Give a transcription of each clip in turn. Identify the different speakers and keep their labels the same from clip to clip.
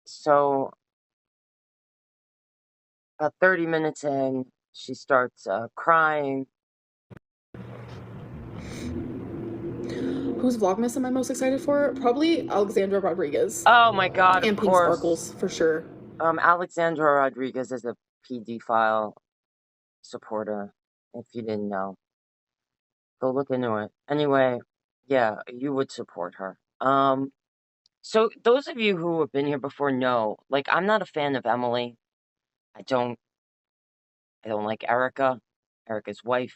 Speaker 1: So, about 30 minutes in, she starts crying.
Speaker 2: Whose Vlogmas am I most excited for? Probably Alexandra Rodriguez.
Speaker 1: Oh my God, of
Speaker 2: And Pink
Speaker 1: course.
Speaker 2: Sparkles, for sure.
Speaker 1: Alexandra Rodriguez is a PD file supporter, if you didn't know. Go look into it. Anyway, yeah, you would support her. So those of you who have been here before know, like, I'm not a fan of Emily. I don't like Erica, Erica's wife,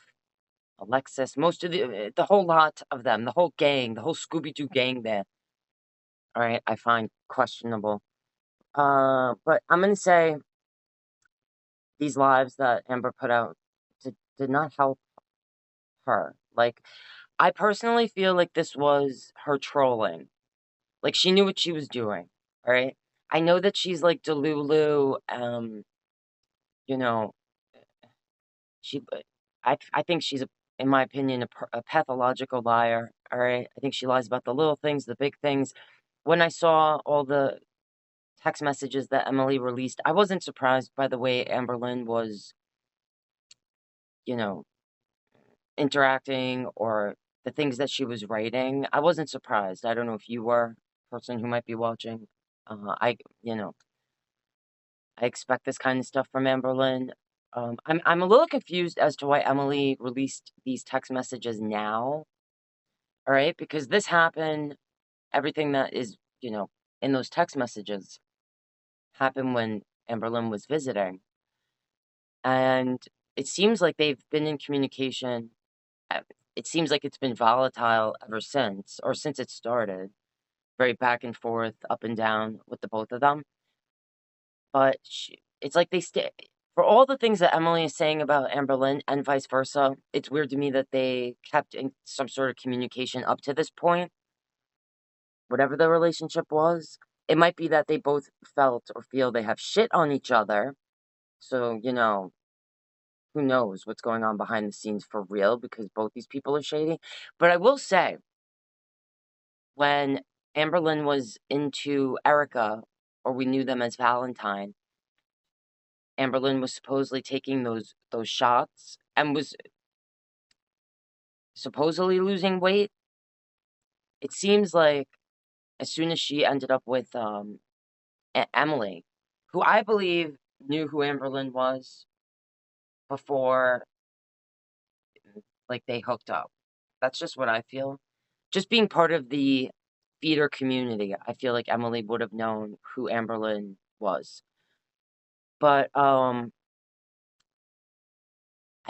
Speaker 1: Alexis, most of the whole lot of them, the whole gang, the whole Scooby-Doo gang there. All right, I find questionable. But I'm gonna say these lives that Amber put out did not help her. Like, I personally feel like this was her trolling. Like, she knew what she was doing, all right? I know that she's like Delulu, you know, she, I think she's, in my opinion, a pathological liar, all right? I think she lies about the little things, the big things. When I saw all the text messages that Emily released, I wasn't surprised by the way Amberlynn was, you know, interacting or the things that she was writing. I wasn't surprised. I don't know if you were a person who might be watching. You know, I expect this kind of stuff from Amberlynn. I'm a little confused as to why Emily released these text messages now. All right, because this happened. Everything that is, in those text messages happened when Amberlynn was visiting, and it seems like they've been in communication. It seems like it's been volatile ever since, or since it started. Very back and forth, up and down with the both of them. But it's like they stay. For all the things that Emily is saying about Amberlynn and vice versa, it's weird to me that they kept in some sort of communication up to this point. Whatever the relationship was, it might be that they both felt or feel they have shit on each other. So, who knows what's going on behind the scenes for real, because both these people are shady. But I will say, when Amberlynn was into Erica, or we knew them as Valentine, Amberlynn was supposedly taking those shots and was supposedly losing weight. It seems like as soon as she ended up with Emily, who I believe knew who Amberlynn was before, like, they hooked up. That's just what I feel. Just being part of the theater community, I feel like Emily would have known who Amberlynn was. But I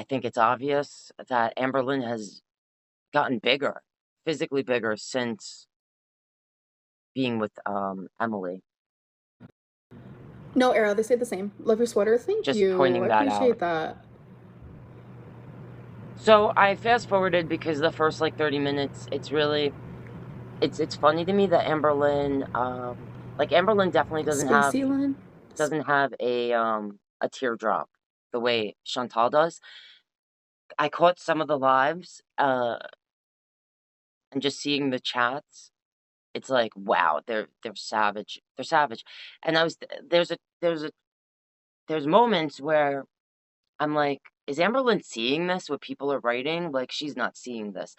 Speaker 1: think it's obvious that Amberlynn has gotten bigger, physically bigger, since being with Emily.
Speaker 2: No, Era, they say the same. Love your sweater. Thank
Speaker 1: Just
Speaker 2: you.
Speaker 1: pointing
Speaker 2: I
Speaker 1: that out.
Speaker 2: appreciate that.
Speaker 1: So I fast forwarded because the first like 30 minutes, it's really, it's funny to me that Amberlynn, like, Amberlynn definitely
Speaker 2: Spacey Lynn.
Speaker 1: doesn't have a teardrop the way Chantal does. I caught some of the lives, and just seeing the chats, it's like, wow, they're savage. They're savage. And there's moments where I'm like, is Amberlynn seeing this? What people are writing? Like, she's not seeing this.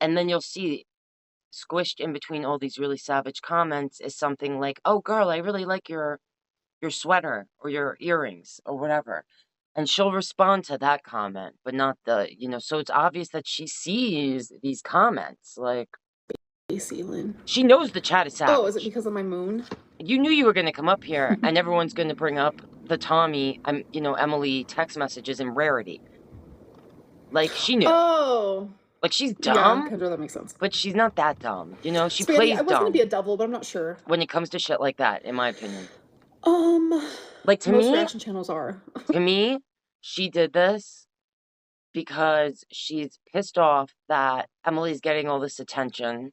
Speaker 1: And then you'll see squished in between all these really savage comments is something like, oh girl, I really like your sweater or your earrings or whatever. And she'll respond to that comment, but not so it's obvious that she sees these comments. Like,
Speaker 2: Spacey Lynn.
Speaker 1: she knows the chat is
Speaker 2: Oh, is it
Speaker 1: savage.
Speaker 2: because of my moon?
Speaker 1: You knew you were going to come up here and everyone's going to bring up the Tommy, Emily text messages in Rarity. Like, she knew.
Speaker 2: Oh.
Speaker 1: Like, she's
Speaker 2: Yeah,
Speaker 1: dumb,
Speaker 2: Kendra, that makes sense.
Speaker 1: but she's not that dumb. She
Speaker 2: Spaghetti,
Speaker 1: plays
Speaker 2: I was going to be
Speaker 1: dumb
Speaker 2: a devil, but I'm not sure.
Speaker 1: when it comes to shit like that, in my opinion. Like,
Speaker 2: Most reaction channels are.
Speaker 1: to me, she did this because she's pissed off that Emily's getting all this attention,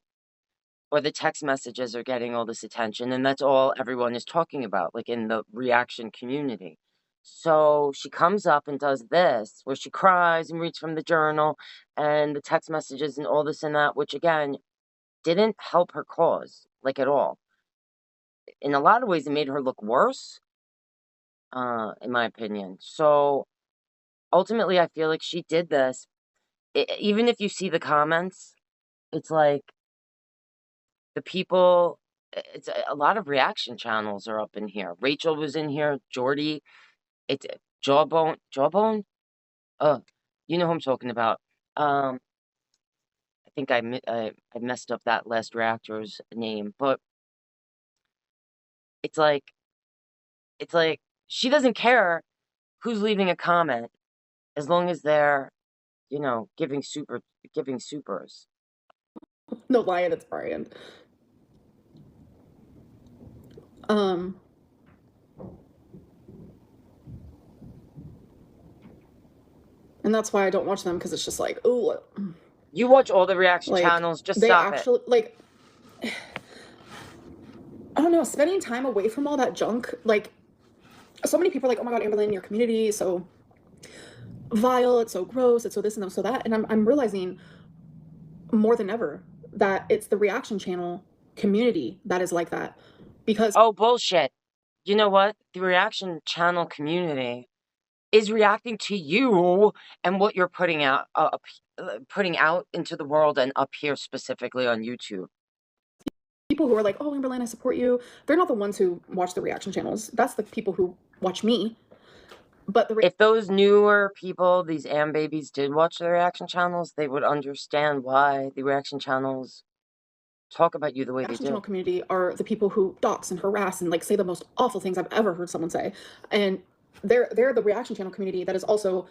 Speaker 1: or the text messages are getting all this attention, and that's all everyone is talking about, like, in the reaction community. So she comes up and does this, where she cries and reads from the journal, and the text messages and all this and that, which, again, didn't help her cause, like, at all. in a lot of ways, it made her look worse, in my opinion. So ultimately, I feel like she did this. Even if you see the comments, it's like the people, it's a lot of reaction channels are up in here. Rachel was in here, Jordy, it's Jawbone? Uh, you know who I'm talking about. Um, I think I messed up that last reactor's name, but it's like, it's like, she doesn't care who's leaving a comment as long as they're, giving supers.
Speaker 2: No, Lion, it's Brian. Um, and that's why I don't watch them, because it's just like, ooh,
Speaker 1: You watch all the reaction
Speaker 2: like,
Speaker 1: channels, just
Speaker 2: they
Speaker 1: stop it.
Speaker 2: actually, like, I don't know, spending time away from all that junk, like, so many people are like, oh my god, Amberlynn, your community is so vile, it's so gross, it's so this and so that, and I'm realizing more than ever that it's the reaction channel community that is like that, because
Speaker 1: Oh, bullshit. You know what? The reaction channel community is reacting to you and what you're putting out into the world and up here specifically on YouTube.
Speaker 2: people who are like, oh, Amberlynn, I support you, they're not the ones who watch the reaction channels. That's the people who watch me. But
Speaker 1: If those newer people, these Am babies, did watch the reaction channels, they would understand why the reaction channels talk about you the way they
Speaker 2: reaction
Speaker 1: do.
Speaker 2: channel community are the people who dox and harass and like say the most awful things I've ever heard someone say. And they're the reaction channel community that is also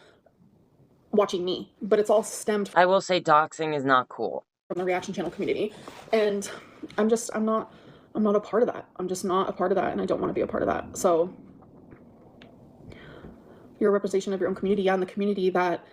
Speaker 2: watching me, but it's all stemmed
Speaker 1: I will say doxing is not cool.
Speaker 2: From the reaction channel community. And I'm not a part of that. I'm just not a part of that, and I don't want to be a part of that. So you're a representation of your own community, and the community that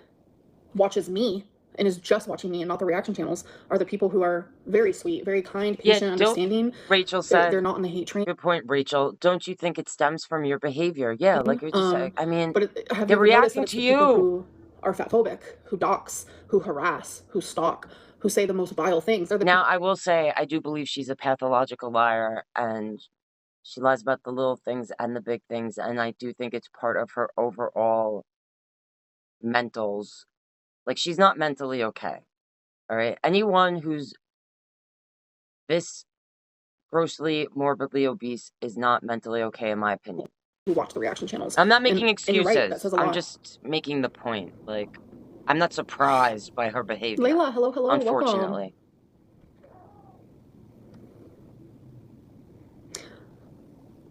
Speaker 2: watches me and is just watching me and not the reaction channels are the people who are very sweet, very kind, patient, understanding.
Speaker 1: Rachel said,
Speaker 2: they're not in the hate train.
Speaker 1: good point, Rachel. Don't you think it stems from your behavior? Yeah, like you're just saying. I mean,
Speaker 2: but have
Speaker 1: they're
Speaker 2: you ever noticed
Speaker 1: reacting
Speaker 2: that it's
Speaker 1: to
Speaker 2: the people
Speaker 1: you.
Speaker 2: who are fatphobic, who dox, who harass, who stalk, who say the most vile things? They're the
Speaker 1: Now, I will say, I do believe she's a pathological liar, and she lies about the little things and the big things, and I do think it's part of her overall mentals. Like, she's not mentally okay, all right? Anyone who's this grossly, morbidly obese is not mentally okay, in my opinion.
Speaker 2: who watch the reaction channels.
Speaker 1: I'm not making
Speaker 2: and you're right, that
Speaker 1: excuses.
Speaker 2: says a lot.
Speaker 1: I'm just making the point. Like, I'm not surprised by her behavior.
Speaker 2: Layla, hello,
Speaker 1: Unfortunately.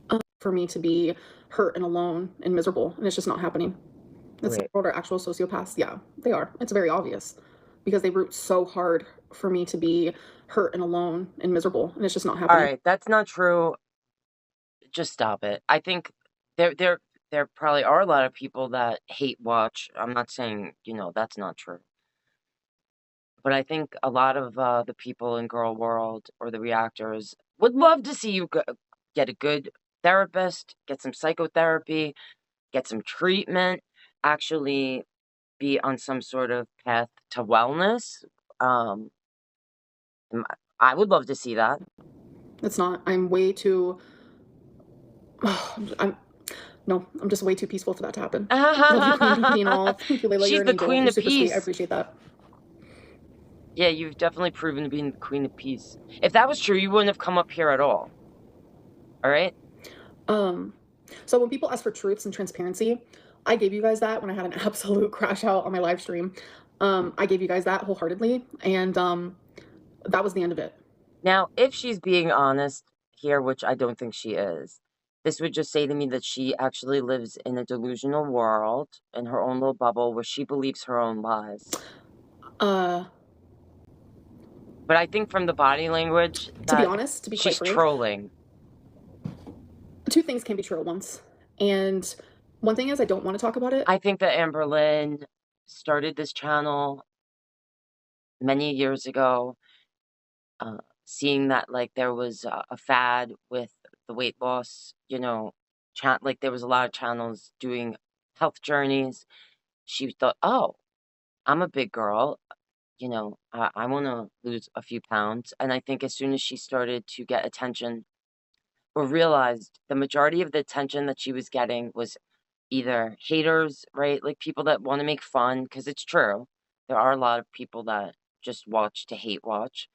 Speaker 2: Welcome. For me to be hurt and alone and miserable, and it's just not happening. That's what are actual sociopaths. Yeah, they are. It's very obvious because they root so hard for me to be hurt and alone and miserable, and it's just not happening.
Speaker 1: All right, that's not true. Just stop it. I think there probably are a lot of people that hate watch. I'm not saying, that's not true. But I think a lot of the people in Gorlworld or the reactors would love to see you get a good therapist, get some psychotherapy, get some treatment, actually be on some sort of path to wellness. I would love to see that.
Speaker 2: It's not. I'm way too. I'm just way too peaceful for that to happen. Love you, Queen Bee and all. Thank you, Layla.
Speaker 1: She's
Speaker 2: you're an
Speaker 1: the
Speaker 2: angel.
Speaker 1: queen
Speaker 2: You're
Speaker 1: of
Speaker 2: super
Speaker 1: peace.
Speaker 2: Sweet. I appreciate that.
Speaker 1: Yeah, you've definitely proven to be the queen of peace. If that was true, you wouldn't have come up here at all. All right?
Speaker 2: So when people ask for truths and transparency, I gave you guys that when I had an absolute crash out on my live stream. I gave you guys that wholeheartedly, and that was the end of it.
Speaker 1: Now, if she's being honest here, which I don't think she is, this would just say to me that she actually lives in a delusional world, in her own little bubble, where she believes her own lies. But I think from the body language,
Speaker 2: to be honest, to be quite
Speaker 1: she's
Speaker 2: frank,
Speaker 1: trolling.
Speaker 2: Two things can be true at once. And one thing is, I don't want to talk about it.
Speaker 1: I think that Amberlynn started this channel many years ago, seeing that, like, there was a fad with the weight loss, like, there was a lot of channels doing health journeys. She thought, oh, I'm a big girl, I want to lose a few pounds. And I think as soon as she started to get attention, or realized the majority of the attention that she was getting was either haters, right? Like people that want to make fun, because it's true. There are a lot of people that just watch to hate watch.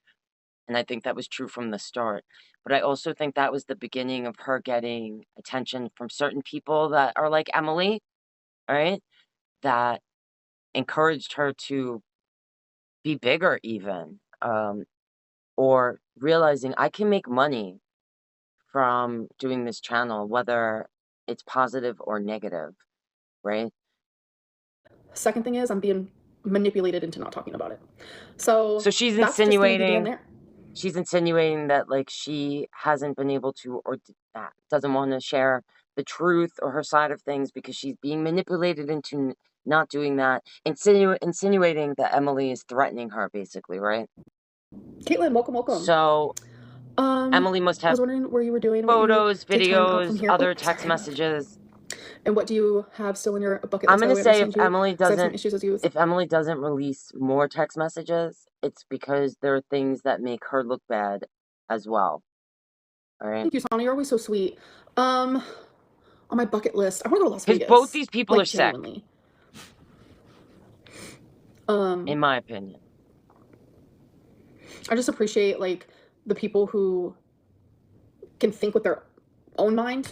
Speaker 1: And I think that was true from the start. But I also think that was the beginning of her getting attention from certain people that are like Emily, right? That encouraged her to be bigger, even. Or realizing I can make money from doing this channel, whether it's positive or negative, right?
Speaker 2: Second thing is I'm being manipulated into not talking about it. So
Speaker 1: So she's
Speaker 2: that's just going to be the end
Speaker 1: insinuating
Speaker 2: there.
Speaker 1: that like she hasn't been able to or doesn't want to share the truth or her side of things because she's being manipulated into not doing that, insinuating that Emily is threatening her, basically, right?
Speaker 2: Caitlin, welcome, welcome.
Speaker 1: So Emily must
Speaker 2: I
Speaker 1: have
Speaker 2: was wondering where you were doing, what you
Speaker 1: photos,
Speaker 2: take time out from
Speaker 1: videos,
Speaker 2: here.
Speaker 1: other text
Speaker 2: Sorry.
Speaker 1: messages.
Speaker 2: And what do you have still in your bucket
Speaker 1: I'm
Speaker 2: list? By
Speaker 1: gonna
Speaker 2: the way, I
Speaker 1: say
Speaker 2: understand you. I have some issues as you.
Speaker 1: if Emily doesn't release more text messages, it's because there are things that make her look bad as well. All right.
Speaker 2: Thank you, Sana. You're always so sweet. On my bucket list, I want to go to Las
Speaker 1: Because
Speaker 2: Vegas.
Speaker 1: both these people
Speaker 2: like,
Speaker 1: are sick,
Speaker 2: genuinely.
Speaker 1: in my opinion.
Speaker 2: I just appreciate like the people who can think with their own mind,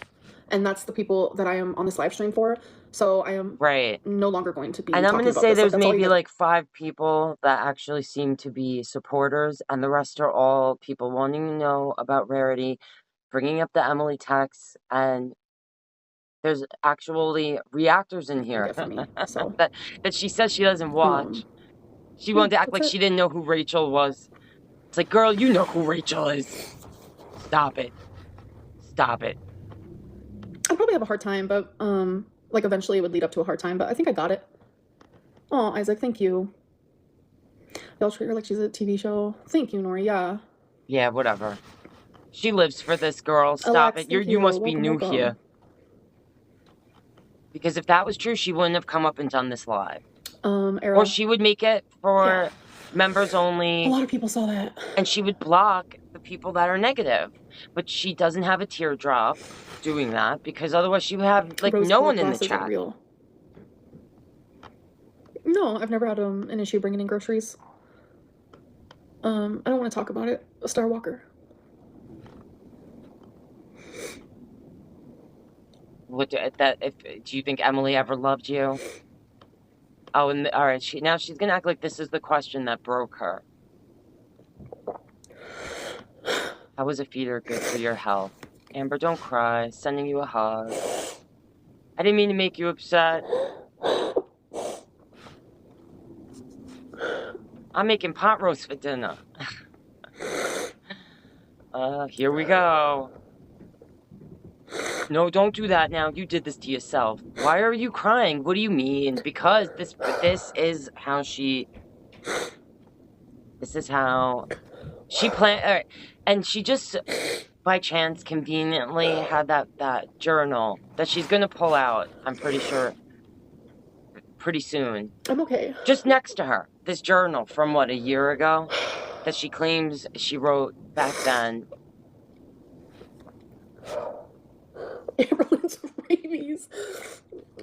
Speaker 2: and that's the people that I am on this live stream for. So I am
Speaker 1: Right.
Speaker 2: no longer going to be
Speaker 1: And I'm
Speaker 2: talking
Speaker 1: going to
Speaker 2: about
Speaker 1: say
Speaker 2: this. Like,
Speaker 1: there's
Speaker 2: that's all you
Speaker 1: maybe
Speaker 2: guys.
Speaker 1: like 5 people that actually seem to be supporters, and the rest are all people wanting to know about Rarity, bringing up the Emily texts, and there's actually reactors in here
Speaker 2: Get from me. So
Speaker 1: that she says she doesn't watch. She
Speaker 2: yeah,
Speaker 1: wanted to act like
Speaker 2: that's
Speaker 1: she
Speaker 2: it.
Speaker 1: didn't know who Rachel was. It's like, girl, you know who Rachel is. Stop it. Stop it.
Speaker 2: I'd probably have a hard time, but like eventually it would lead up to a hard time, but I think I got it. Oh, Isaac, thank you. Y'all treat her like she's a TV show. Thank you, Nori. Yeah.
Speaker 1: Yeah, whatever. She lives for this, girl. Stop
Speaker 2: Alex,
Speaker 1: it.
Speaker 2: thank
Speaker 1: You must be
Speaker 2: welcome,
Speaker 1: new
Speaker 2: welcome.
Speaker 1: here. Because if that was true, she wouldn't have come up and done this live.
Speaker 2: Era.
Speaker 1: Or she would make it for members only.
Speaker 2: A lot of people saw that.
Speaker 1: And she would block the people that are negative. But she doesn't have a teardrop doing that, because otherwise she would have like no one in the chat.
Speaker 2: Real. No, I've never had an issue bringing in groceries. I don't want to talk about it. Star Walker.
Speaker 1: Do you think Emily ever loved you? Oh, and all right. Now she's gonna act like this is the question that broke her. How was a feeder good for your health? Amber, don't cry. Sending you a hug. I didn't mean to make you upset. I'm making pot roast for dinner. Here we go. No, don't do that now. You did this to yourself. Why are you crying? What do you mean? Because this is how she... This is how she planned... and she just, by chance, conveniently had that journal that she's gonna pull out, I'm pretty sure, pretty soon.
Speaker 2: I'm okay.
Speaker 1: Just next to her. This journal from, what, a year ago? That she claims she wrote back then.
Speaker 2: Amberlynn's rabies.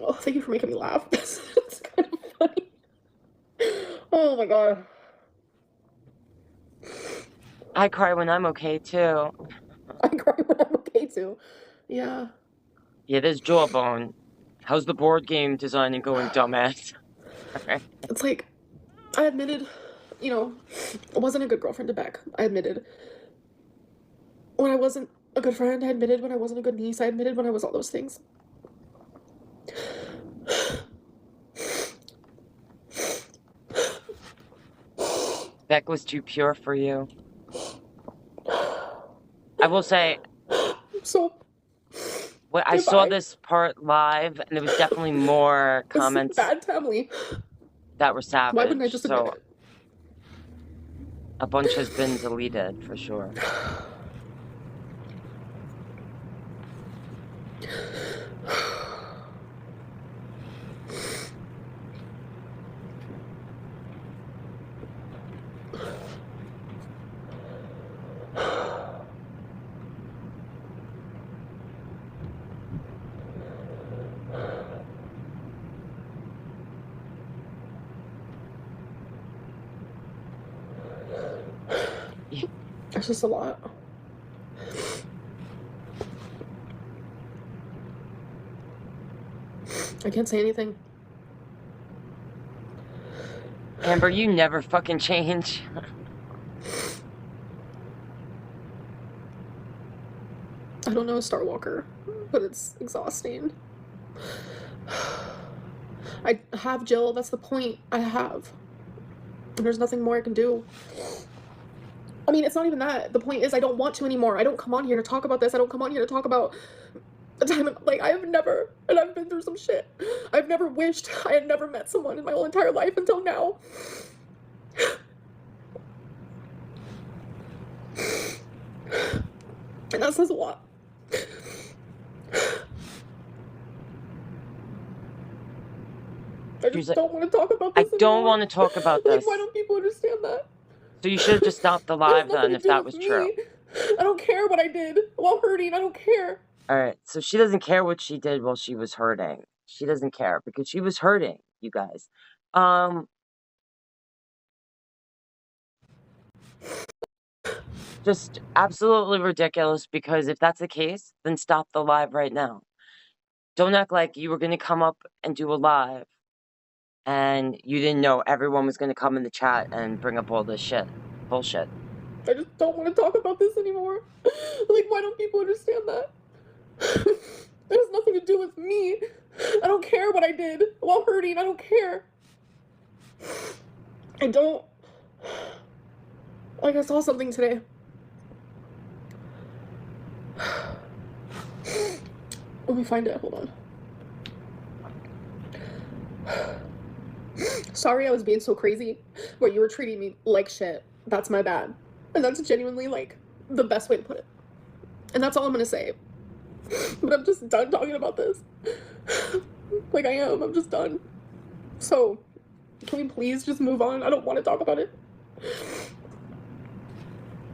Speaker 2: Oh, thank you for making me laugh. It's kind of funny. Oh my god.
Speaker 1: I cry when I'm okay, too.
Speaker 2: I cry when I'm okay, too. Yeah.
Speaker 1: Yeah, there's Jawbone. How's the board game designing going, dumbass?
Speaker 2: It's like, I admitted, you know, I wasn't a good girlfriend to Beck. I admitted. When I wasn't a good friend, I admitted. When I wasn't a good niece, I admitted. When I was all those things.
Speaker 1: Beck was too pure for you. I will say,
Speaker 2: so
Speaker 1: when I saw this part live, and there was definitely more comments
Speaker 2: bad family
Speaker 1: that were savage.
Speaker 2: Why wouldn't I just admit it?
Speaker 1: A bunch has been deleted for sure.
Speaker 2: It's just a lot. I can't say anything.
Speaker 1: Amber, you never fucking change.
Speaker 2: I don't know a Star Walker, but it's exhausting. I have Jill, that's the point. I have. And there's nothing more I can do. I mean, it's not even that. The point is I don't want to anymore. I don't come on here to talk about this. I don't come on here to talk about the time, like, I have never, and I've been through some shit. I've never wished I had never met someone in my whole entire life until now. And that says a lot. I just don't want to talk about this anymore.
Speaker 1: I don't want to talk about this.
Speaker 2: Like, why don't people understand that?
Speaker 1: So you should have just stopped the live then, if that was true.
Speaker 2: I don't care what I did while hurting. I don't care.
Speaker 1: Alright, so she doesn't care what she did while she was hurting. She doesn't care, because she was hurting, you guys. Just absolutely ridiculous, because if that's the case, then stop the live right now. Don't act like you were going to come up and do a live, and you didn't know everyone was going to come in the chat and bring up all this shit. Bullshit.
Speaker 2: I just don't want to talk about this anymore. Like, why don't people understand that? It has nothing to do with me. I don't care what I did while hurting. I don't care. I don't. Like, I saw something today. Let me find it. Hold on. Sorry I was being so crazy, but you were treating me like shit. That's my bad. And that's genuinely, like, the best way to put it. And that's all I'm gonna say. But I'm just done talking about this. Like, I am. I'm just done. So, can we please just move on? I don't want to talk about it.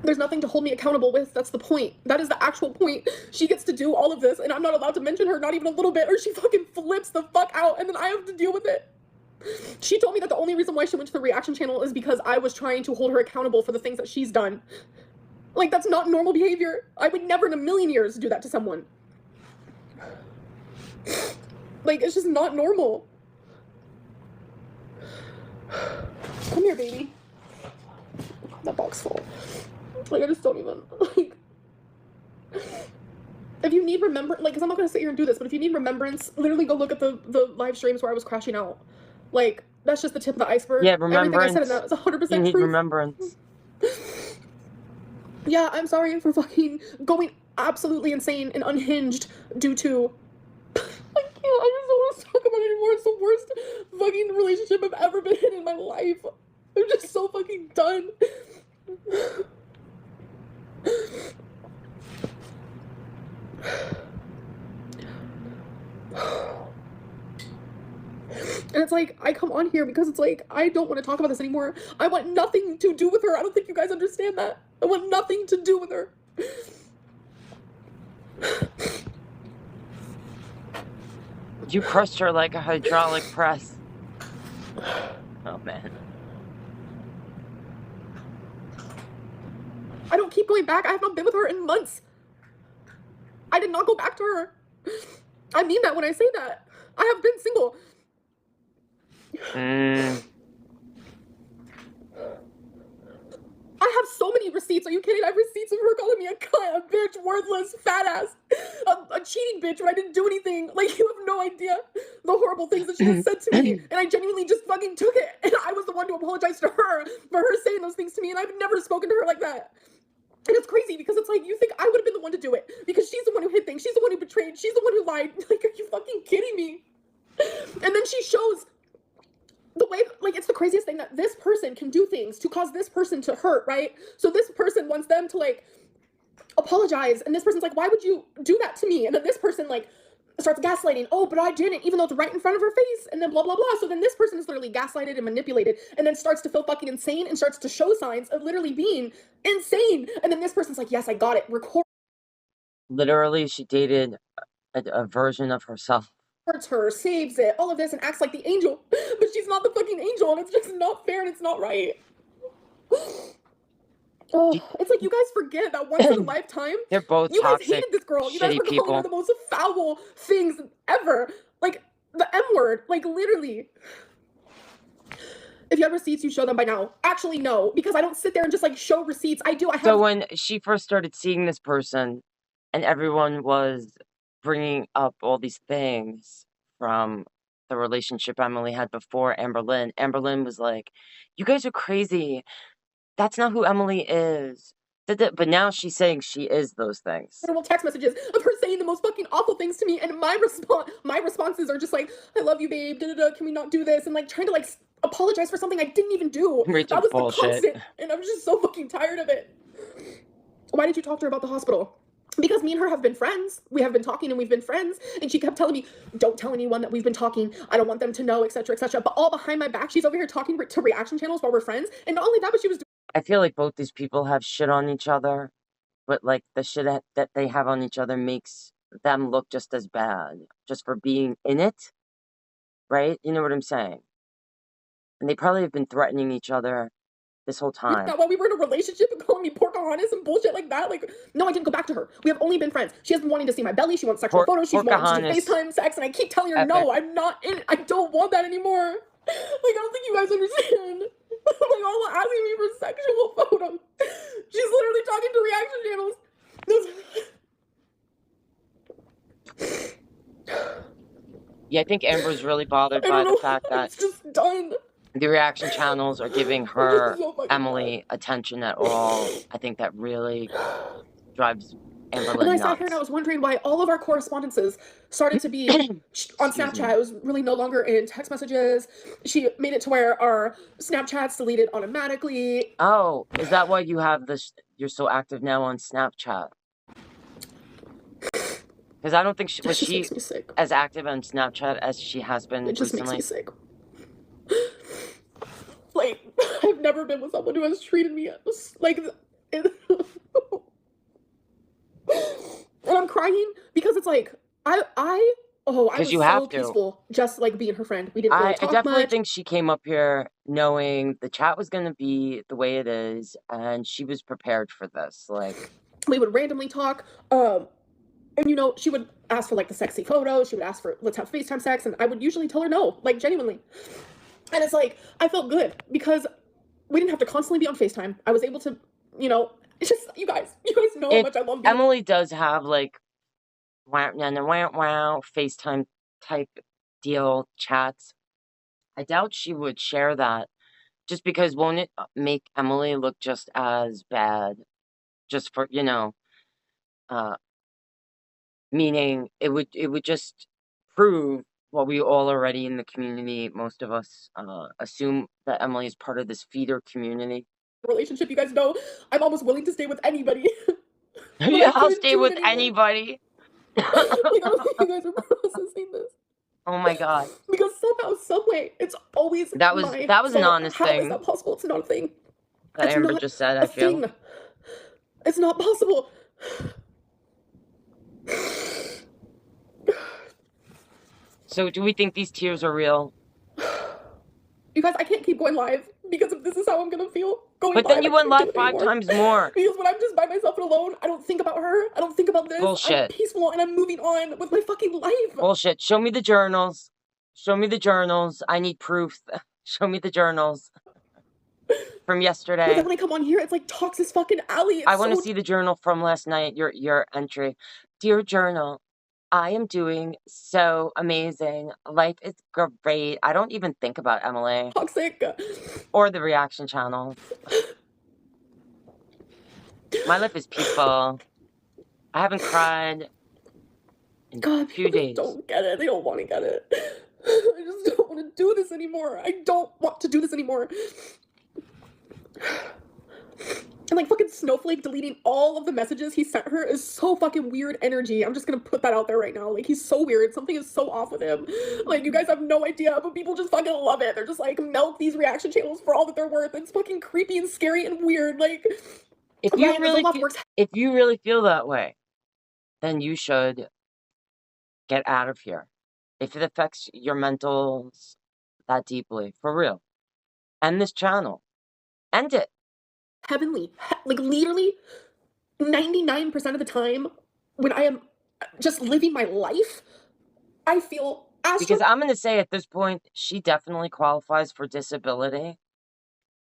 Speaker 2: There's nothing to hold me accountable with. That's the point. That is the actual point. She gets to do all of this, and I'm not allowed to mention her, not even a little bit, or she fucking flips the fuck out, and then I have to deal with it. She told me that the only reason why she went to the reaction channel is because I was trying to hold her accountable for the things that she's done. Like, that's not normal behavior. I would never in a million years do that to someone. Like, it's just not normal. Come here, baby. That box full. Like, I just don't even, like, if you need remembrance, like, because I'm not going to sit here and do this, but if you need remembrance, literally go look at the live streams where I was crashing out. Like, that's just the tip of the iceberg.
Speaker 1: Yeah, remembrance.
Speaker 2: Everything I said in that was 100%
Speaker 1: You need
Speaker 2: truth.
Speaker 1: remembrance.
Speaker 2: Yeah, I'm sorry for fucking going absolutely insane and unhinged due to... I just don't want to talk about it anymore. It's the worst fucking relationship I've ever been in my life. I'm just so fucking done. And it's like, I come on here because it's like, I don't want to talk about this anymore. I want nothing to do with her. I don't think you guys understand that. I want nothing to do with her.
Speaker 1: You crushed her like a hydraulic press. Oh, man.
Speaker 2: I don't keep going back. I have not been with her in months. I did not go back to her. I mean that when I say that. I have been single. I have so many receipts. Are you kidding? I have receipts of her calling me a cunt, a bitch, worthless, fat ass, a cheating bitch when I didn't do anything. Like, you have no idea the horrible things that she has said to me. And I genuinely just fucking took it. And I was the one to apologize to her for her saying those things to me. And I've never spoken to her like that. And it's crazy because it's like, you think I would have been the one to do it because she's the one who hid things. She's the one who betrayed. She's the one who lied. Like, are you fucking kidding me? And then she shows the way, like, it's the craziest thing that this person can do things to cause this person to hurt, right? So this person wants them to, like, apologize. And this person's like, why would you do that to me? And then this person, like, starts gaslighting. Oh, but I didn't, even though it's right in front of her face. And then blah, blah, blah. So then this person is literally gaslighted and manipulated and then starts to feel fucking insane and starts to show signs of literally being insane. And then this person's like, yes, I got it. Record.
Speaker 1: Literally, she dated a version of herself.
Speaker 2: Her, saves it, all of this, and acts like the angel. But she's not the fucking angel, and it's just not fair and it's not right. Oh,
Speaker 1: Do-
Speaker 2: it's like you guys forget that once in a lifetime,
Speaker 1: They're both
Speaker 2: you guys
Speaker 1: toxic,
Speaker 2: hated this girl. You guys
Speaker 1: shitty
Speaker 2: were calling her
Speaker 1: people.
Speaker 2: the most foul things ever. Like, the M word. Like, literally. If you have receipts, you show them by now. Actually, no, because I don't sit there and just like show receipts. I do. I
Speaker 1: So
Speaker 2: have.
Speaker 1: when she first started seeing this person and everyone was bringing up all these things from the relationship Emily had before Amberlynn, Amberlynn was like, "You guys are crazy. That's not who Emily is." But now she's saying she is those things.
Speaker 2: Text messages of her saying the most fucking awful things to me, and my responses are just like, "I love you, babe. Da da da. Can we not do this?" And like trying to like apologize for something I didn't even do. That
Speaker 1: Rachel's
Speaker 2: was the
Speaker 1: bullshit.
Speaker 2: constant, and I'm just so fucking tired of it. Why did you talk to her about the hospital? Because me and her have been friends. We have been talking and we've been friends. And she kept telling me, don't tell anyone that we've been talking. I don't want them to know, etc., etc. But all behind my back, she's over here talking to reaction channels while we're friends. And not only that, but she was
Speaker 1: I feel like both these people have shit on each other, but like the shit that they have on each other makes them look just as bad, just for being in it, right? You know what I'm saying? And they probably have been threatening each other this whole
Speaker 2: doing
Speaker 1: time.
Speaker 2: that while we were in a relationship and calling me Pocahontas and bullshit like that. Like, no, I didn't go back to her. We have only been friends. She has been wanting to see my belly. She wants sexual photos. She's wanting to do
Speaker 1: Pocahontas,
Speaker 2: FaceTime sex. And I keep telling her,
Speaker 1: epic.
Speaker 2: no, I'm not in it. I don't want that anymore. Like, I don't think you guys understand. Like, all asking me for sexual photos. She's literally talking to reaction channels.
Speaker 1: Yeah, I think Amber's really bothered
Speaker 2: I
Speaker 1: by
Speaker 2: don't
Speaker 1: the
Speaker 2: know.
Speaker 1: fact that
Speaker 2: It's just done.
Speaker 1: the reaction channels are giving
Speaker 2: I'm just
Speaker 1: her,
Speaker 2: so fucking
Speaker 1: Emily, attention at all. I think that really drives
Speaker 2: And then I
Speaker 1: Amberlynn
Speaker 2: sat here and I
Speaker 1: nuts.
Speaker 2: was wondering why all of our correspondences started to be on
Speaker 1: Excuse
Speaker 2: Snapchat.
Speaker 1: me.
Speaker 2: It was really no longer in text messages. She made it to where our Snapchats deleted automatically.
Speaker 1: Oh, is that why you have this? You're so active now on Snapchat? Because I don't think
Speaker 2: It
Speaker 1: was
Speaker 2: just
Speaker 1: she
Speaker 2: makes me sick.
Speaker 1: as active on Snapchat as she has been
Speaker 2: It just makes me
Speaker 1: recently.
Speaker 2: sick. Like, I've never been with someone who has treated me like, and I'm crying because it's like, I
Speaker 1: Because
Speaker 2: was
Speaker 1: you
Speaker 2: so
Speaker 1: have to.
Speaker 2: peaceful just like being her friend. We didn't really
Speaker 1: I
Speaker 2: talk
Speaker 1: definitely
Speaker 2: much.
Speaker 1: think she came up here knowing the chat was going to be the way it is, and she was prepared for this. Like,
Speaker 2: We would randomly talk. And you know, she would ask for like the sexy photos. She would ask for let's have FaceTime sex, and I would usually tell her no, like genuinely. And it's like I felt good because we didn't have to constantly be on FaceTime. I was able to, you know, it's just you guys know how
Speaker 1: if
Speaker 2: much I love being.
Speaker 1: Emily does have like wow, wow, wow, FaceTime type deal chats, I doubt she would share that just because won't it make Emily look just as bad? Just for, uh, meaning it would just prove what we all already in the community, most of us assume that Emily is part of this feeder community.
Speaker 2: Relationship, you guys know, I'm almost willing to stay with anybody, but
Speaker 1: Yeah,
Speaker 2: I
Speaker 1: I'll
Speaker 2: can't
Speaker 1: stay
Speaker 2: do it
Speaker 1: with
Speaker 2: anymore.
Speaker 1: anybody.
Speaker 2: Like I don't think you guys are processing this
Speaker 1: Oh my god.
Speaker 2: because somehow, some way, it's always
Speaker 1: That was
Speaker 2: my
Speaker 1: that was an
Speaker 2: fault.
Speaker 1: honest
Speaker 2: How is
Speaker 1: thing
Speaker 2: that possible? It's not a thing.
Speaker 1: that
Speaker 2: It's
Speaker 1: Amber
Speaker 2: not
Speaker 1: just said,
Speaker 2: a
Speaker 1: I feel.
Speaker 2: thing. It's not possible.
Speaker 1: So do we think these tears are real?
Speaker 2: You guys, I can't keep going live because if this is how I'm gonna feel going
Speaker 1: But then
Speaker 2: live,
Speaker 1: you
Speaker 2: I
Speaker 1: went
Speaker 2: can't do
Speaker 1: live
Speaker 2: it
Speaker 1: 5
Speaker 2: anymore.
Speaker 1: times more.
Speaker 2: Because when I'm just by myself and alone, I don't think about her. I don't think about this. I'm
Speaker 1: Bullshit.
Speaker 2: peaceful and I'm moving on with my fucking life.
Speaker 1: Bullshit. Show me the journals. Show me the journals. I need proof. Show me the journals from
Speaker 2: But
Speaker 1: yesterday.
Speaker 2: then when I come on here, it's like Tox's fucking alley.
Speaker 1: I
Speaker 2: It's
Speaker 1: want to
Speaker 2: so
Speaker 1: see the journal from last night, your entry. Dear journal, I am doing so amazing. Life is great. I don't even think about Emily
Speaker 2: toxic.
Speaker 1: or the reaction channels. My life is peaceful. I haven't cried in
Speaker 2: God,
Speaker 1: 2
Speaker 2: people just
Speaker 1: days.
Speaker 2: don't get it. They don't want to get it. I just don't want to do this anymore. I don't want to do this anymore. And like fucking Snowflake deleting all of the messages he sent her is so fucking weird energy. I'm just gonna put that out there right now. Like he's so weird. Something is so off with him. Like you guys have no idea, but people just fucking love it. They're just like milk these reaction channels for all that they're worth. It's fucking creepy and scary and weird. Like
Speaker 1: If
Speaker 2: Ryan Zoloff works.
Speaker 1: if you really feel that way, then you should get out of here. If it affects your mentals that deeply, for real, end this channel. End it.
Speaker 2: heavenly. Like literally 99% of the time when I am just living my life, I feel
Speaker 1: Because I'm going to say at this point, she definitely qualifies for disability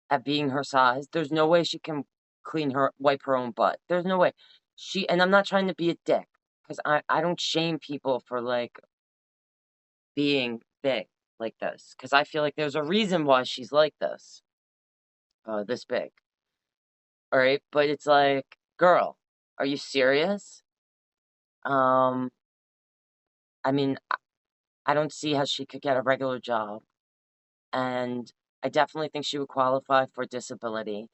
Speaker 1: at being her size. There's no way she can wipe her own butt. There's no way. And I'm not trying to be a dick, because I don't shame people for, like, being big like this. Because I feel like there's a reason why she's like this. This big. Alright? But it's like, girl, are you serious? I mean, I don't see how she could get a regular job. And I definitely think she would qualify for disability.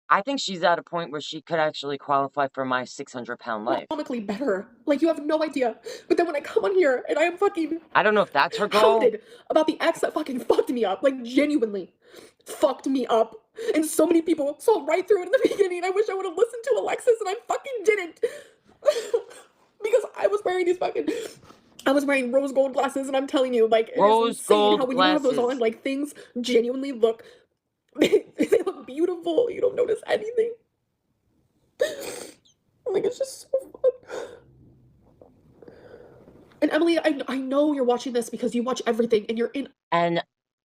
Speaker 1: I think she's at a point where she could actually qualify for my 600-pound life.
Speaker 2: economically better. Like, you have no idea. But then when I come on here and I am fucking
Speaker 1: I don't know if that's her goal.
Speaker 2: hounded about the ex that fucking fucked me up, like genuinely fucked me up. And so many people saw right through it in the beginning. I wish I would have listened to Alexis, and I fucking didn't. Because I was wearing rose gold glasses, and I'm telling you, like, it is insane how when you have those on, like, things genuinely look, they look beautiful. You don't notice anything. Like, it's just so fun. And Emily, I know you're watching this because you watch everything and you're in.
Speaker 1: And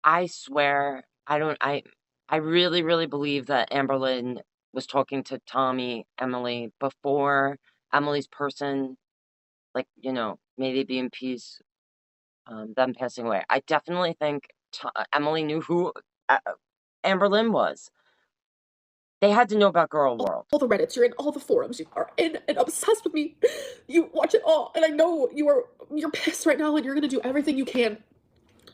Speaker 1: I swear, I really, really believe that Amberlynn was talking to Emily, before Emily's person, like, may they be in peace, them passing away. I definitely think Emily knew who Amberlynn was. They had to know about Gorlworld.
Speaker 2: All the Reddits, you're in all the forums, you are in and obsessed with me. You watch it all, and I know you're pissed right now, and you're gonna do everything you can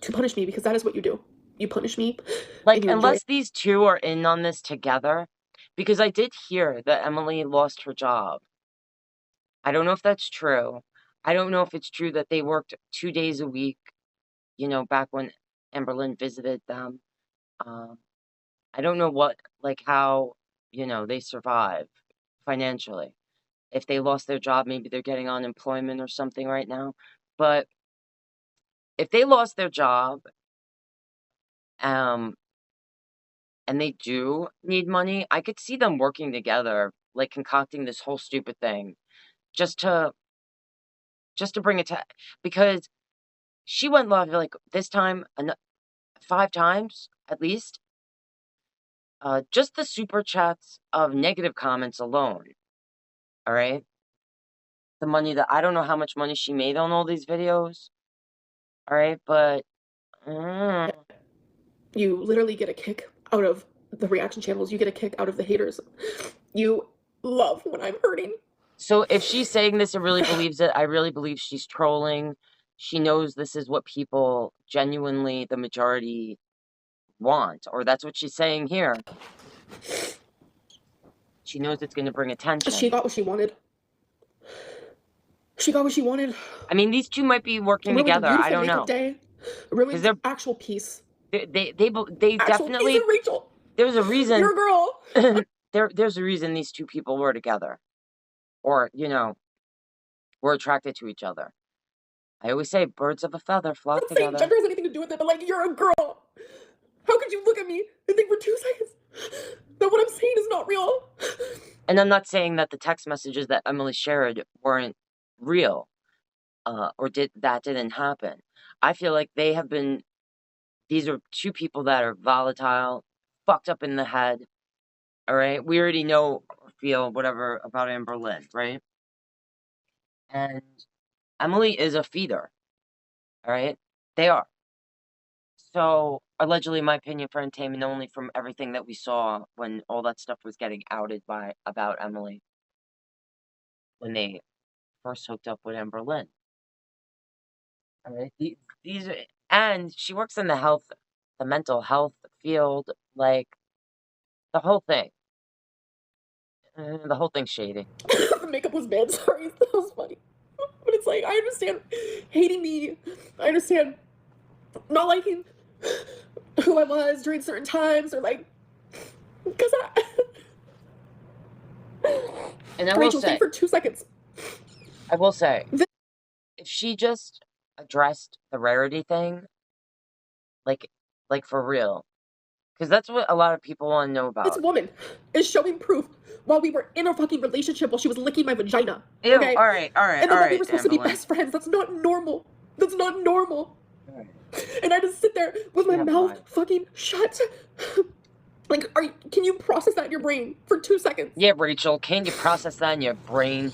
Speaker 2: to punish me, because that is what you do. You punish me.
Speaker 1: Like, unless these two are in on this together, because I did hear that Emily lost her job. I don't know if that's true. I don't know if it's true that they worked 2 days a week, back when Amberlynn visited them. I don't know how, they survive financially. If they lost their job, maybe they're getting unemployment or something right now. But if they lost their job, and they do need money, I could see them working together, like concocting this whole stupid thing, just to bring it to, because she went live, like, this time 5 times at least. Just the super chats of negative comments alone. All right, the money that I don't know how much money she made on all these videos. All right, but
Speaker 2: you literally get a kick out of the reaction channels. You get a kick out of the haters. You love when I'm hurting.
Speaker 1: So if she's saying this and really believes it, I really believe she's trolling. She knows this is what people genuinely, the majority, want, or that's what she's saying here. She knows it's going to bring attention.
Speaker 2: She got what she wanted. She got what she wanted.
Speaker 1: I mean, these two might be working together. I don't know.
Speaker 2: Ruined actual peace.
Speaker 1: They definitely.
Speaker 2: Peace, Rachel.
Speaker 1: There's a reason.
Speaker 2: You're a girl.
Speaker 1: There's a reason these two people were together, or were attracted to each other. I always say birds of a feather flock together.
Speaker 2: I'm not saying gender has anything to do with it, but, like, you're a girl. How could you look at me and think for 2 seconds that what I'm saying is not real?
Speaker 1: And I'm not saying that the text messages that Emily shared weren't real, or didn't happen. I feel like these are two people that are volatile, fucked up in the head. All right, we already know, feel whatever about Amberlynn, right? And Emily is a feeder. All right, they are. So, allegedly, my opinion, for entertainment only, from everything that we saw when all that stuff was getting outed about Emily, when they first hooked up with Amberlynn. All right, and she works in the mental health field, like, the whole thing. The whole thing's shady.
Speaker 2: The makeup was bad, sorry, that was funny. But it's like, I understand hating me. I understand not liking who I was during certain times, or, like, because
Speaker 1: And I
Speaker 2: Rachel,
Speaker 1: will say,
Speaker 2: think for 2 seconds.
Speaker 1: I will say, if she just addressed the rarity thing, like for real, Because that's what a lot of people want to know
Speaker 2: This
Speaker 1: about.
Speaker 2: woman is showing proof while we were in a fucking relationship while she was licking my vagina.
Speaker 1: Ew,
Speaker 2: Okay?
Speaker 1: alright,
Speaker 2: And then that we were supposed to be
Speaker 1: Amberlynn.
Speaker 2: best friends. That's not normal. That's not normal.
Speaker 1: Alright.
Speaker 2: And I just sit there with my
Speaker 1: Yeah,
Speaker 2: mouth
Speaker 1: fine.
Speaker 2: fucking shut. Like, can you process that in your brain for 2 seconds?
Speaker 1: Yeah, Rachel, can you process that in your brain?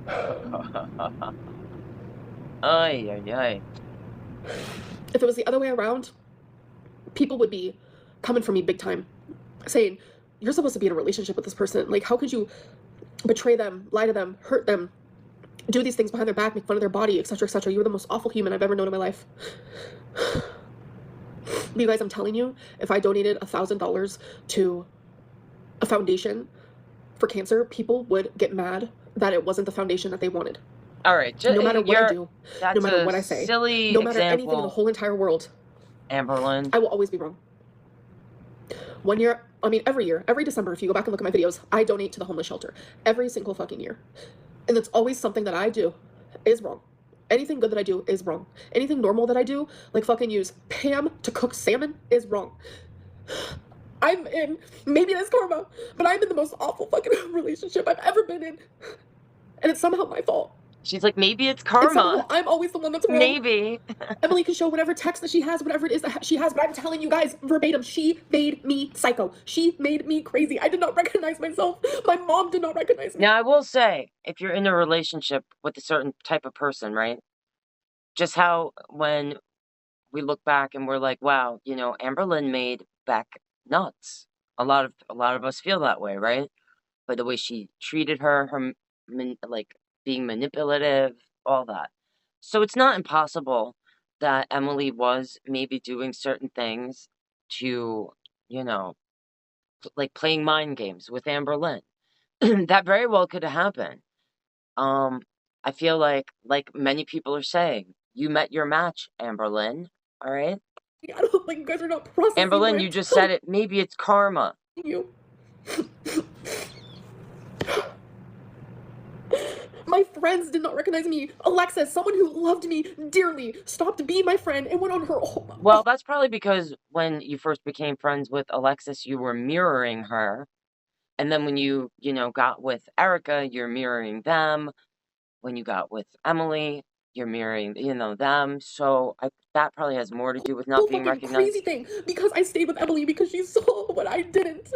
Speaker 1: Ay, ay, ay.
Speaker 2: If it was the other way around, people would be coming for me big time, saying, you're supposed to be in a relationship with this person. Like, how could you betray them, lie to them, hurt them, do these things behind their back, make fun of their body, etc., etc. You were the most awful human I've ever known in my life. But you guys, I'm telling you, if I donated $1,000 to a foundation for cancer, people would get mad that it wasn't the foundation that they wanted.
Speaker 1: Alright,
Speaker 2: no matter what I do, no
Speaker 1: that's
Speaker 2: matter
Speaker 1: a
Speaker 2: what I say,
Speaker 1: silly
Speaker 2: no matter anything in the
Speaker 1: example,
Speaker 2: whole entire world,
Speaker 1: Amberlynn.
Speaker 2: I will always be wrong. One year, I mean, every year, every December, if you go back and look at my videos, I donate to the homeless shelter. Every single fucking year. And it's always something that I do is wrong. Anything good that I do is wrong. Anything normal that I do, like fucking use Pam to cook salmon, is wrong. I'm in, maybe that's karma, but I'm in the most awful fucking relationship I've ever been in. And it's somehow my fault.
Speaker 1: She's like, maybe it's
Speaker 2: And
Speaker 1: karma.
Speaker 2: somehow I'm always the one that's wrong.
Speaker 1: Maybe.
Speaker 2: Emily can show whatever text that she has, whatever it is that she has, but I'm telling you guys verbatim, she made me psycho. She made me crazy. I did not recognize myself. My mom did not recognize me.
Speaker 1: Now, I will say, if you're in a relationship with a certain type of person, right? Just how when we look back and we're like, wow, you know, Amberlynn made Beck nuts. A lot of us feel that way, right? By the way she treated her like being manipulative, all that. So it's not impossible that Emily was maybe doing certain things to, you know, like playing mind games with Amberlynn. That very well could have happened. I feel like many people are saying, you met your match, Amberlynn. All right,
Speaker 2: I don't like you guys are not processing what
Speaker 1: Amberlynn,
Speaker 2: I'm
Speaker 1: you just said it. Maybe it's karma.
Speaker 2: you. My friends did not recognize me. Alexis, someone who loved me dearly, stopped being my friend and went on her own.
Speaker 1: Well, that's probably because when you first became friends with Alexis, you were mirroring her. And then when you got with Erica, you're mirroring them. When you got with Emily, you're mirroring, them. So that probably has more to do with not being
Speaker 2: fucking
Speaker 1: recognized.
Speaker 2: crazy thing, because I stayed with Emily because she saw what I didn't.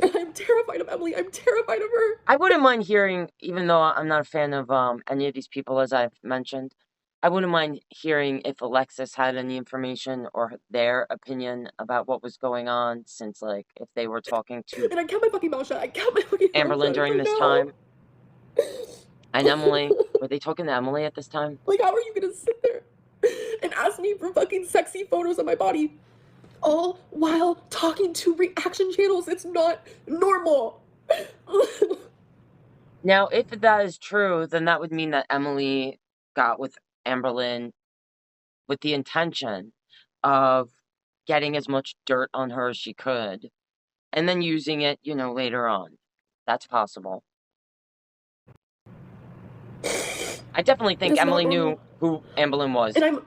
Speaker 2: And I'm terrified of Emily. I'm terrified of her.
Speaker 1: I wouldn't mind hearing, even though I'm not a fan of any of these people, as I've mentioned, I wouldn't mind hearing if Alexis had any information or their opinion about what was going on, since, like, if they were talking to
Speaker 2: And I kept my fucking mouth shut. I kept my fucking mouth
Speaker 1: Amberlynn
Speaker 2: shut
Speaker 1: during
Speaker 2: for
Speaker 1: this
Speaker 2: now.
Speaker 1: time. And Emily, were they talking to Emily at this time?
Speaker 2: Like, how are you gonna sit there and ask me for fucking sexy photos of my body, all while talking to reaction channels? It's not normal.
Speaker 1: Now, if that is true, then that would mean that Emily got with Amberlynn with the intention of getting as much dirt on her as she could, and then using it, later on. That's possible. I definitely think Emily knew who Amberlynn was.
Speaker 2: And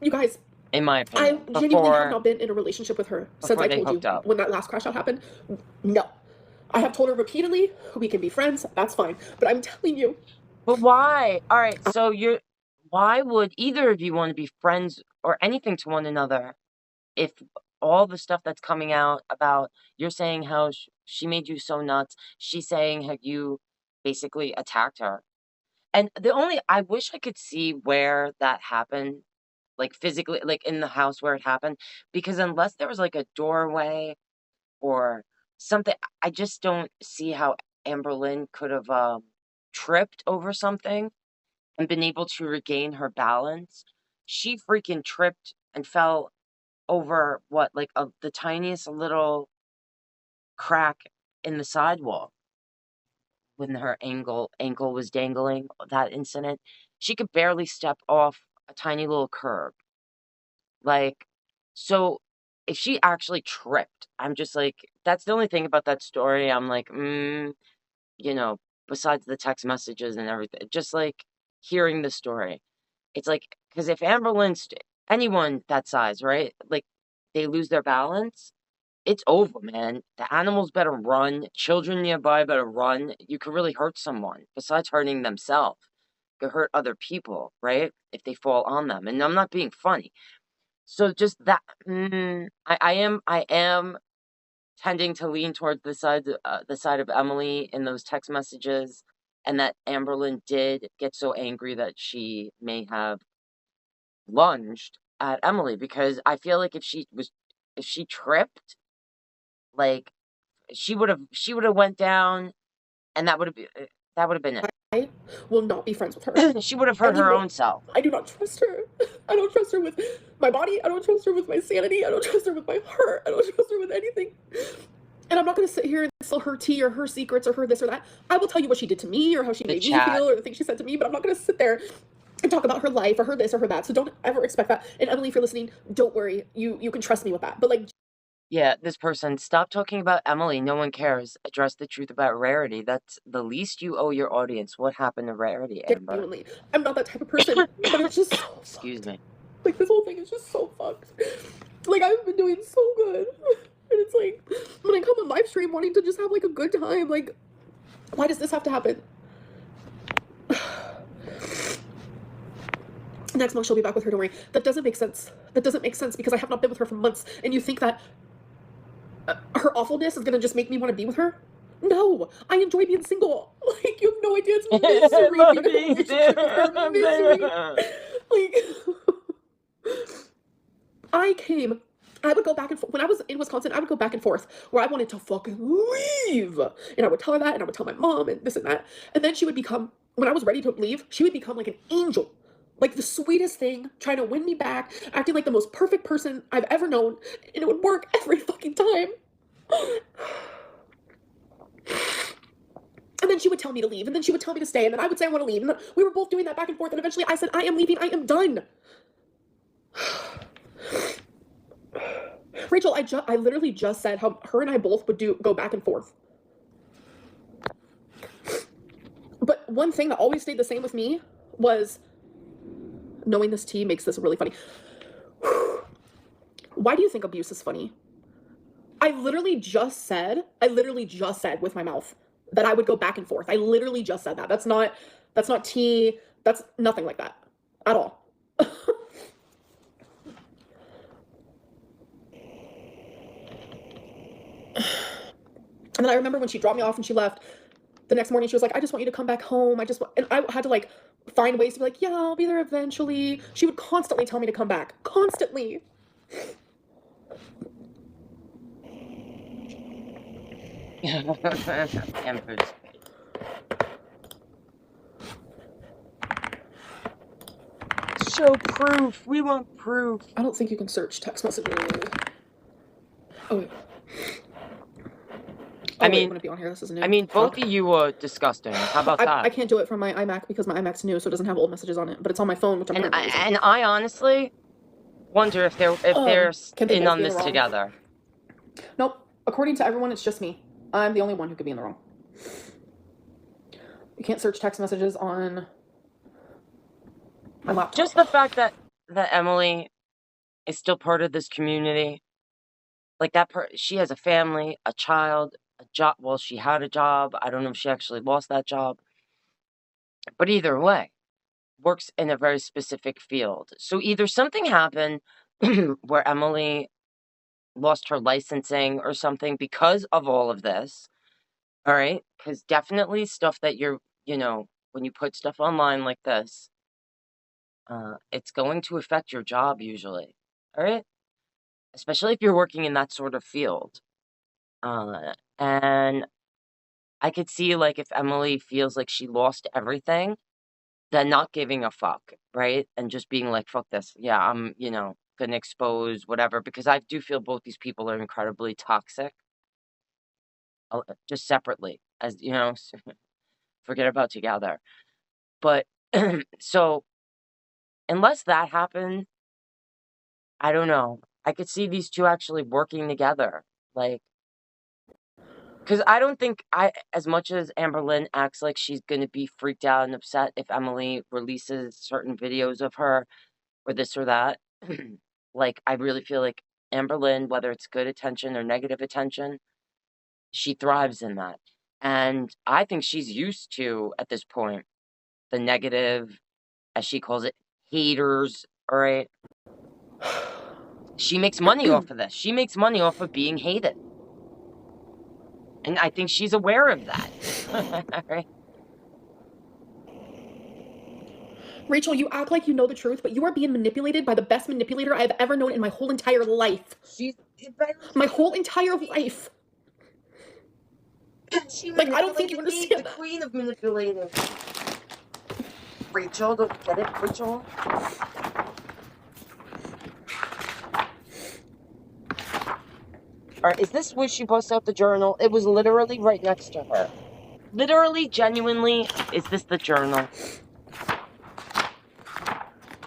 Speaker 2: you guys,
Speaker 1: in my opinion,
Speaker 2: I genuinely have not been in a relationship with her since I told you when that last crash out happened. No. I have told her repeatedly, we can be friends, that's fine. But I'm telling you.
Speaker 1: But why? All right, so why would either of you want to be friends or anything to one another if all the stuff that's coming out about, you're saying how she made you so nuts, she's saying how you basically attacked her. And I wish I could see where that happened, like physically, like in the house where it happened, because unless there was like a doorway or something, I just don't see how Amberlynn could have tripped over something and been able to regain her balance. She freaking tripped and fell over the tiniest little crack in the sidewalk when her ankle was dangling. That incident, she could barely step off a tiny little curb. Like, so if she actually tripped, I'm just like, that's the only thing about that story. I'm like, besides the text messages and everything, just like hearing the story. It's like, because if Amberlynn anyone that size, right? Like, they lose their balance, it's over, man. The animals better run. Children nearby better run. You could really hurt someone. Besides hurting themselves, you could hurt other people, right? If they fall on them. And I'm not being funny. So just that, I am tending to lean towards the side of Emily in those text messages, and that Amberlynn did get so angry that she may have lunged at Emily, because I feel like if she tripped, like, she would have went down, and that would have been it.
Speaker 2: I will not be friends with her.
Speaker 1: She would have hurt her own self.
Speaker 2: I do not trust her. I don't trust her with my body. I don't trust her with my sanity. I don't trust her with my heart. I don't trust her with anything. And I'm not going to sit here and spill her tea or her secrets or her this or that. I will tell you what she did to me or how she made me feel or the things she said to me, but I'm not going to sit there and talk about her life or her this or her that. So don't ever expect that. And Emily, if you're listening, don't worry. You can trust me with that. But like,
Speaker 1: yeah, this person, stop talking about Emily. No one cares. Address the truth about Rarity. That's the least you owe your audience. What happened to Rarity, Amber?
Speaker 2: Genuinely, I'm not that type of person, but it's just so
Speaker 1: excuse me.
Speaker 2: Like, this whole thing is just so fucked. Like, I've been doing so good. And it's like, when I come on live stream wanting to just have, like, a good time, like, why does this have to happen? Next month she'll be back with her, don't worry. That doesn't make sense. That doesn't make sense because I have not been with her for months. And you think that her awfulness is gonna just make me want to be with her? No, I enjoy being single. Like, you have no idea. It's misery. Like, I would go back and forth. When I was in Wisconsin, I would go back and forth where I wanted to fucking leave. And I would tell her that, and I would tell my mom, and this and that. And then she would become, when I was ready to leave, she would become like an angel. Like the sweetest thing, trying to win me back, acting like the most perfect person I've ever known. And it would work every fucking time. And then she would tell me to leave, and then she would tell me to stay, and then I would say I want to leave. And we were both doing that back and forth, and eventually I said, I am leaving, I am done. Rachel, I literally just said how her and I both would go back and forth. But one thing that always stayed the same with me was knowing this tea makes this really funny. Why do you think abuse is funny? I literally just said with my mouth that I would go back and forth. I literally just said that. That's not tea. That's nothing like that at all. And then I remember when she dropped me off and she left, the next morning she was like, I just want you to come back home. And I had to like find ways to be like, yeah, I'll be there eventually. She would constantly tell me to come back. Constantly.
Speaker 1: Show proof. We want proof.
Speaker 2: I don't think you can search text messages. Oh wait.
Speaker 1: I mean,
Speaker 2: be on here. This is new.
Speaker 1: I mean, both of you are disgusting. How about that?
Speaker 2: I can't do it from my iMac because my iMac's new, so it doesn't have old messages on it. But it's on my phone, which I'm not using.
Speaker 1: And I honestly wonder if they're in on this together.
Speaker 2: Nope. According to everyone, it's just me. I'm the only one who could be in the wrong. You can't search text messages on my laptop.
Speaker 1: Just the fact that Emily is still part of this community. Like she has a family, a child, a job. Well, she had a job. I don't know if she actually lost that job. But either way, works in a very specific field. So either something happened where Emily lost her licensing or something because of all of this. All right? Because definitely stuff that when you put stuff online like this, it's going to affect your job usually. All right? Especially if you're working in that sort of field. And I could see, like, if Emily feels like she lost everything, then not giving a fuck, right? And just being like, fuck this. Yeah, I'm, gonna expose whatever. Because I do feel both these people are incredibly toxic. Just separately. As, forget about together. But, so, unless that happened, I don't know. I could see these two actually working together. Like, because I don't think as much as Amberlynn acts like she's going to be freaked out and upset if Emily releases certain videos of her or this or that, Like, I really feel like Amberlynn, whether it's good attention or negative attention, she thrives in that. And I think she's used to, at this point, the negative, as she calls it, haters, all right? She makes money off of this. She makes money off of being hated. And I think she's aware of that. All right?
Speaker 2: Rachel, you act like you know the truth, but you are being manipulated by the best manipulator I've ever known in my whole entire life. My whole entire life. Like, I don't think you understand
Speaker 1: the queen of manipulators. Rachel, don't you get it, Rachel? Alright, is this where she busts out the journal? It was literally right next to her. Literally, genuinely, is this the journal?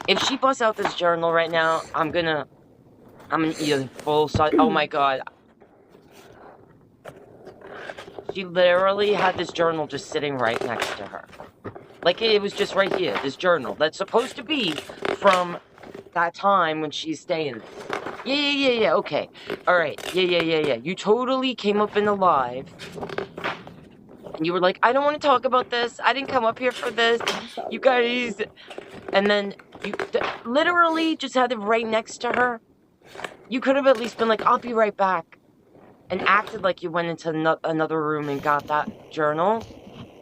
Speaker 1: If she busts out this journal right now, I'm gonna eat a full side. Oh my god. She literally had this journal just sitting right next to her. Like, it was just right here, this journal. That's supposed to be from that time when she's staying there. Yeah, okay. Alright, yeah. You totally came up in the live. And you were like, I don't want to talk about this. I didn't come up here for this. You guys... And then you literally just had it right next to her. You could have at least been like, I'll be right back. And acted like you went into another room and got that journal.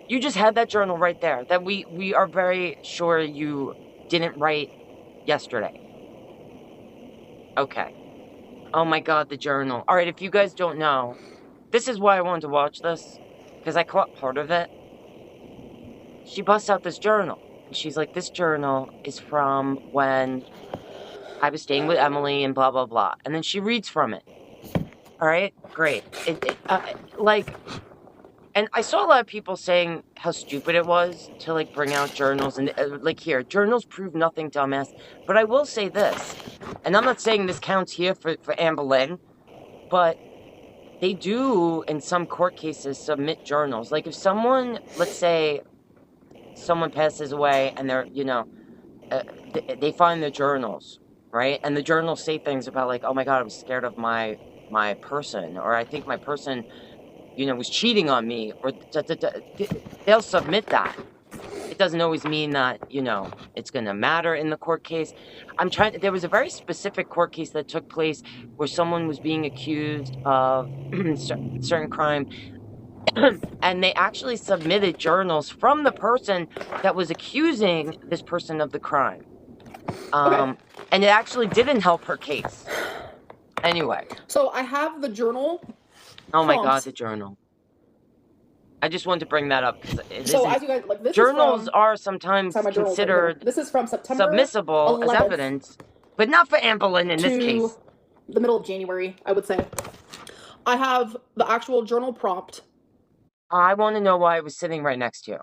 Speaker 1: You just had that journal right there. That we are very sure you didn't write yesterday. Okay. Oh my god, the journal. Alright, if you guys don't know, this is why I wanted to watch this. Because I caught part of it. She busts out this journal. And she's like, this journal is from when I was staying with Emily and blah, blah, blah. And then she reads from it. Alright? Great. And I saw a lot of people saying how stupid it was to, like, bring out journals. And, like, here, journals prove nothing, dumbass. But I will say this. And I'm not saying this counts here for Amberlynn. But they do, in some court cases, submit journals. Like, if someone, let's say, someone passes away and they're, they find their journals, right? And the journals say things about, like, oh my god, I'm scared of my person. Or I think my person... was cheating on me, or they'll submit that. It doesn't always mean that, it's going to matter in the court case. There was a very specific court case that took place where someone was being accused of certain crime, and they actually submitted journals from the person that was accusing this person of the crime.
Speaker 2: Okay.
Speaker 1: And it actually didn't help her case. Anyway.
Speaker 2: So I have the journal.
Speaker 1: Oh my god, the journal. I just wanted to bring that up because
Speaker 2: as you guys, like, this
Speaker 1: journals are sometimes considered
Speaker 2: this is from September
Speaker 1: submissible as evidence, but not for Amberlynn in this case.
Speaker 2: The middle of January, I would say. I have the actual journal prompt.
Speaker 1: I want to know why it was sitting right next to you.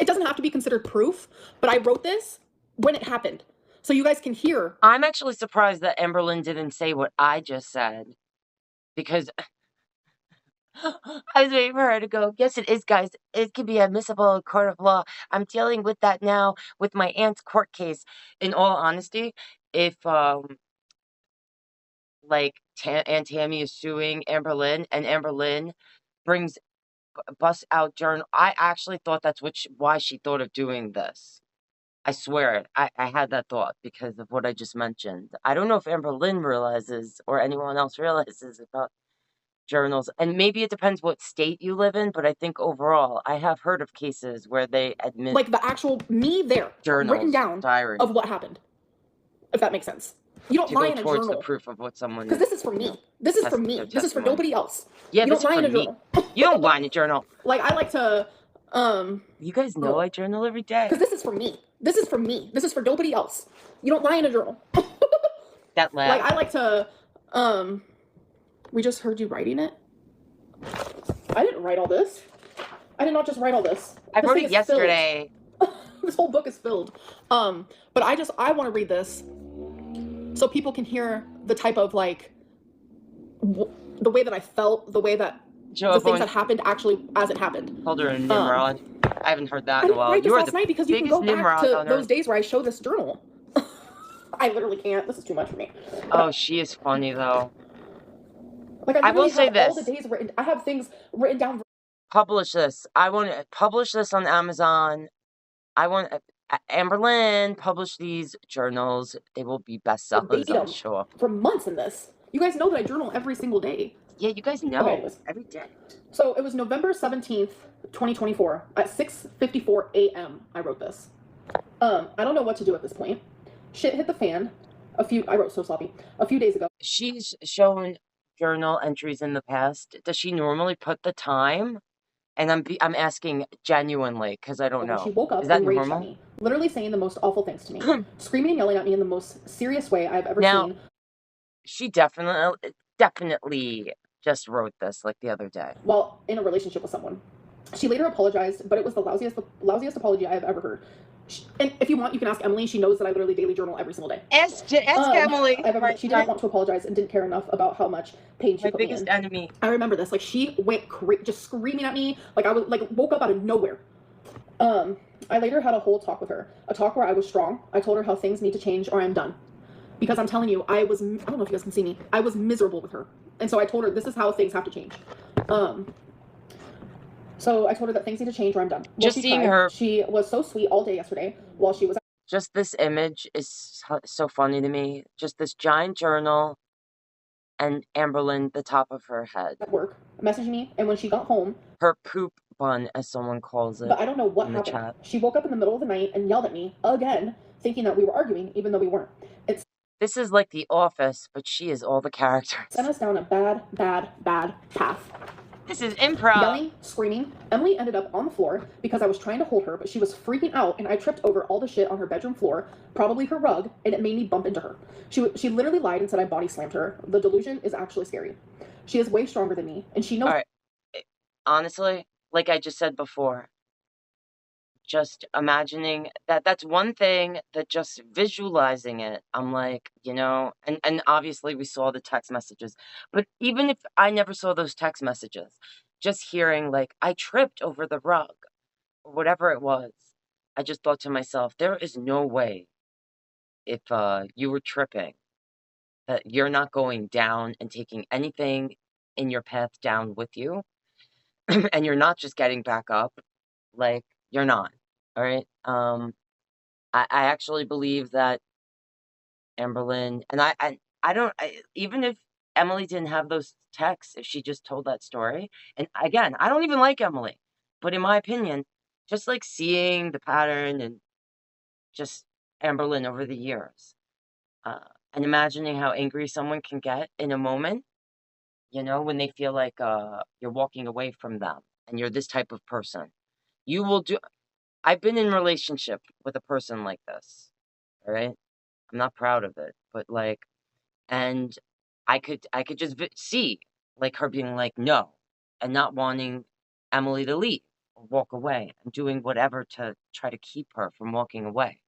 Speaker 2: It doesn't have to be considered proof, but I wrote this when it happened, so you guys can hear.
Speaker 1: I'm actually surprised that Amberlynn didn't say what I just said. Because I was waiting for her to go, yes, it is, guys. It can be admissible in court of law. I'm dealing with that now with my aunt's court case. In all honesty, if, Aunt Tammy is suing Amberlynn, and Amberlynn busts out journal, I actually thought that's why she thought of doing this. I swear it. I had that thought because of what I just mentioned. I don't know if Amberlynn realizes or anyone else realizes about journals. And maybe it depends what state you live in, but I think overall, I have heard of cases where they admit...
Speaker 2: Like the actual me there, journals, written down diary of what happened. If that makes sense. You don't lie in a journal.
Speaker 1: The proof of what someone...
Speaker 2: Because this is for me. This is for me. This is for nobody else.
Speaker 1: Yeah,
Speaker 2: you don't lie in a journal.
Speaker 1: You don't lie in a journal.
Speaker 2: Like, I like to...
Speaker 1: You guys know I journal every day.
Speaker 2: Because this is for me. This is for me. This is for nobody else. You don't lie in a journal.
Speaker 1: That laugh.
Speaker 2: Like, I like to... We just heard you writing it. I didn't write all this. I did not just write all this.
Speaker 1: I wrote it yesterday.
Speaker 2: This whole book is filled. But I want to read this so people can hear the type of, like, the way that I felt, the way that the things that happened actually as it happened.
Speaker 1: Hold her in Nimrod. I haven't heard that in a while.
Speaker 2: I didn't write this last night because you can go back to those days where I show this journal. I literally can't. This is too much for me.
Speaker 1: Oh, she is funny though.
Speaker 2: Like, I
Speaker 1: I will
Speaker 2: literally
Speaker 1: say
Speaker 2: have all the
Speaker 1: this.
Speaker 2: days written. I have things written down
Speaker 1: Publish this. I want to publish this on Amazon. I want Amberlynn publish these journals. They will be bestsellers, I'm
Speaker 2: verbatim
Speaker 1: sure.
Speaker 2: for months in this. You guys know that I journal every single day.
Speaker 1: Yeah, you guys
Speaker 2: Okay,
Speaker 1: know
Speaker 2: anyways.
Speaker 1: every day.
Speaker 2: So it was November 17th, 2024 at 6:54 a.m. I wrote this. I don't know what to do at this point. Shit hit the fan. I wrote so sloppy. A few days ago.
Speaker 1: She's shown journal entries in the past. Does she normally put the time? And I'm asking genuinely because I don't
Speaker 2: When she
Speaker 1: know.
Speaker 2: woke up
Speaker 1: Is that
Speaker 2: and raged at
Speaker 1: normal?
Speaker 2: me, literally saying the most awful things to me, screaming and yelling at me in the most serious way I've ever
Speaker 1: Now,
Speaker 2: seen.
Speaker 1: she definitely just wrote this like the other day.
Speaker 2: While in a relationship with someone. She later apologized, but it was the lousiest apology I have ever heard. And if you want, you can ask Emily. She knows that I literally daily journal every single day.
Speaker 1: Ask Emily.
Speaker 2: She didn't want to apologize and didn't care enough about how much pain she put me in.
Speaker 1: My biggest enemy.
Speaker 2: I remember this. Like, she went just screaming at me. Like, I was like woke up out of nowhere. I later had a whole talk with her. A talk where I was strong. I told her how things need to change or I'm done. Because I'm telling you, I don't know if you guys can see me. I was miserable with her. And so I told her this is how things have to change. So I told her that things need to change or I'm done.
Speaker 1: Just seeing her.
Speaker 2: She was so sweet all day yesterday while she was.
Speaker 1: Just this image is so funny to me. Just this giant journal and Amberlynn, the top of her head.
Speaker 2: At work, messaging me, and when she got home.
Speaker 1: Her poop bun, as someone calls it.
Speaker 2: But I don't know what happened. Chat. She woke up in the middle of the night and yelled at me again, thinking that we were arguing, even though we weren't.
Speaker 1: This is like The Office, but she is all the characters.
Speaker 2: Sent us down a bad path.
Speaker 1: This is improv.
Speaker 2: Yelling, screaming. Emily ended up on the floor because I was trying to hold her, but she was freaking out, and I tripped over all the shit on her bedroom floor, probably her rug, and it made me bump into her. She literally lied and said I body slammed her. The delusion is actually scary. She is way stronger than me, and she knows.
Speaker 1: All right. Honestly, like I just said before, just imagining that's one thing, that just visualizing it, I'm like, and obviously we saw the text messages, but even if I never saw those text messages, just hearing like I tripped over the rug or whatever it was, I just thought to myself, there is no way if you were tripping that you're not going down and taking anything in your path down with you and you're not just getting back up. Like, you're not. All right. I actually believe that Amberlynn, and I don't, even if Emily didn't have those texts, if she just told that story, and again, I don't even like Emily, but in my opinion, just like seeing the pattern and just Amberlynn over the years, and imagining how angry someone can get in a moment, when they feel like you're walking away from them and you're this type of person. You will do. I've been in a relationship with a person like this, all right? I'm not proud of it, but like, and I could just see like her being like, no, and not wanting Emily to leave or walk away and doing whatever to try to keep her from walking away,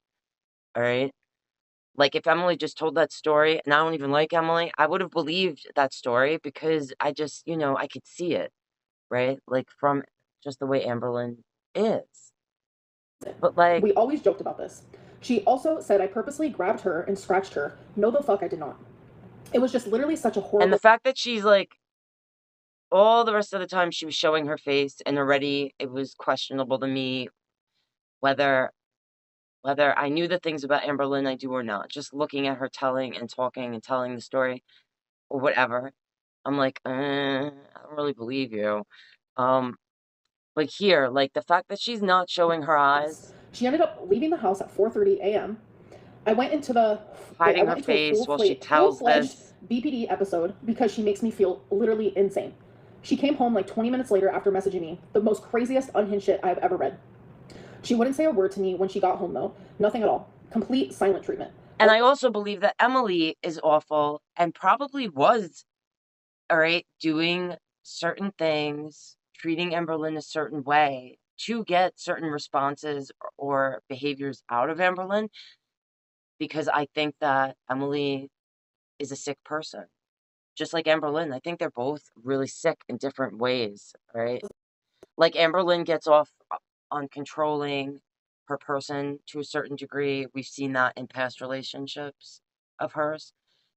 Speaker 1: all right? Like, if Emily just told that story, and I don't even like Emily, I would have believed that story because I just, I could see it, right? Like, from just the way Amberlynn is. But like,
Speaker 2: we always joked about this. She also said I purposely grabbed her and scratched her. No, the fuck I did not. It was just literally such a horrible.
Speaker 1: And the fact that she's like, all the rest of the time she was showing her face, and already it was questionable to me whether I knew the things about Amberlynn I do or not. Just looking at her telling and talking and telling the story or whatever, I'm like, I don't really believe you. But here, like, the fact that she's not showing her eyes.
Speaker 2: She ended up leaving the house at 4:30 a.m. I went into
Speaker 1: hiding her face while she tells this
Speaker 2: BPD episode because she makes me feel literally insane. She came home like 20 minutes later after messaging me. The most craziest unhinged shit I've ever read. She wouldn't say a word to me when she got home, though. Nothing at all. Complete silent treatment.
Speaker 1: And I also believe that Emily is awful and probably was, all right, doing certain things, treating Amberlynn a certain way to get certain responses or behaviors out of Amberlynn, because I think that Emily is a sick person. Just like Amberlynn, I think they're both really sick in different ways, right? Like, Amberlynn gets off on controlling her person to a certain degree. We've seen that in past relationships of hers.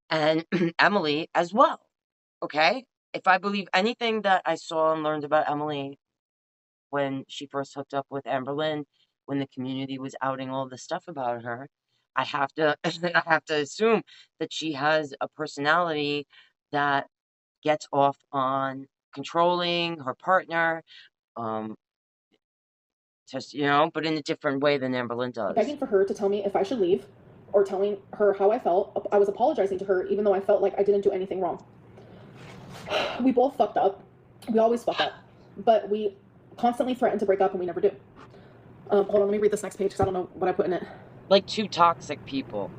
Speaker 1: And Emily as well, okay? If I believe anything that I saw and learned about Emily when she first hooked up with Amberlynn, when the community was outing all the stuff about her, I have to I have to assume that she has a personality that gets off on controlling her partner, um, just, but in a different way than Amberlynn does.
Speaker 2: begging for her to tell me if I should leave or telling her how I felt. I was apologizing to her even though I felt like I didn't do anything wrong. We both fucked up. We always fuck up. But we constantly threaten to break up and we never do. Hold on, let me read this next page because I don't know what I put in it.
Speaker 1: Like two toxic people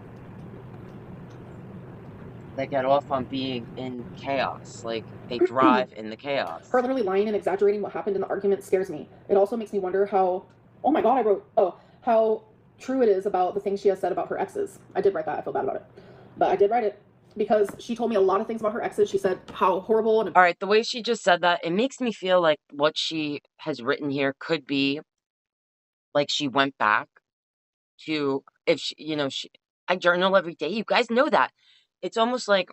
Speaker 1: that get off on being in chaos. Like, they thrive in the chaos.
Speaker 2: Her literally lying and exaggerating what happened in the argument scares me. It also makes me wonder how, oh my god, how true it is about the things she has said about her exes. I did write that. I feel bad about it. But I did write it because she told me a lot of things about her exes. She said how horrible and...
Speaker 1: All right, the way she just said that, it makes me feel like what she has written here could be like she went back to, if she, I journal every day. You guys know that. It's almost like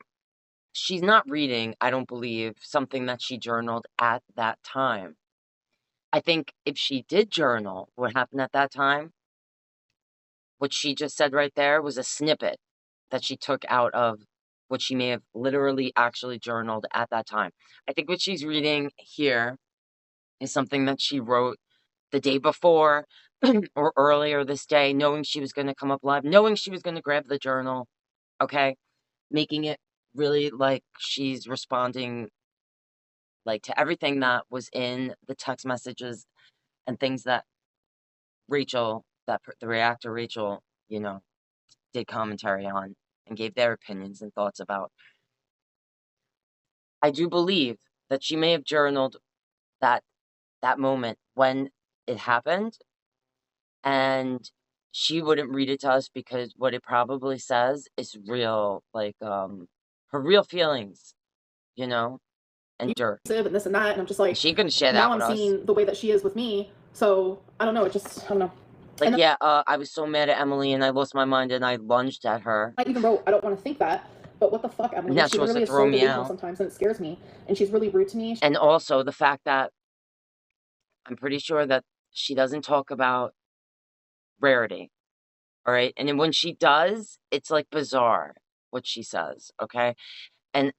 Speaker 1: she's not reading, I don't believe, something that she journaled at that time. I think if she did journal what happened at that time, what she just said right there was a snippet that she took out of what she may have literally actually journaled at that time. I think what she's reading here is something that she wrote the day before or earlier this day, knowing she was going to come up live, knowing she was going to grab the journal, okay? Making it really like she's responding like to everything that was in the text messages and things that the reactor Rachel, did commentary on and gave their opinions and thoughts about. I do believe that she may have journaled that moment when it happened, and she wouldn't read it to us because what it probably says is real, like, her real feelings, and dirt.
Speaker 2: And this and that, and I'm just like,
Speaker 1: She ain't gonna share that
Speaker 2: now
Speaker 1: with
Speaker 2: I'm
Speaker 1: us.
Speaker 2: seeing the way that she is with me, so I don't know, I don't know.
Speaker 1: Like, yeah, I was so mad at Emily and I lost my mind and I lunged at her.
Speaker 2: I even wrote, I don't want to think that, but what the fuck, Emily?
Speaker 1: Now
Speaker 2: She
Speaker 1: she wants
Speaker 2: literally
Speaker 1: to
Speaker 2: is
Speaker 1: throw
Speaker 2: so
Speaker 1: me
Speaker 2: delusional
Speaker 1: out.
Speaker 2: sometimes, and it scares me. And she's really rude to me.
Speaker 1: And also the fact that I'm pretty sure that she doesn't talk about Rarity. All right. And then when she does, it's like bizarre what she says. Okay. And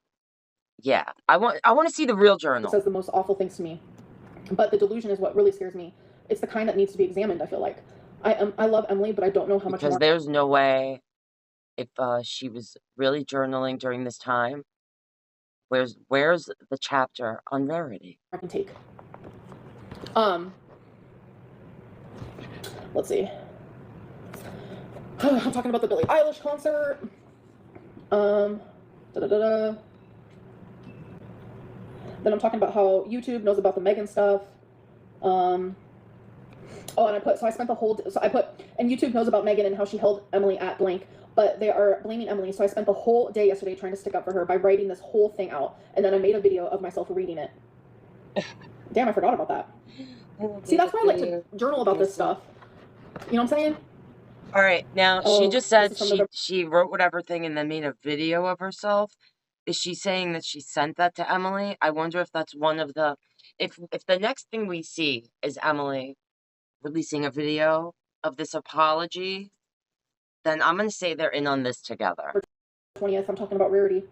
Speaker 1: yeah, I want to see the real journal.
Speaker 2: Says the most awful things to me. But the delusion is what really scares me. It's the kind that needs to be examined, I feel like. I love Emily, but I don't know how much more.
Speaker 1: Because there's no way, if she was really journaling during this time, where's the chapter on Rarity?
Speaker 2: I can take. Let's see. I'm talking about the Billie Eilish concert. Da da da da. Then I'm talking about how YouTube knows about the Megan stuff. Oh, and I spent the whole, and YouTube knows about Megan and how she held Emily at blank, but they are blaming Emily. So I spent the whole day yesterday trying to stick up for her by writing this whole thing out. And then I made a video of myself reading it. Damn, I forgot about that. See, that's why I like to journal about this stuff. You know what I'm saying?
Speaker 1: All right. Now, she just said she wrote whatever thing and then made a video of herself. Is she saying that she sent that to Emily? I wonder if that's one of the... If the next thing we see is Emily releasing a video of this apology, then I'm going to say they're in on this together.
Speaker 2: 20th, I'm talking about Rarity.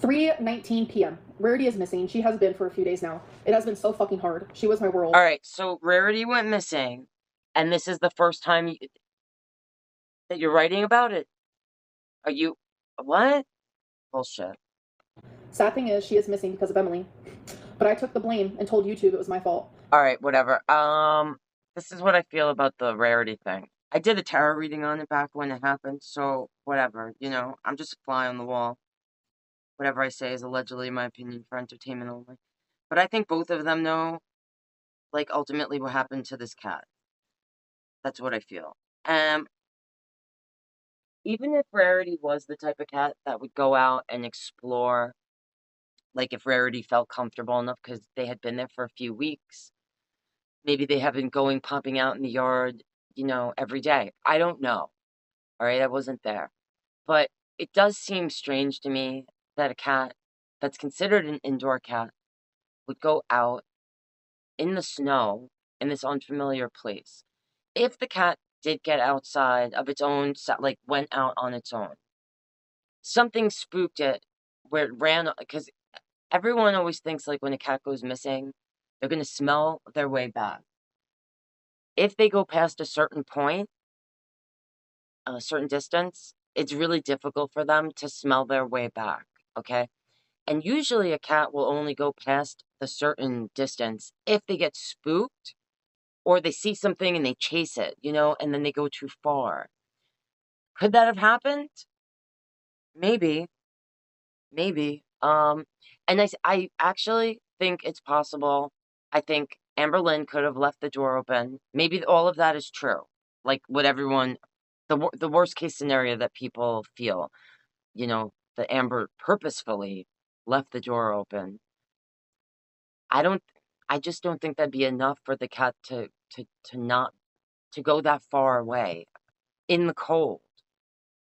Speaker 2: 3:19 p.m. Rarity is missing. She has been for a few days now. It has been so fucking hard. She was my world.
Speaker 1: All right, so Rarity went missing, and this is the first time that you're writing about it. Are you... What? Bullshit.
Speaker 2: Sad thing is, she is missing because of Emily. But I took the blame and told YouTube it was my fault.
Speaker 1: All right, whatever. This is what I feel about the Rarity thing. I did a tarot reading on it back when it happened, so whatever, I'm just a fly on the wall. Whatever I say is allegedly my opinion for entertainment only. But I think both of them know, like, ultimately what happened to this cat. That's what I feel. Even if Rarity was the type of cat that would go out and explore, like if Rarity felt comfortable enough because they had been there for a few weeks, Maybe they have been popping out in the yard, every day. I don't know. All right, I wasn't there. But it does seem strange to me that a cat that's considered an indoor cat would go out in the snow in this unfamiliar place. If the cat did get outside of its own, like went out on its own, something spooked it where it ran, because everyone always thinks like when a cat goes missing, they're going to smell their way back. If they go past a certain point, a certain distance, it's really difficult for them to smell their way back, okay? And usually a cat will only go past the certain distance if they get spooked or they see something and they chase it, and then they go too far. Could that have happened? Maybe, maybe. And I actually think it's possible. I think Amberlynn could have left the door open. Maybe all of that is true. Like what everyone, the worst case scenario that people feel, that Amber purposefully left the door open. I don't, I just don't think that'd be enough for the cat to not, to go that far away in the cold.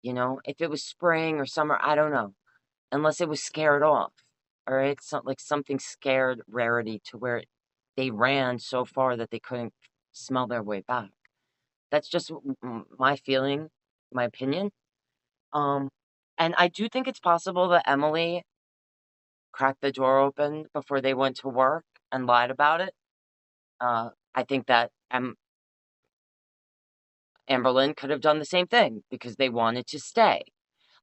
Speaker 1: If it was spring or summer, I don't know. Unless it was scared off. All right. So, like something scared Rarity to where they ran so far that they couldn't smell their way back. That's just my feeling, my opinion. And I do think it's possible that Emily cracked the door open before they went to work and lied about it. I think that Amberlynn could have done the same thing because they wanted to stay.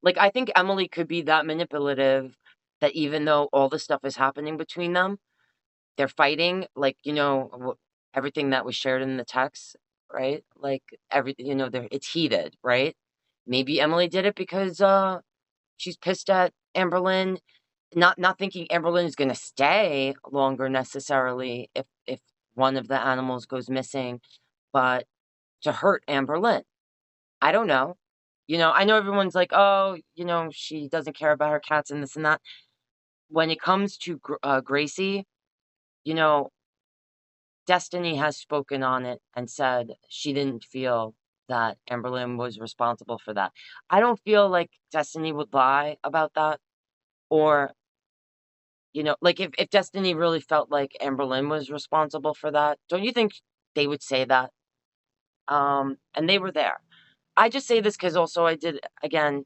Speaker 1: Like, I think Emily could be that manipulative that even though all the stuff is happening between them, they're fighting, like, everything that was shared in the text, right? Like, it's heated, right? Maybe Emily did it because she's pissed at Amberlynn, not thinking Amberlynn is going to stay longer necessarily if one of the animals goes missing, but to hurt Amberlynn. I don't know. I know everyone's like, oh, she doesn't care about her cats and this and that. When it comes to Gracie, you know, Destiny has spoken on it and said she didn't feel that Amberlynn was responsible for that. I don't feel like Destiny would lie about that. Or, like if Destiny really felt like Amberlynn was responsible for that, don't you think they would say that? And they were there. I just say this because also I did, again,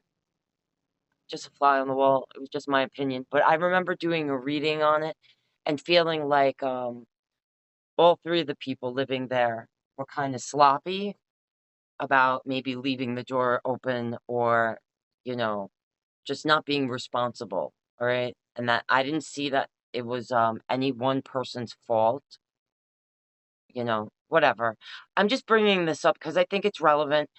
Speaker 1: just a fly on the wall. It was just my opinion. But I remember doing a reading on it and feeling like all three of the people living there were kind of sloppy about maybe leaving the door open or, you know, just not being responsible. All right. And that I didn't see that it was any one person's fault, whatever. I'm just bringing this up because I think it's relevant.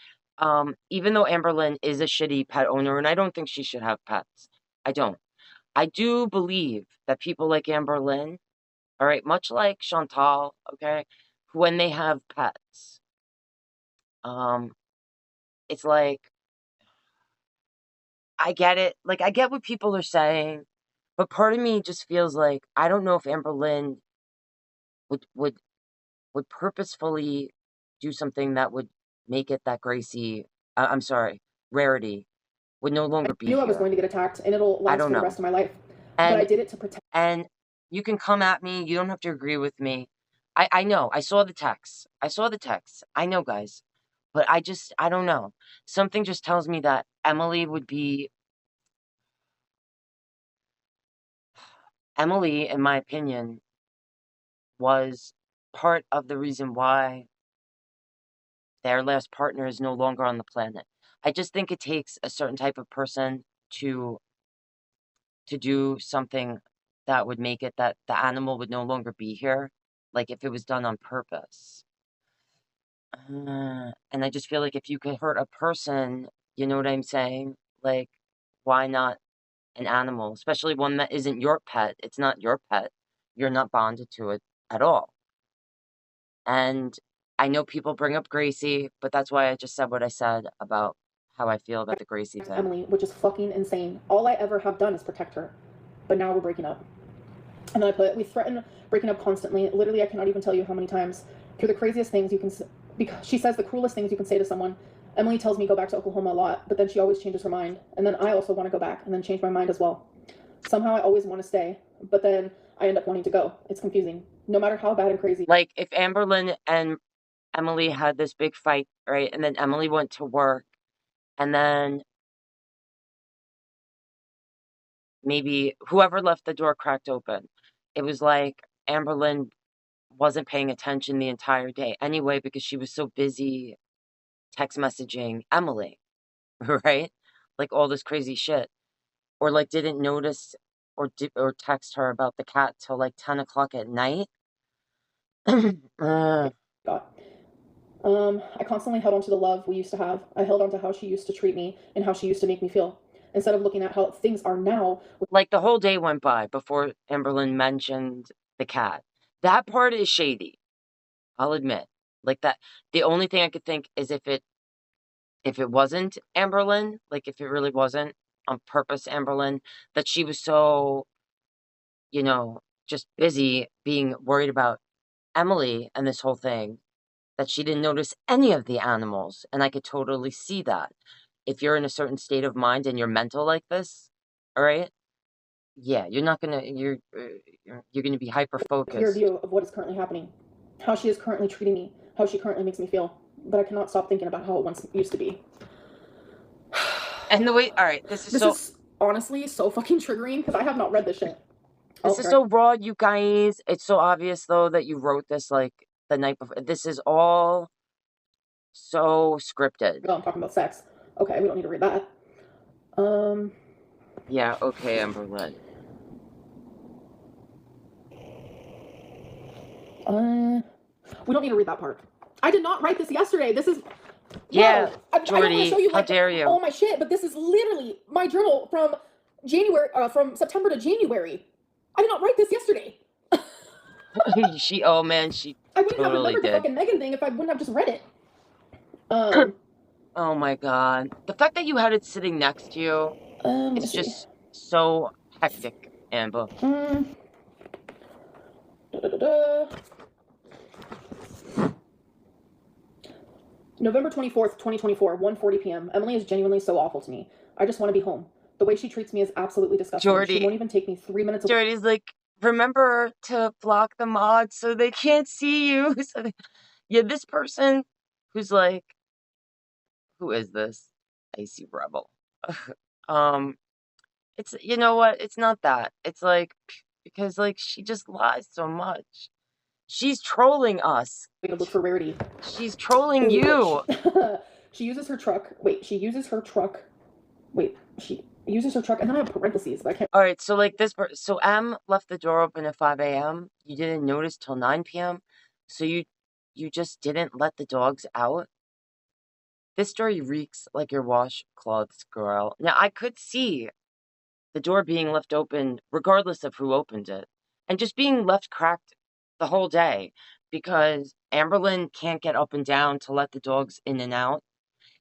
Speaker 1: Even though Amberlynn is a shitty pet owner, and I don't think she should have pets. I don't. I do believe that people like Amberlynn, all right, much like Chantal, okay, when they have pets, um, it's like I get it. Like I get what people are saying, but part of me just feels like I don't know if Amberlynn would would purposefully do something that would make it that Gracie, I'm sorry, Rarity would no
Speaker 2: I
Speaker 1: longer be
Speaker 2: knew I was
Speaker 1: here.
Speaker 2: going to get attacked and it'll
Speaker 1: I
Speaker 2: last
Speaker 1: don't
Speaker 2: for the
Speaker 1: know.
Speaker 2: rest of my life. But I
Speaker 1: And
Speaker 2: did it to protect.
Speaker 1: and you can come at me. You don't have to agree with me. I know. I saw the text. I saw the text. I know, guys. But I don't know. Something just tells me that Emily, in my opinion, was part of the reason why their last partner is no longer on the planet. I just think it takes a certain type of person to do something that would make it that the animal would no longer be here, like if it was done on purpose. And I just feel like if you could hurt a person, you know what I'm saying? Like, why not an animal, especially one that isn't your pet? It's not your pet. You're not bonded to it at all. And I know people bring up Gracie, but that's why I just said what I said about how I feel about the Gracie thing.
Speaker 2: Emily, which is fucking insane. All I ever have done is protect her. But now we're breaking up. And then I put, we threaten breaking up constantly. Literally, I cannot even tell you how many times. Through the craziest things you can, because she says the cruelest things you can say to someone. Emily tells me go back to Oklahoma a lot, but then she always changes her mind. And then I also want to go back and then change my mind as well. Somehow I always want to stay, but then I end up wanting to go. It's confusing. No matter how bad and crazy.
Speaker 1: Like, if Amberlynn and Emily had this big fight, right? And then Emily went to work, and then maybe whoever left the door cracked open. It was like Amberlynn wasn't paying attention the entire day anyway because she was so busy text messaging Emily, right? Like all this crazy shit. Or like didn't notice or text her about the cat till like 10 o'clock at night.
Speaker 2: God. I constantly held on to the love we used to have. I held on to how she used to treat me and how she used to make me feel. Instead of looking at how things are now.
Speaker 1: Like the whole day went by before Amberlynn mentioned the cat. That part is shady. I'll admit. Like that. The only thing I could think is if it wasn't Amberlynn, like if it really wasn't on purpose Amberlynn, that she was so, just busy being worried about Emily and this whole thing that she didn't notice any of the animals. And I could totally see that. If you're in a certain state of mind and you're mental like this, all right? Yeah, you're not gonna you're gonna be hyper
Speaker 2: Clear
Speaker 1: focused.
Speaker 2: view of what is currently happening, how she is currently treating me, how she currently makes me feel. But I cannot stop thinking about how it once used to be.
Speaker 1: And the way, all right, this
Speaker 2: is honestly so fucking triggering because I have not read this shit.
Speaker 1: This is so raw, you guys. It's so obvious though that you wrote this like the night before. This is all so scripted.
Speaker 2: Oh, I'm talking about sex. Okay, we don't need to read that.
Speaker 1: Yeah, okay, Amberlynn.
Speaker 2: We don't need to read that part. I did not write this yesterday. This is
Speaker 1: yeah,
Speaker 2: I
Speaker 1: Jordy,
Speaker 2: don't want to show you
Speaker 1: how dare you?
Speaker 2: all my shit, but this is literally my journal from January, from September to January. I did not write this yesterday.
Speaker 1: Oh man, she
Speaker 2: I wouldn't have
Speaker 1: totally
Speaker 2: remembered
Speaker 1: did.
Speaker 2: the fucking Megan thing if I wouldn't have just read it.
Speaker 1: Oh my god, the fact that you had it sitting next to you, it's just so hectic, Amber.
Speaker 2: November 24th, 2024, 1:40 p.m. Emily is genuinely so awful to me. I just want to be home. The way she treats me is absolutely disgusting.
Speaker 1: Jordy,
Speaker 2: she won't even take me 3 minutes away.
Speaker 1: Jordy's like, remember to block the mods so they can't see you. So yeah, this person who's like, who is this? Icy Rebel. It's, you know what? It's not that. It's like, because like she just lies so much. She's trolling us.
Speaker 2: We gotta look for Rarity.
Speaker 1: She's trolling you.
Speaker 2: She uses her truck. Wait, she uses her truck. Wait, she uses her truck, and then I have parentheses, but I can't.
Speaker 1: All right, so like this, so M left the door open at 5 a.m. You didn't notice till 9 p.m. So you just didn't let the dogs out. This story reeks like your washcloths, girl. Now I could see the door being left open regardless of who opened it, and just being left cracked the whole day because Amberlynn can't get up and down to let the dogs in and out.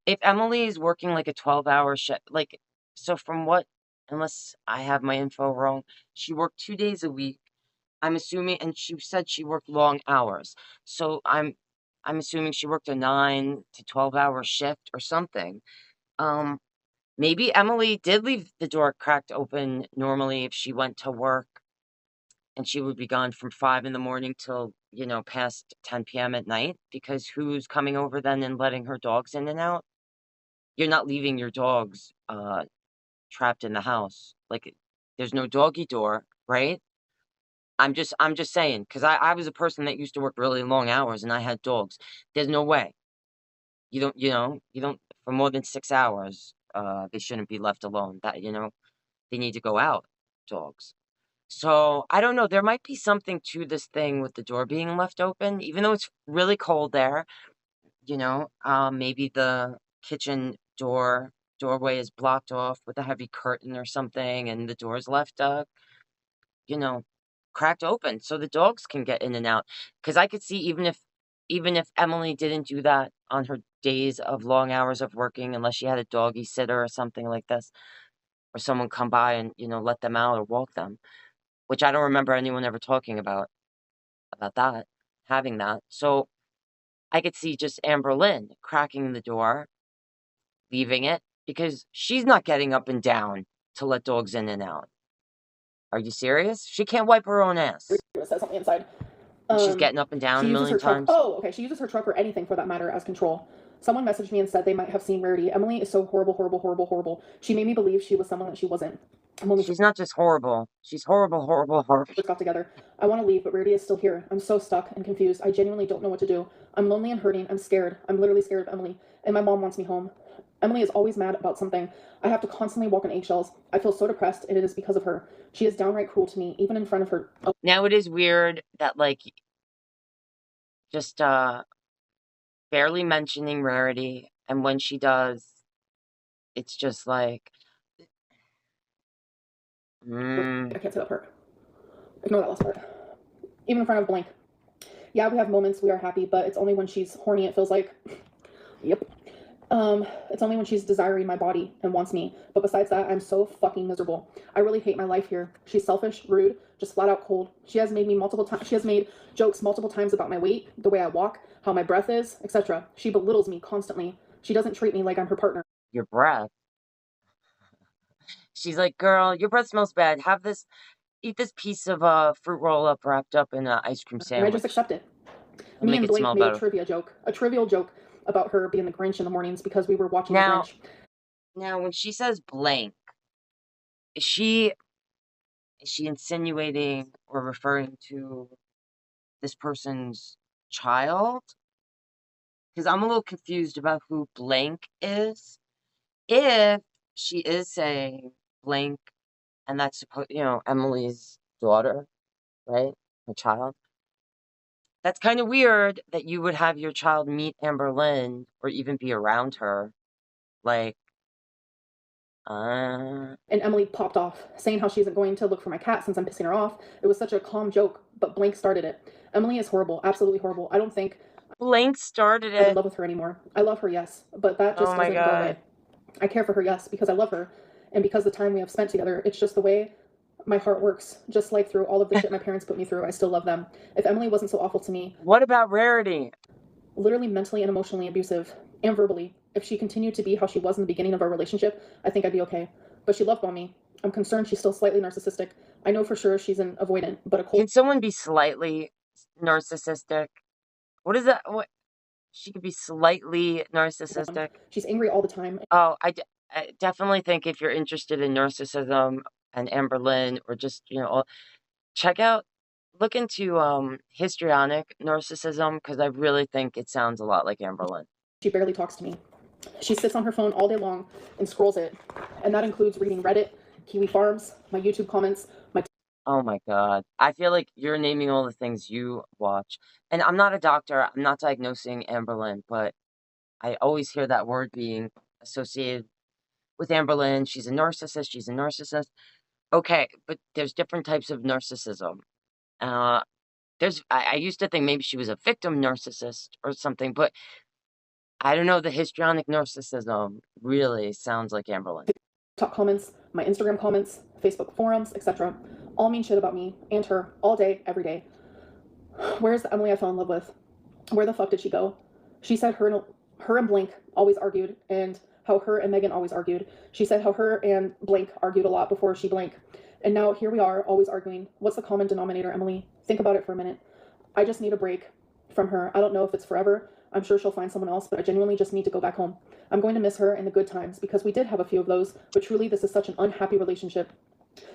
Speaker 1: If Emily is working like a 12-hour shift, like, so from what, unless I have my info wrong, she worked 2 days a week. I'm assuming, and she said she worked long hours. So I'm assuming she worked a 9 to 12-hour shift or something. Maybe Emily did leave the door cracked open normally if she went to work, and she would be gone from 5 in the morning till, past 10 p.m. at night, because who's coming over then and letting her dogs in and out? You're not leaving your dogs trapped in the house. Like, there's no doggy door, right? I'm just saying, because I was a person that used to work really long hours and I had dogs. There's no way. You don't, for more than 6 hours, they shouldn't be left alone. That, they need to go out, dogs. So, I don't know, there might be something to this thing with the door being left open, even though it's really cold there, maybe the kitchen doorway is blocked off with a heavy curtain or something, and the door's left, cracked open so the dogs can get in and out. Because I could see even if Emily didn't do that on her days of long hours of working, unless she had a doggy sitter or something like this, or someone come by and, let them out or walk them. which I don't remember anyone ever talking about that, having that. So I could see just Amberlynn cracking the door, leaving it, because she's not getting up and down to let dogs in and out. Are you serious? She can't wipe her own ass.
Speaker 2: It says something inside.
Speaker 1: She's getting up and down
Speaker 2: She
Speaker 1: a
Speaker 2: uses
Speaker 1: million
Speaker 2: her truck.
Speaker 1: times.
Speaker 2: Oh, okay. She uses her truck or anything for that matter as control. Someone messaged me and said they might have seen Rarity. Emily is so horrible, horrible, horrible, horrible. She made me believe she was someone that she wasn't.
Speaker 1: She's not just horrible. She's horrible, horrible, horrible.
Speaker 2: Got together. I want to leave, but Rarity is still here. I'm so stuck and confused. I genuinely don't know what to do. I'm lonely and hurting. I'm scared. I'm literally scared of Emily. And my mom wants me home. Emily is always mad about something. I have to constantly walk on eggshells. I feel so depressed, and it is because of her. She is downright cruel to me, even in front of her. Oh.
Speaker 1: Now it is weird that, like, just barely mentioning Rarity, and when she does, it's just like,
Speaker 2: I can't say that part. Ignore that last part. Even in front of blank. Yeah, we have moments we are happy, but it's only when she's horny, it feels like. Yep. It's only when she's desiring my body and wants me. But besides that, I'm so fucking miserable. I really hate my life here. She's selfish, rude, just flat out cold. She has made me multiple times. She has made jokes multiple times about my weight, the way I walk, how my breath is, etc. She belittles me constantly. She doesn't treat me like I'm her partner.
Speaker 1: Your breath. She's like, girl, your breath smells bad. Have this, eat this piece of fruit roll up wrapped up in an ice cream sandwich.
Speaker 2: And I just accept it.
Speaker 1: Me
Speaker 2: and Blake made a trivial joke about her being the Grinch in the mornings because we were watching the Grinch.
Speaker 1: Now, when she says blank, is she insinuating or referring to this person's child? Because I'm a little confused about who blank is. If she is saying blank, and that's supposed, Emily's daughter, right? Her child. That's kind of weird that you would have your child meet Amberlynn or even be around her. Like,
Speaker 2: And Emily popped off, saying how she isn't going to look for my cat since I'm pissing her off. It was such a calm joke, but Blank started it. Emily is horrible, absolutely horrible. I don't think
Speaker 1: Blank started it.
Speaker 2: I'm in love with her anymore. I love her, yes, but that just doesn't go away. I care for her, yes, because I love her, and because the time we have spent together. It's just the way my heart works. Just like through all of the shit my parents put me through, I still love them. If Emily wasn't so awful to me.
Speaker 1: What about Rarity?
Speaker 2: Literally mentally and emotionally abusive, and verbally. If she continued to be how she was in the beginning of our relationship, I think I'd be okay. But she loved me. I'm concerned she's still slightly narcissistic. I know for sure she's an avoidant, but a cold.
Speaker 1: Can someone be slightly narcissistic? What is that? What? She could be slightly narcissistic.
Speaker 2: She's angry all the time.
Speaker 1: Oh, I definitely think if you're interested in narcissism and Amberlynn, or just, look into histrionic narcissism, because I really think it sounds a lot like Amberlynn.
Speaker 2: She barely talks to me. She sits on her phone all day long and scrolls it, and that includes reading Reddit, Kiwi Farms, my YouTube comments,
Speaker 1: Oh my God. I feel like you're naming all the things you watch. And I'm not a doctor. I'm not diagnosing Amberlynn, but I always hear that word being associated with Amberlynn. She's a narcissist. She's a narcissist. Okay, but there's different types of narcissism. I used to think maybe she was a victim narcissist or something, but I don't know. The histrionic narcissism really sounds like Amberlynn.
Speaker 2: TikTok comments, my Instagram comments, Facebook forums, etc. all mean shit about me and her all day, every day. Where's the Emily I fell in love with? Where the fuck did she go? She said her and Blank always argued, and how her and Megan always argued. She said how her and Blank argued a lot before she Blank. And now here we are, always arguing. What's the common denominator, Emily? Think about it for a minute. I just need a break from her. I don't know if it's forever. I'm sure she'll find someone else, but I genuinely just need to go back home. I'm going to miss her in the good times, because we did have a few of those, but truly this is such an unhappy relationship.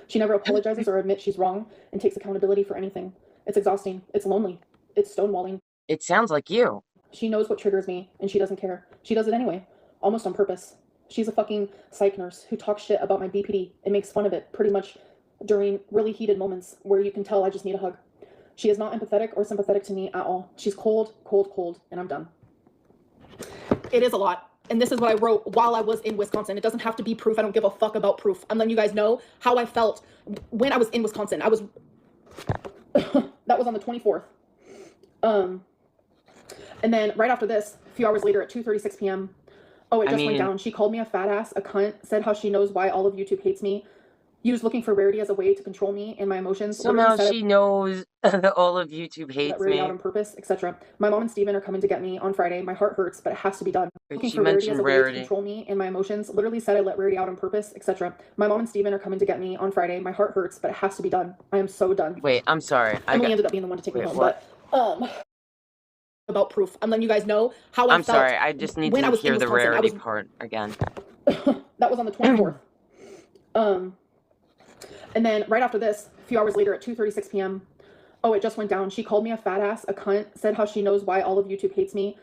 Speaker 2: She never apologizes or admits she's wrong and takes accountability for anything. It's exhausting. It's lonely. It's stonewalling.
Speaker 1: It sounds like you.
Speaker 2: She knows what triggers me, and she doesn't care. She does it anyway, almost on purpose. She's a fucking psych nurse who talks shit about my BPD and makes fun of it pretty much during really heated moments where you can tell I just need a hug. She is not empathetic or sympathetic to me at all. She's cold, cold, cold, and I'm done. It is a lot. And this is what I wrote while I was in Wisconsin. It doesn't have to be proof. I don't give a fuck about proof. I'm letting you guys know how I felt when I was in Wisconsin. That was on the 24th. And then right after this, a few hours later at 2:36 p.m. Oh, it just went down. She called me a fat ass, a cunt, said how she knows why all of YouTube hates me. used looking for Rarity as a way to control me and my emotions.
Speaker 1: Somehow she knows all of YouTube hates
Speaker 2: Rarity out
Speaker 1: me.
Speaker 2: on purpose, etc. My mom and Steven are coming to get me on Friday. My heart hurts, but it has to be done. Looking
Speaker 1: She
Speaker 2: for Rarity as
Speaker 1: mentioned
Speaker 2: a way to
Speaker 1: Rarity.
Speaker 2: control me and my emotions. Literally said I let Rarity out on purpose, etc. My mom and Steven are coming to get me on Friday. My heart hurts, but it has to be done. I am so done.
Speaker 1: Wait, I'm sorry.
Speaker 2: Emily ended up being the one to take me home,
Speaker 1: what?
Speaker 2: but about proof. I'm letting you guys know how I
Speaker 1: I'm
Speaker 2: felt.
Speaker 1: sorry. I just need to hear the Rarity part again.
Speaker 2: That was on the 24th. And then right after this, a few hours later at 2:36 p.m., oh, it just went down. She called me a fat ass, a cunt, said how she knows why all of YouTube hates me,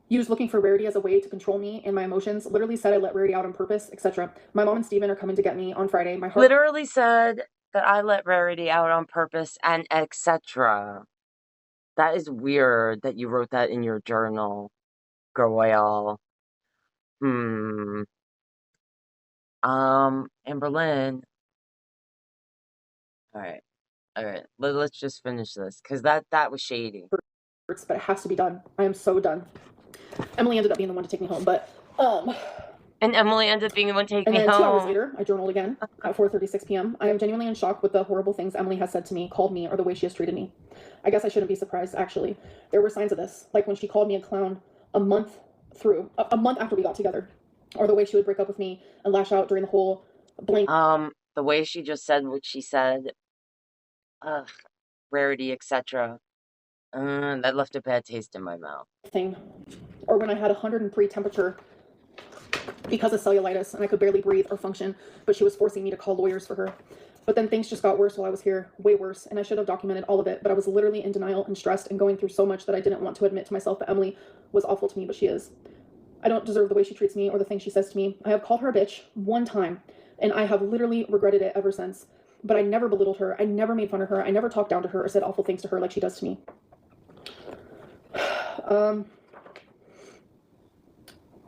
Speaker 2: used looking for Rarity as a way to control me and my emotions, literally said I let Rarity out on purpose, etc. My mom and Steven are coming to get me on Friday. My heart
Speaker 1: literally said that I let Rarity out on purpose and etc. That is weird that you wrote that in your journal, girl. Amberlynn. Alright. Let's just finish this, because that was shady.
Speaker 2: Hurts, but it has to be done. I am so done. Emily ended up being the one to take me home, but
Speaker 1: and Emily ended up being the one to take me home.
Speaker 2: And then 2 hours later, I journaled again at 4:36 p.m. I am genuinely in shock with the horrible things Emily has said to me, called me, or the way she has treated me. I guess I shouldn't be surprised, actually. There were signs of this, like when she called me a clown a month after we got together, or the way she would break up with me and lash out during the whole blank.
Speaker 1: The way she just said what she said, Rarity, etc. That left a bad taste in my mouth.
Speaker 2: Thing, or when I had 103 temperature because of cellulitis and I could barely breathe or function, but she was forcing me to call lawyers for her. But then things just got worse while I was here, way worse, and I should have documented all of it, but I was literally in denial and stressed and going through so much that I didn't want to admit to myself that Emily was awful to me, but she is. I don't deserve the way she treats me or the things she says to me. I have called her a bitch one time, and I have literally regretted it ever since. But I never belittled her. I never made fun of her. I never talked down to her or said awful things to her like she does to me.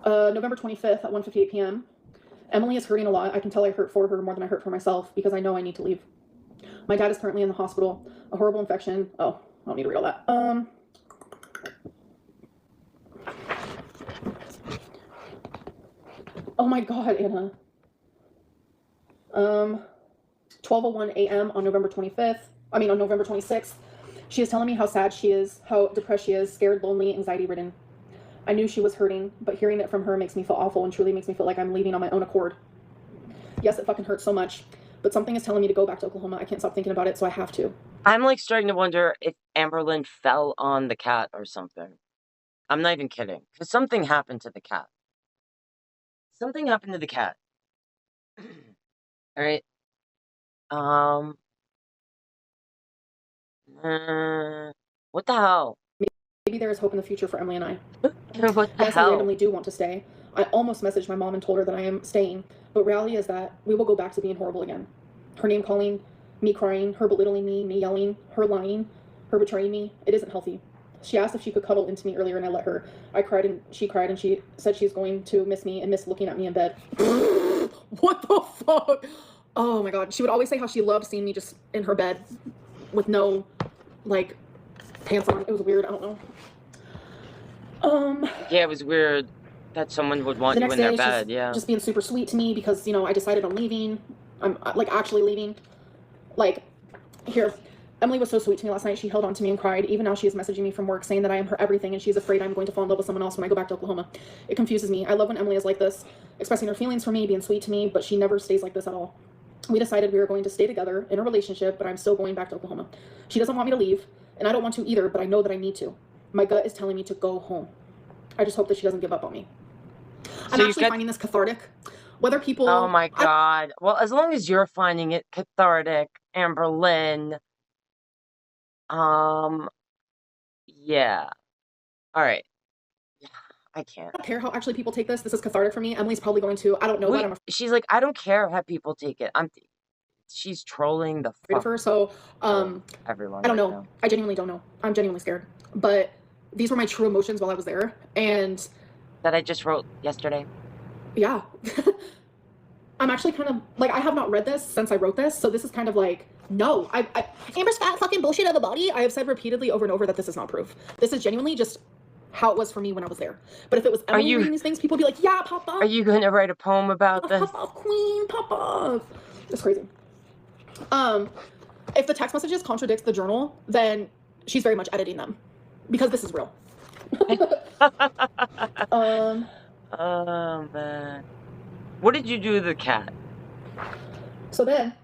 Speaker 2: November 25th at 1:58 p.m. Emily is hurting a lot. I can tell I hurt for her more than I hurt for myself because I know I need to leave. My dad is currently in the hospital. A horrible infection. Oh, I don't need to read all that. Oh my God, Anna. 12:01 a.m. on November 26th. She is telling me how sad she is, how depressed she is, scared, lonely, anxiety-ridden. I knew she was hurting, but hearing it from her makes me feel awful and truly makes me feel like I'm leaving on my own accord. Yes, it fucking hurts so much, but something is telling me to go back to Oklahoma. I can't stop thinking about it, so I have to.
Speaker 1: I'm like starting to wonder if Amberlynn fell on the cat or something. I'm not even kidding, because something happened to the cat. Something happened to the cat. Alright. What the hell?
Speaker 2: Maybe there is hope in the future for Emily and I.
Speaker 1: What the
Speaker 2: yes,
Speaker 1: hell?
Speaker 2: I randomly do want to stay. I almost messaged my mom and told her that I am staying, but reality is that we will go back to being horrible again. Her name calling, me crying, her belittling me yelling, her lying, her betraying me. It isn't healthy. She asked if she could cuddle into me earlier and I let her. I cried and she cried and she said she's going to miss me and miss looking at me in bed. What the fuck? Oh my God. She would always say how she loved seeing me just in her bed with no, like, pants on. It was weird. I don't know.
Speaker 1: Yeah, it was weird that someone would want you in their bed, yeah.
Speaker 2: Just being super sweet to me because, you know, I decided on leaving. I'm, like, actually leaving. Like, here. Emily was so sweet to me last night. She held on to me and cried. Even now she is messaging me from work saying that I am her everything and she's afraid I'm going to fall in love with someone else when I go back to Oklahoma. It confuses me. I love when Emily is like this, expressing her feelings for me, being sweet to me, but she never stays like this at all. We decided we were going to stay together in a relationship, but I'm still going back to Oklahoma. She doesn't want me to leave, and I don't want to either, but I know that I need to. My gut is telling me to go home. I just hope that she doesn't give up on me. I'm actually finding this cathartic. Whether people...
Speaker 1: Oh my God. Well, as long as you're finding it cathartic, Amberlynn... yeah. Alright. I can't.
Speaker 2: I don't care how actually people take this. This is cathartic for me. Emily's probably going to... I don't know that I'm
Speaker 1: she's like, I don't care how people take it. She's trolling the fuck
Speaker 2: of her, so...
Speaker 1: everyone.
Speaker 2: I don't know. I genuinely don't know. I'm genuinely scared. But these were my true emotions while I was there, and...
Speaker 1: That I just wrote yesterday.
Speaker 2: Yeah. I'm actually kind of... Like, I have not read this since I wrote this, so this is kind of like... No, Amber's fat fucking bullshit of a body. I have said repeatedly over and over that this is not proof. This is genuinely just how it was for me when I was there. But if it was Emily reading these things, people would be like, yeah, pop off.
Speaker 1: Are you going to write a poem about this?
Speaker 2: Pop off, queen, pop off. It's crazy. If the text messages contradict the journal, then she's very much editing them because this is real.
Speaker 1: Oh man, what did you do to the cat?
Speaker 2: So then,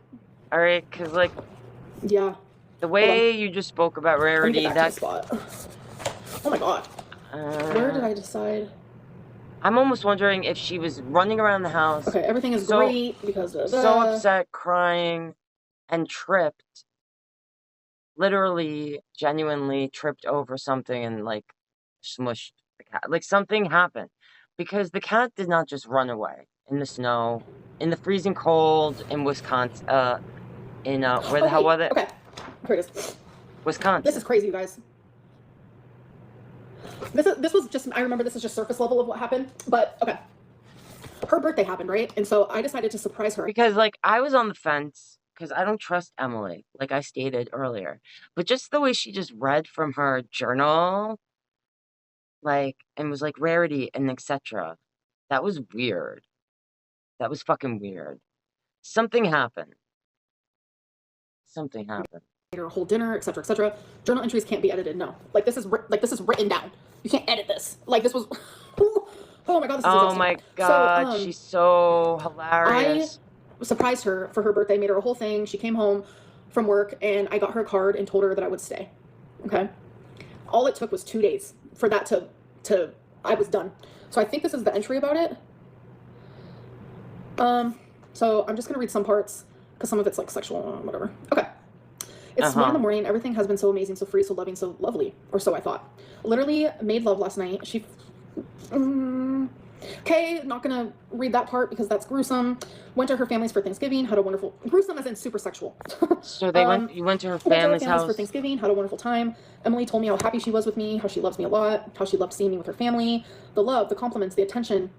Speaker 1: All right, because like
Speaker 2: yeah,
Speaker 1: the way you just spoke about Rarity,
Speaker 2: that spot. Oh my god, where did I decide?
Speaker 1: I'm almost wondering if she was running around the house.
Speaker 2: Okay, everything is great because
Speaker 1: so upset, crying, and tripped. Literally, genuinely tripped over something and like smushed the cat. Like something happened because the cat did not just run away in the snow, in the freezing cold in Wisconsin. Where the hell was it?
Speaker 2: Okay, here it is.
Speaker 1: Wisconsin.
Speaker 2: This is crazy, you guys. This was just, I remember this is just surface level of what happened, but okay. Her birthday happened, right? And so I decided to surprise her.
Speaker 1: Because, like, I was on the fence, because I don't trust Emily, like I stated earlier. But just the way she just read from her journal, like, and was like, Rarity and etc. That was weird. That was fucking weird. Something happened. Something happened.
Speaker 2: Her whole dinner, etc., etc. Journal entries can't be edited. No, like this is written down. You can't edit this. Like this was. Oh my god, this is
Speaker 1: oh my god, so, she's so hilarious.
Speaker 2: I surprised her for her birthday, made her a whole thing. She came home from work and I got her a card and told her that I would stay. Okay, all it took was 2 days for that to I was done. So I think this is the entry about it. So I'm just gonna read some parts because some of it's like sexual, whatever. Okay. It's 1 in the morning. Everything has been so amazing, so free, so loving, so lovely. Or so I thought. Literally made love last night. She... Okay, not gonna read that part because that's gruesome. Went to her family's for Thanksgiving. Had a wonderful... Gruesome as in super sexual.
Speaker 1: So they you went to her family's house?
Speaker 2: For Thanksgiving. Had a wonderful time. Emily told me how happy she was with me, how she loves me a lot, how she loved seeing me with her family. The love, the compliments, the attention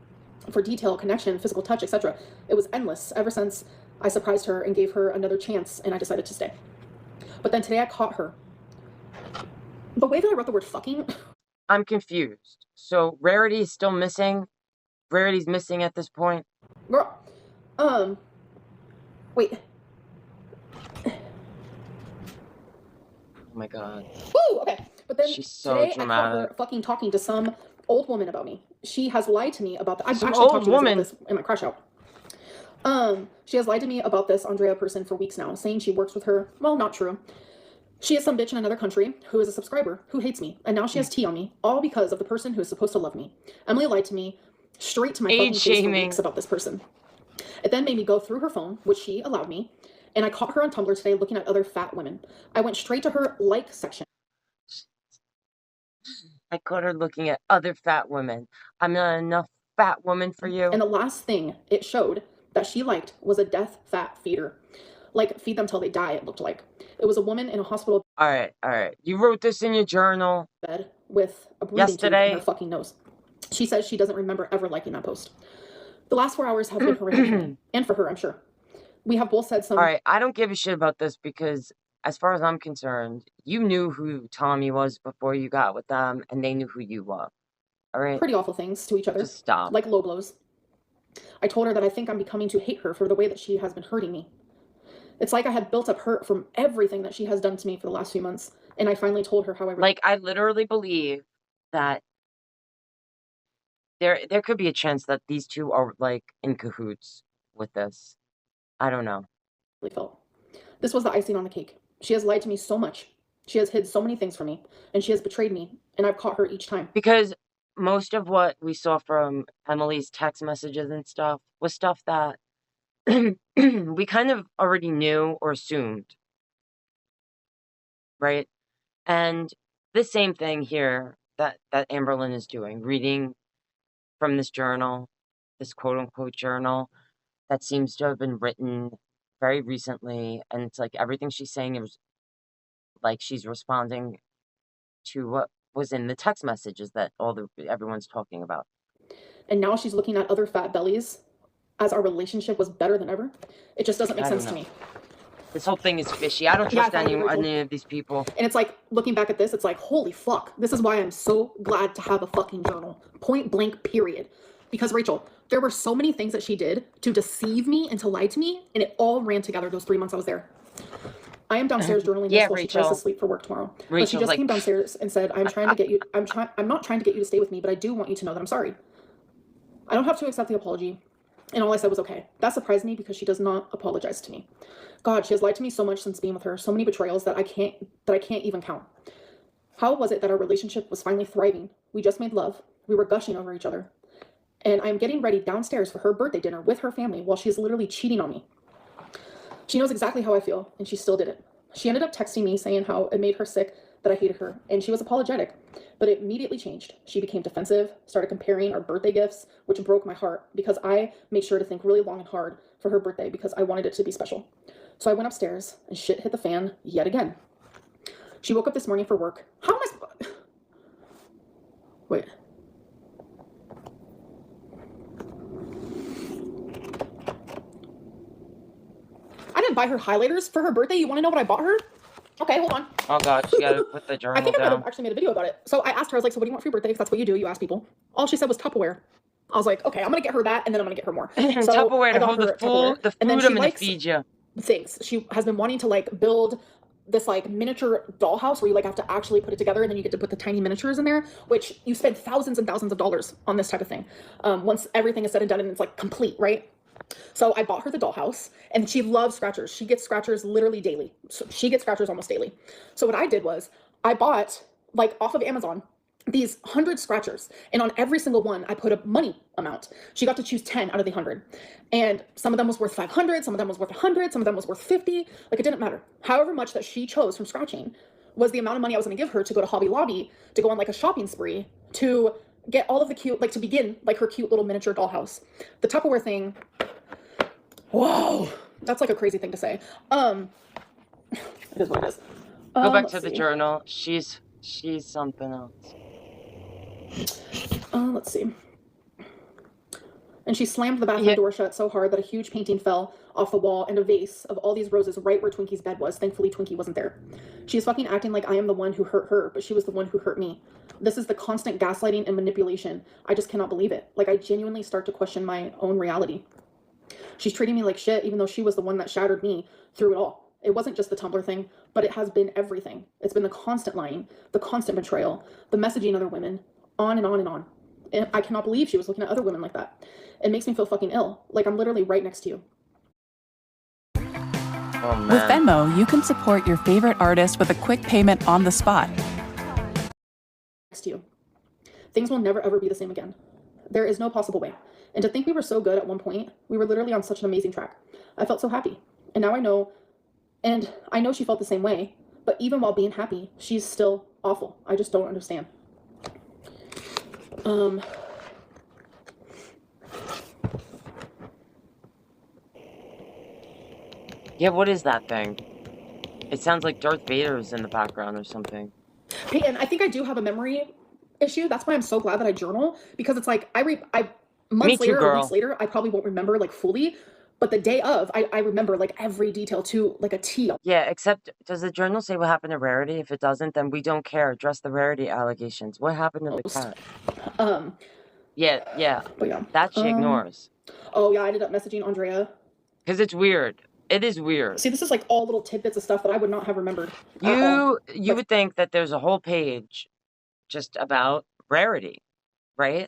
Speaker 2: for detail, connection, physical touch, etc. It was endless ever since I surprised her and gave her another chance and I decided to stay. But then today I caught her. The way that I wrote the word fucking...
Speaker 1: I'm confused. So Rarity is still missing? Rarity's missing at this point?
Speaker 2: Girl. Wait.
Speaker 1: Oh my god.
Speaker 2: Woo! Okay. But then
Speaker 1: she's so
Speaker 2: today
Speaker 1: dramatic.
Speaker 2: I caught her fucking talking to some old woman about me. She has lied to me about that. I've
Speaker 1: actually
Speaker 2: talked to you about this in my crash out. She has lied to me about this Andrea person for weeks now, saying she works with her. Well, not true. She is some bitch in another country who is a subscriber who hates me, and now she has tea on me, all because of the person who is supposed to love me. Emily lied to me straight to my fucking face for weeks about this person. It then made me go through her phone, which she allowed me, and I caught her on Tumblr today looking at other fat women. I went straight to her like section.
Speaker 1: I caught her looking at other fat women. I'm not enough fat woman for you.
Speaker 2: And the last thing it showed that she liked was a death fat feeder. Like, feed them till they die, it looked like. It was a woman in a hospital.
Speaker 1: All right. You wrote this in your journal.
Speaker 2: Bed with a breathing tube in her fucking nose. She says she doesn't remember ever liking that post. The last 4 hours have been horrific for me. And for her, I'm sure. We have both said some...
Speaker 1: All right, I don't give a shit about this because, as far as I'm concerned, you knew who Tommy was before you got with them, and they knew who you were. All right?
Speaker 2: Pretty awful things to each other.
Speaker 1: Just stop.
Speaker 2: Like low blows. I told her that I think I'm becoming to hate her for the way that she has been hurting me. It's like I had built up hurt from everything that she has done to me for the last few months. And I finally told her how I...
Speaker 1: Like, I literally believe that there could be a chance that these two are, like, in cahoots with this. I don't know.
Speaker 2: Felt. This was the icing on the cake. She has lied to me so much. She has hid so many things from me. And she has betrayed me. And I've caught her each time.
Speaker 1: Because most of what we saw from Emily's text messages and stuff was stuff that we kind of already knew or assumed. Right? And the same thing here that Amberlynn is doing, reading from this journal, this quote-unquote journal, that seems to have been written very recently, and it's like everything she's saying is like she's responding to what was in the text messages that everyone's talking about.
Speaker 2: And now she's looking at other fat bellies as our relationship was better than ever. It just doesn't make sense to me.
Speaker 1: This whole thing is fishy. I don't trust any of these people.
Speaker 2: And it's like, looking back at this, it's like, holy fuck. This is why I'm so glad to have a fucking journal. Point blank, period. Because, Rachel, there were so many things that she did to deceive me and to lie to me, and it all ran together those 3 months I was there. I am downstairs journaling
Speaker 1: Yeah,
Speaker 2: this while she tries to
Speaker 1: Rachel.
Speaker 2: sleep for work tomorrow. But she
Speaker 1: Rachel's
Speaker 2: just
Speaker 1: like,
Speaker 2: came downstairs and said, I'm trying to get you, I'm not trying to get you to stay with me, but I do want you to know that I'm sorry. I don't have to accept the apology. And all I said was okay. That surprised me because she does not apologize to me. God, she has lied to me so much since being with her, so many betrayals that I can't even count. How was it that our relationship was finally thriving? We just made love. We were gushing over each other. And I'm getting ready downstairs for her birthday dinner with her family while she is literally cheating on me. She knows exactly how I feel, and she still did it. She ended up texting me saying how it made her sick that I hated her, and she was apologetic. But it immediately changed. She became defensive, started comparing our birthday gifts, which broke my heart because I made sure to think really long and hard for her birthday because I wanted it to be special. So I went upstairs, and shit hit the fan yet again. She woke up this morning for work. How am I Wait. I didn't buy her highlighters for her birthday. You want to know what I bought her? Okay, hold on.
Speaker 1: oh God, she gotta put the
Speaker 2: I
Speaker 1: journal
Speaker 2: think I might
Speaker 1: down.
Speaker 2: have actually made a video about it. So I asked her, I was like, so what do you want for your birthday? Because that's what you do. You ask people. All she said was Tupperware. I was like, okay, I'm going to get her that, and then I'm going to get her more. So
Speaker 1: Tupperware
Speaker 2: I
Speaker 1: to
Speaker 2: got
Speaker 1: hold
Speaker 2: her
Speaker 1: the
Speaker 2: Tupperware.
Speaker 1: food
Speaker 2: And then
Speaker 1: I'm
Speaker 2: she
Speaker 1: gonna
Speaker 2: likes
Speaker 1: feed you.
Speaker 2: things. She has been wanting to like build this like miniature dollhouse where you like have to actually put it together and then you get to put the tiny miniatures in there, which you spend thousands and thousands of dollars on this type of thing. Once everything is said and done and it's like complete, right? So I bought her the dollhouse, and she loves scratchers. She gets scratchers literally daily. So she gets scratchers almost daily. So what I did was I bought, like off of Amazon, these 100 scratchers, and on every single one I put a money amount. She got to choose 10 out of the 100, and some of them was worth 500, some of them was worth 100, some of them was worth 50. Like, it didn't matter. However much that she chose from scratching was the amount of money I was going to give her to go to Hobby Lobby, to go on like a shopping spree, to get all of the cute, like to begin like her cute little miniature dollhouse. The Tupperware thing, whoa, that's like a crazy thing to say. It is what it is.
Speaker 1: Go back to
Speaker 2: Let's
Speaker 1: the
Speaker 2: see.
Speaker 1: journal. She's something else.
Speaker 2: Let's see. And she slammed the bathroom door shut so hard that a huge painting fell off the wall and a vase of all these roses right where Twinkie's bed was. Thankfully, Twinkie wasn't there. She is fucking acting like I am the one who hurt her, but she was the one who hurt me. This is the constant gaslighting and manipulation. I just cannot believe it. Like, I genuinely start to question my own reality. She's treating me like shit, even though she was the one that shattered me through it all. It wasn't just the Tumblr thing, but it has been everything. It's been the constant lying, the constant betrayal, the messaging other women, on and on and on. And I cannot believe she was looking at other women like that. It makes me feel fucking ill. Like, I'm literally right next to you.
Speaker 1: Oh, man.
Speaker 3: With Venmo, you can support your favorite artist with a quick payment on the spot.
Speaker 2: Next to you. Things will never ever be the same again. There is no possible way. And to think we were so good at one point, we were literally on such an amazing track. I felt so happy. And now I know, and I know she felt the same way, but even while being happy, she's still awful. I just don't understand.
Speaker 1: Yeah, what is that thing? It sounds like Darth Vader is in the background or something.
Speaker 2: Peyton, I think I do have a memory issue. That's why I'm so glad that I journal, because it's like months later or weeks later, I probably won't remember like fully, but the day of, I remember like every detail to like a T.
Speaker 1: Yeah, except does the journal say what happened to Rarity? If it doesn't, then we don't care. Address the Rarity allegations. What happened to the cat? Yeah.
Speaker 2: But yeah.
Speaker 1: That she ignores.
Speaker 2: Oh yeah, I ended up messaging Andrea.
Speaker 1: Because it's weird. It is weird.
Speaker 2: See, this is like all little tidbits of stuff that I would not have remembered.
Speaker 1: You would think that there's a whole page just about Rarity, right?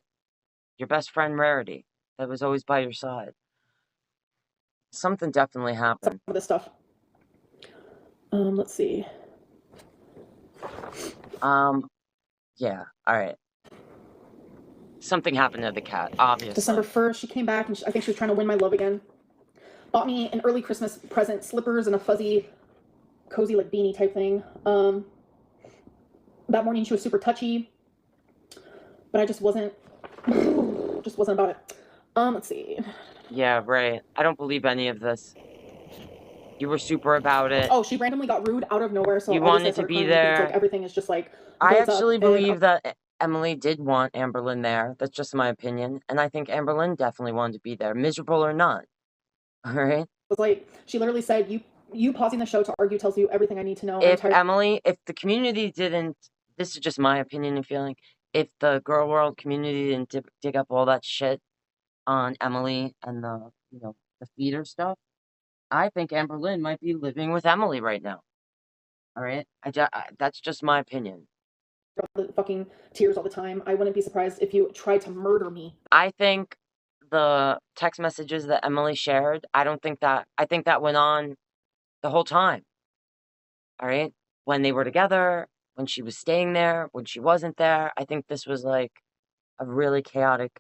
Speaker 1: Your best friend Rarity, that was always by your side. Something definitely happened.
Speaker 2: Some of this stuff. Let's see.
Speaker 1: Yeah, alright. Something happened to the cat, obviously.
Speaker 2: December 1st, she came back, and I think she was trying to win my love again. Bought me an early Christmas present, slippers and a fuzzy, cozy, like, beanie type thing. That morning, she was super touchy, but I just wasn't about it. Let's see.
Speaker 1: Yeah, right. I don't believe any of this. You were super about it.
Speaker 2: Oh, she randomly got rude out of nowhere, so
Speaker 1: you wanted to be there.
Speaker 2: Like, everything is just like...
Speaker 1: I actually believe that Emily did want Amberlynn there. That's just my opinion. And I think Amberlynn definitely wanted to be there, miserable or not. All right?
Speaker 2: It was like, she literally said, you pausing the show to argue tells you everything I need to know.
Speaker 1: If the community didn't, this is just my opinion and feeling, if the Gorlworld community didn't dig up all that shit on Emily and the feeder stuff, I think Amberlynn might be living with Emily right now. All right? That's just my opinion.
Speaker 2: The fucking tears all the time. I wouldn't be surprised if you tried to murder me.
Speaker 1: I think the text messages that Emily shared, I think that went on the whole time. All right? When they were together, when she was staying there, when she wasn't there. I think this was like a really chaotic,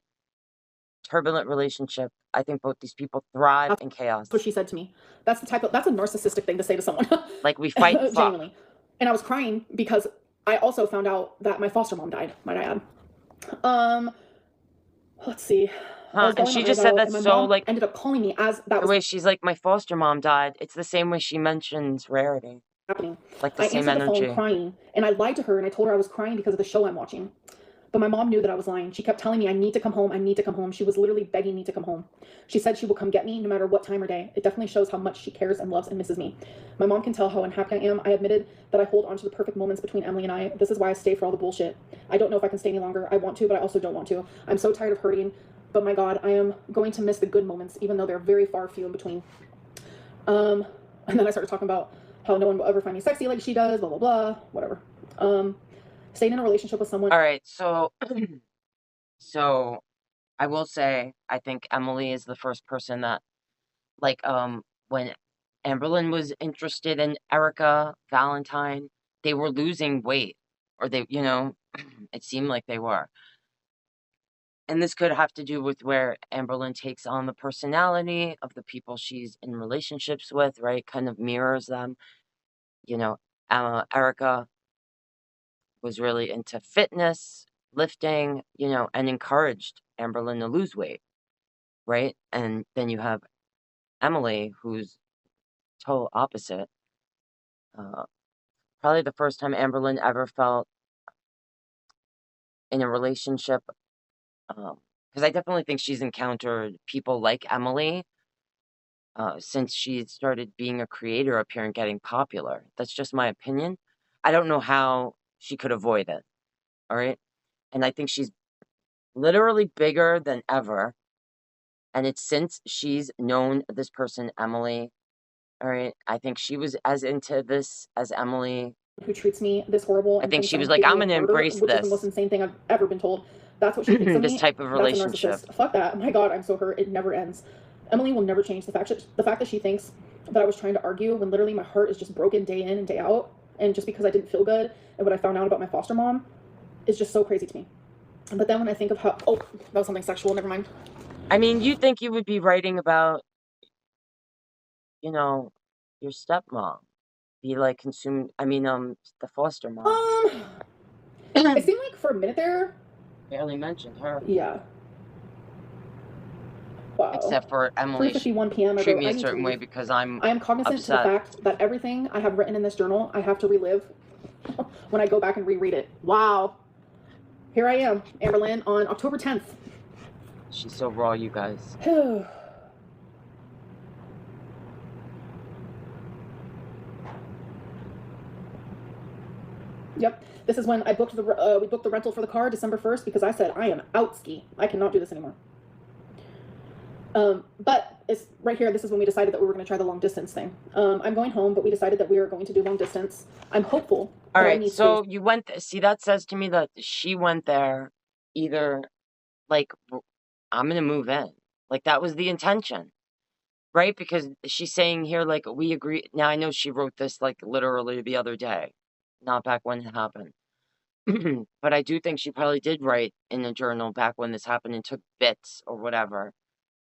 Speaker 1: turbulent relationship. I think both these people thrive in chaos.
Speaker 2: That's what she said to me. That's a narcissistic thing to say to someone.
Speaker 1: Like, we fight and fuck.
Speaker 2: Genuinely. And I was crying because I also found out that my foster mom died, might I add. Let's see.
Speaker 1: Huh, and she just said that,
Speaker 2: my
Speaker 1: so,
Speaker 2: mom
Speaker 1: like,
Speaker 2: ended up calling me as that
Speaker 1: the
Speaker 2: was
Speaker 1: way she's like, my foster mom died. It's the same way she mentions Rarity.
Speaker 2: happening.
Speaker 1: Like, the
Speaker 2: I
Speaker 1: same
Speaker 2: answered the
Speaker 1: energy.
Speaker 2: phone crying, and I lied to her, and I told her I was crying because of the show I'm watching. But my mom knew that I was lying. She kept telling me I need to come home. I need to come home. She was literally begging me to come home. She said she will come get me no matter what time or day. It definitely shows how much she cares and loves and misses me. My mom can tell how unhappy I am. I admitted that I hold on to the perfect moments between Emily and I. This is why I stay for all the bullshit. I don't know if I can stay any longer. I want to, but I also don't want to. I'm so tired of hurting. But my God, I am going to miss the good moments, even though they're very far few in between. And then I started talking about how no one will ever find me sexy like she does, blah, blah, blah, whatever. Staying in a relationship with someone.
Speaker 1: All right, so so I will say, I think Emily is the first person that, like, when Amberlynn was interested in Erica Valentine, they were losing weight, or they, it seemed like they were. And this could have to do with where Amberlynn takes on the personality of the people she's in relationships with, right? Kind of mirrors them. Erica was really into fitness, lifting, and encouraged Amberlynn to lose weight, right? And then you have Emily, who's total opposite. Probably the first time Amberlynn ever felt in a relationship, because I definitely think she's encountered people like Emily since she started being a creator up here and getting popular. That's just my opinion. I don't know how she could avoid it, all right? And I think she's literally bigger than ever. And it's since she's known this person, Emily, all right? I think she was as into this as Emily.
Speaker 2: Who treats me this horrible.
Speaker 1: I
Speaker 2: And
Speaker 1: think
Speaker 2: thinks
Speaker 1: she was
Speaker 2: I'm
Speaker 1: like, I'm
Speaker 2: capable
Speaker 1: going to
Speaker 2: of murder,
Speaker 1: embrace
Speaker 2: which is the most
Speaker 1: this.
Speaker 2: insane thing I've ever been told. That's what she thinks of me.
Speaker 1: This type of
Speaker 2: That's a
Speaker 1: relationship.
Speaker 2: narcissist. Fuck that. My God, I'm so hurt. It never ends. Emily will never change. The fact that she thinks that I was trying to argue when literally my heart is just broken day in and day out, and just because I didn't feel good and what I found out about my foster mom is just so crazy to me. But then when I think of how, oh, that was something sexual. Never mind.
Speaker 1: I mean, you think you would be writing about, your stepmom. Be like consumed. I mean, the foster mom.
Speaker 2: It seemed like for a minute there.
Speaker 1: Barely mentioned her.
Speaker 2: Yeah. Wow.
Speaker 1: Except for Emily.
Speaker 2: 3:51 p.m.
Speaker 1: Treat me a certain way because I am
Speaker 2: cognizant
Speaker 1: upset.
Speaker 2: to the fact that everything I have written in this journal, I have to relive when I go back and reread it. Wow. Here I am, Amberlynn, on October 10th.
Speaker 1: She's so raw, you guys.
Speaker 2: Yep. This is when I booked we booked the rental for the car December 1st because I said I am out ski. I cannot do this anymore. But it's right here. This is when we decided that we were going to try the long distance thing. I'm going home, but we decided that we are going to do long distance. I'm hopeful.
Speaker 1: All right. So you went. See, that says to me that she went there either like, I'm going to move in. Like, that was the intention, right? Because she's saying here, like, we agree. Now, I know she wrote this like literally the other day, not back when it happened. But I do think she probably did write in a journal back when this happened and took bits or whatever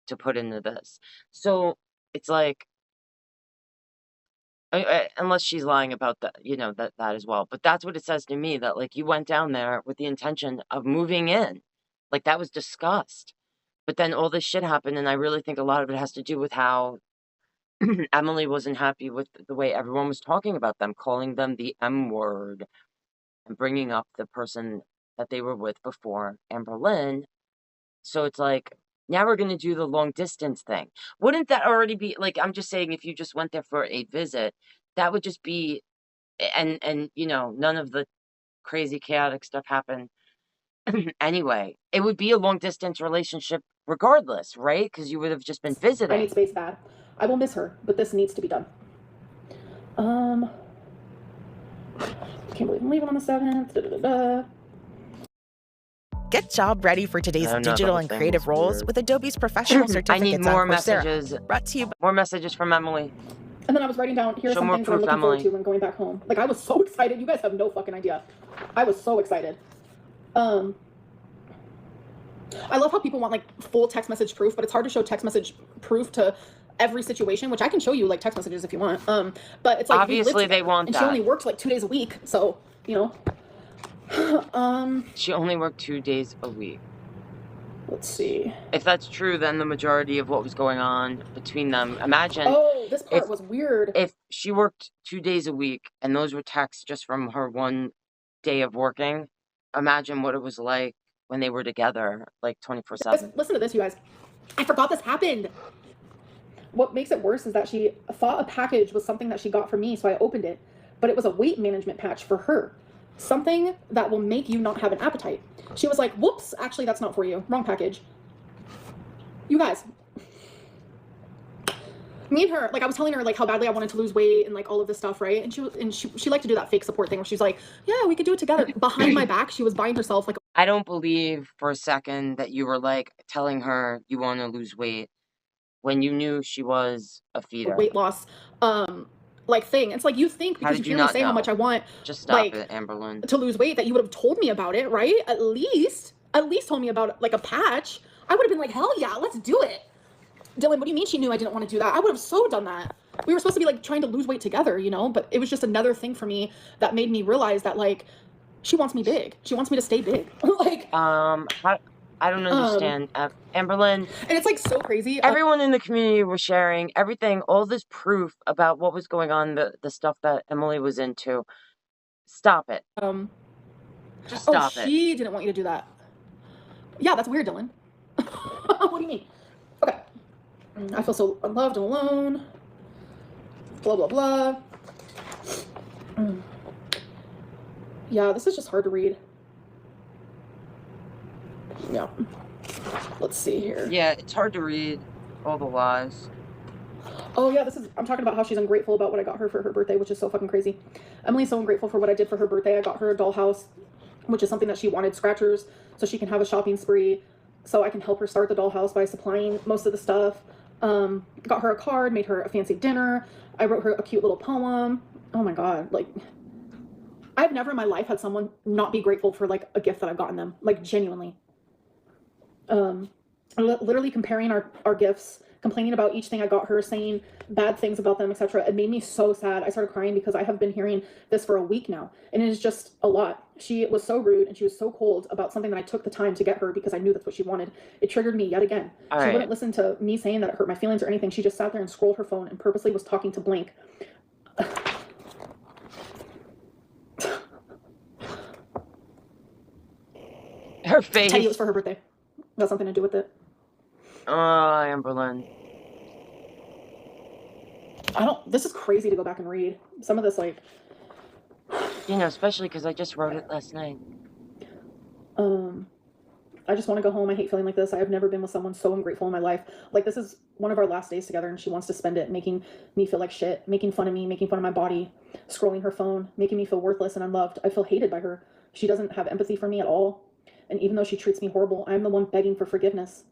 Speaker 1: to put into this. So it's like, unless she's lying about that, that as well. But that's what it says to me, that like you went down there with the intention of moving in. Like, that was discussed. But then all this shit happened, and I really think a lot of it has to do with how Emily wasn't happy with the way everyone was talking about them, calling them the M word, and bringing up the person that they were with before, Amberlynn. So it's like, now we're going to do the long distance thing. Wouldn't that already be, like, I'm just saying, if you just went there for a visit, that would just be, and none of the crazy chaotic stuff happened anyway. It would be a long distance relationship regardless, right? Because you would have just been
Speaker 2: I
Speaker 1: visiting.
Speaker 2: need space bad. I will miss her, but this needs to be done. Can't believe I'm leaving on the 7th.
Speaker 4: Get job ready for today's
Speaker 1: I don't know, the
Speaker 4: digital
Speaker 1: whole
Speaker 4: and
Speaker 1: thing
Speaker 4: creative
Speaker 1: was
Speaker 4: roles
Speaker 1: weird.
Speaker 4: with Adobe's professional
Speaker 1: I
Speaker 4: certificates
Speaker 1: need
Speaker 4: on
Speaker 1: more
Speaker 4: Coursera.
Speaker 1: messages.
Speaker 4: Brought to you by
Speaker 1: More messages from Emily.
Speaker 2: And then I was writing down, here are
Speaker 1: Show
Speaker 2: some
Speaker 1: more
Speaker 2: things that I'm
Speaker 1: proof,
Speaker 2: looking forward
Speaker 1: Emily.
Speaker 2: to when going back home. Like, I was so excited. You guys have no fucking idea. I was so excited. I love how people want, like, full text message proof, but it's hard to show text message proof to every situation, which I can show you, like, text messages if you want. But it's like,
Speaker 1: Obviously they want
Speaker 2: and
Speaker 1: that.
Speaker 2: she only works, like, 2 days a week, so, you know.
Speaker 1: She only worked 2 days a week.
Speaker 2: Let's see.
Speaker 1: If that's true, then the majority of what was going on between them, imagine.
Speaker 2: Oh, this part was weird.
Speaker 1: If she worked 2 days a week and those were texts just from her one day of working, imagine what it was like when they were together, like 24/7.
Speaker 2: Listen to this, you guys. I forgot this happened. What makes it worse is that she thought a package was something that she got for me, so I opened it. But it was a weight management patch for her. Something that will make you not have an appetite. She was like, whoops, actually that's not for you. Wrong package. You guys. Me and her, like, I was telling her, like, how badly I wanted to lose weight and, like, all of this stuff, right? And she liked to do that fake support thing where she's like, yeah, we could do it together. Behind my back, she was buying herself, like...
Speaker 1: I don't believe for a second that you were, like, telling her you want to lose weight when you knew she was a feeder.
Speaker 2: Weight loss, like, thing. It's like, you think, because you hear me say how much I want,
Speaker 1: just stop
Speaker 2: like,
Speaker 1: it, Amberlynn,
Speaker 2: to lose weight, that you would have told me about it, right? At least told me about, like, a patch. I would have been like, hell yeah, let's do it. Dylan, what do you mean she knew I didn't want to do that? I would have so done that. We were supposed to be, like, trying to lose weight together, you know? But it was just another thing for me that made me realize that, like, she wants me big. She wants me to stay big. Like,
Speaker 1: I don't understand. Amberlynn.
Speaker 2: And it's, like, so crazy.
Speaker 1: Everyone in the community was sharing everything, all this proof about what was going on, the stuff that Emily was into. Stop it. Just stop it.
Speaker 2: She didn't want you to do that. Yeah, that's weird, Dylan. What do you mean? Okay. I feel so unloved and alone. Blah, blah, blah. Yeah, this is just hard to read. Yeah. Let's see here.
Speaker 1: Yeah, it's hard to read all the lies.
Speaker 2: Oh yeah, I'm talking about how she's ungrateful about what I got her for her birthday, which is so fucking crazy. Emily's so ungrateful for what I did for her birthday. I got her a dollhouse, which is something that she wanted, scratchers, so she can have a shopping spree, so I can help her start the dollhouse by supplying most of the stuff. Got her a card, made her a fancy dinner. I wrote her a cute little poem. Oh my God, like, I've never in my life had someone not be grateful for, like, a gift that I've gotten them, like, genuinely. Literally comparing our gifts, complaining about each thing I got her, saying bad things about them, etc. It made me so sad. I started crying because I have been hearing this for a week now, and it is just a lot. She was so rude and she was so cold about something that I took the time to get her because I knew that's what she wanted. It triggered me yet again. She wouldn't listen to me saying that it hurt my feelings or anything. She just sat there and scrolled her phone and purposely was talking to blank.
Speaker 1: Her face.
Speaker 2: Teddy, it was for her birthday. Got something to do with it.
Speaker 1: Oh, Amberlynn.
Speaker 2: This is crazy to go back and read. Some of this, like...
Speaker 1: You know, especially because I just wrote it last night.
Speaker 2: I just want to go home. I hate feeling like this. I have never been with someone so ungrateful in my life. Like, this is one of our last days together, and she wants to spend it making me feel like shit, making fun of me, making fun of my body, scrolling her phone, making me feel worthless and unloved. I feel hated by her. She doesn't have empathy for me at all. And even though she treats me horrible, I'm the one begging for forgiveness.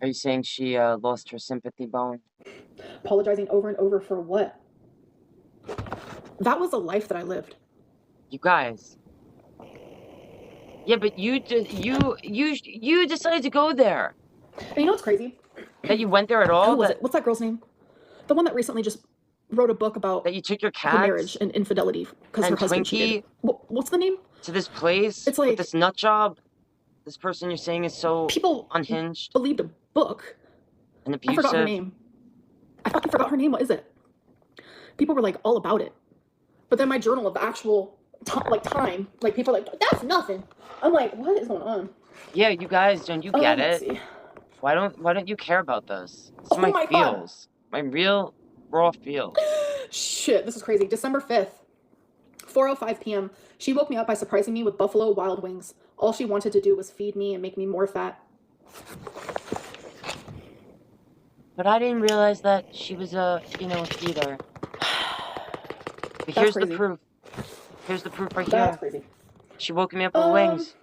Speaker 1: Are you saying she lost her sympathy bone?
Speaker 2: Apologizing over and over for what? That was a life that I lived.
Speaker 1: You guys. Yeah, but you decided to go there.
Speaker 2: And you know what's crazy?
Speaker 1: That you went there at all?
Speaker 2: Who was it? What's that girl's name? The one that recently just wrote a book about
Speaker 1: that you took your cats
Speaker 2: her marriage and infidelity because her husband cheated. What's the name?
Speaker 1: To this place?
Speaker 2: It's like
Speaker 1: with this nut job? This person you're saying is so
Speaker 2: people
Speaker 1: unhinged?
Speaker 2: Believed a book.
Speaker 1: And abusive.
Speaker 2: I forgot her name. I fucking forgot her name. What is it? People were like all about it. But then my journal of the actual time, like people are like, that's nothing. I'm like, what is going on?
Speaker 1: Yeah, you guys, don't you get it?
Speaker 2: See.
Speaker 1: Why don't you care about this? This is my feels. God. My real raw feels.
Speaker 2: Shit, this is crazy. December 5th, 4:05 p.m. She woke me up by surprising me with Buffalo Wild Wings. All she wanted to do was feed me and make me more fat.
Speaker 1: But I didn't realize that she was a, a feeder. But here's the
Speaker 2: crazy.
Speaker 1: proof. Here's the proof right
Speaker 2: That's
Speaker 1: here.
Speaker 2: crazy.
Speaker 1: She woke me up with wings.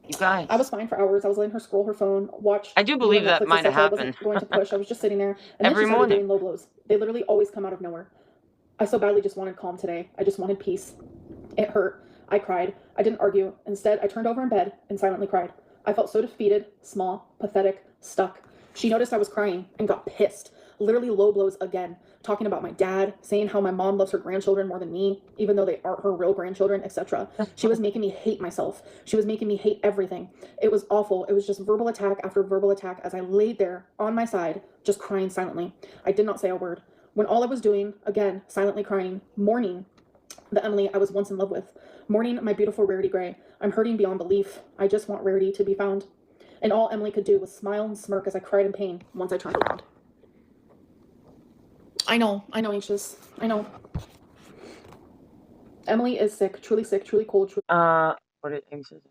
Speaker 1: You guys.
Speaker 2: I was fine for hours. I was letting her scroll her phone, watch.
Speaker 1: I do believe that
Speaker 2: Netflix,
Speaker 1: might have
Speaker 2: etc. I
Speaker 1: happened.
Speaker 2: wasn't going to push. I was just sitting there. And
Speaker 1: Every
Speaker 2: then she started
Speaker 1: morning.
Speaker 2: doing low blows. They literally always come out of nowhere. I so badly just wanted calm today. I just wanted peace. It hurt. I cried. I didn't argue. Instead, I turned over in bed and silently cried. I felt so defeated, small, pathetic, stuck. She noticed I was crying and got pissed. Literally low blows again. Talking about my dad, saying how my mom loves her grandchildren more than me, even though they aren't her real grandchildren, etc. She was making me hate myself. She was making me hate everything. It was awful. It was just verbal attack after verbal attack as I laid there on my side, just crying silently. I did not say a word. When all I was doing, again, silently crying, mourning the Emily I was once in love with, mourning my beautiful Rarity Gray. I'm hurting beyond belief. I just want Rarity to be found. And all Emily could do was smile and smirk as I cried in pain once I turned around. I know, anxious. I know. Emily is sick, truly cold, truly...
Speaker 1: What is anxious?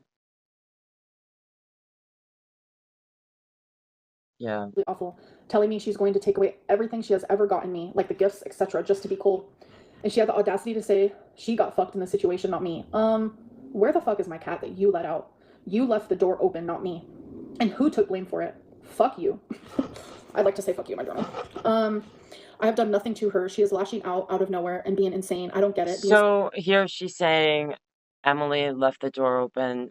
Speaker 1: Yeah.
Speaker 2: Awful. Telling me she's going to take away everything she has ever gotten me, like the gifts, etc., just to be cold. And she had the audacity to say she got fucked in the situation, not me. Where the fuck is my cat that you let out? You left the door open, not me. And who took blame for it? Fuck you. I'd like to say fuck you in my journal. I have done nothing to her. She is lashing out of nowhere and being insane. I don't get it.
Speaker 1: So here she's saying Emily left the door open.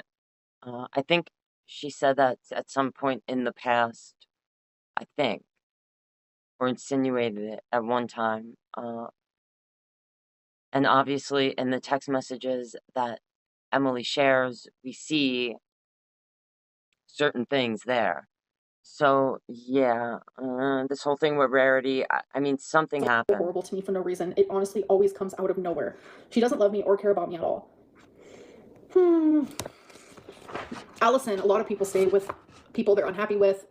Speaker 1: I think she said that at some point in the past, I think, or insinuated it at one time. And obviously in the text messages that Emily shares, we see certain things there. So, yeah, this whole thing with Rarity, I mean, something happened.
Speaker 2: Horrible to me for no reason. It honestly always comes out of nowhere. She doesn't love me or care about me at all. Allison, a lot of people stay with people they're unhappy with,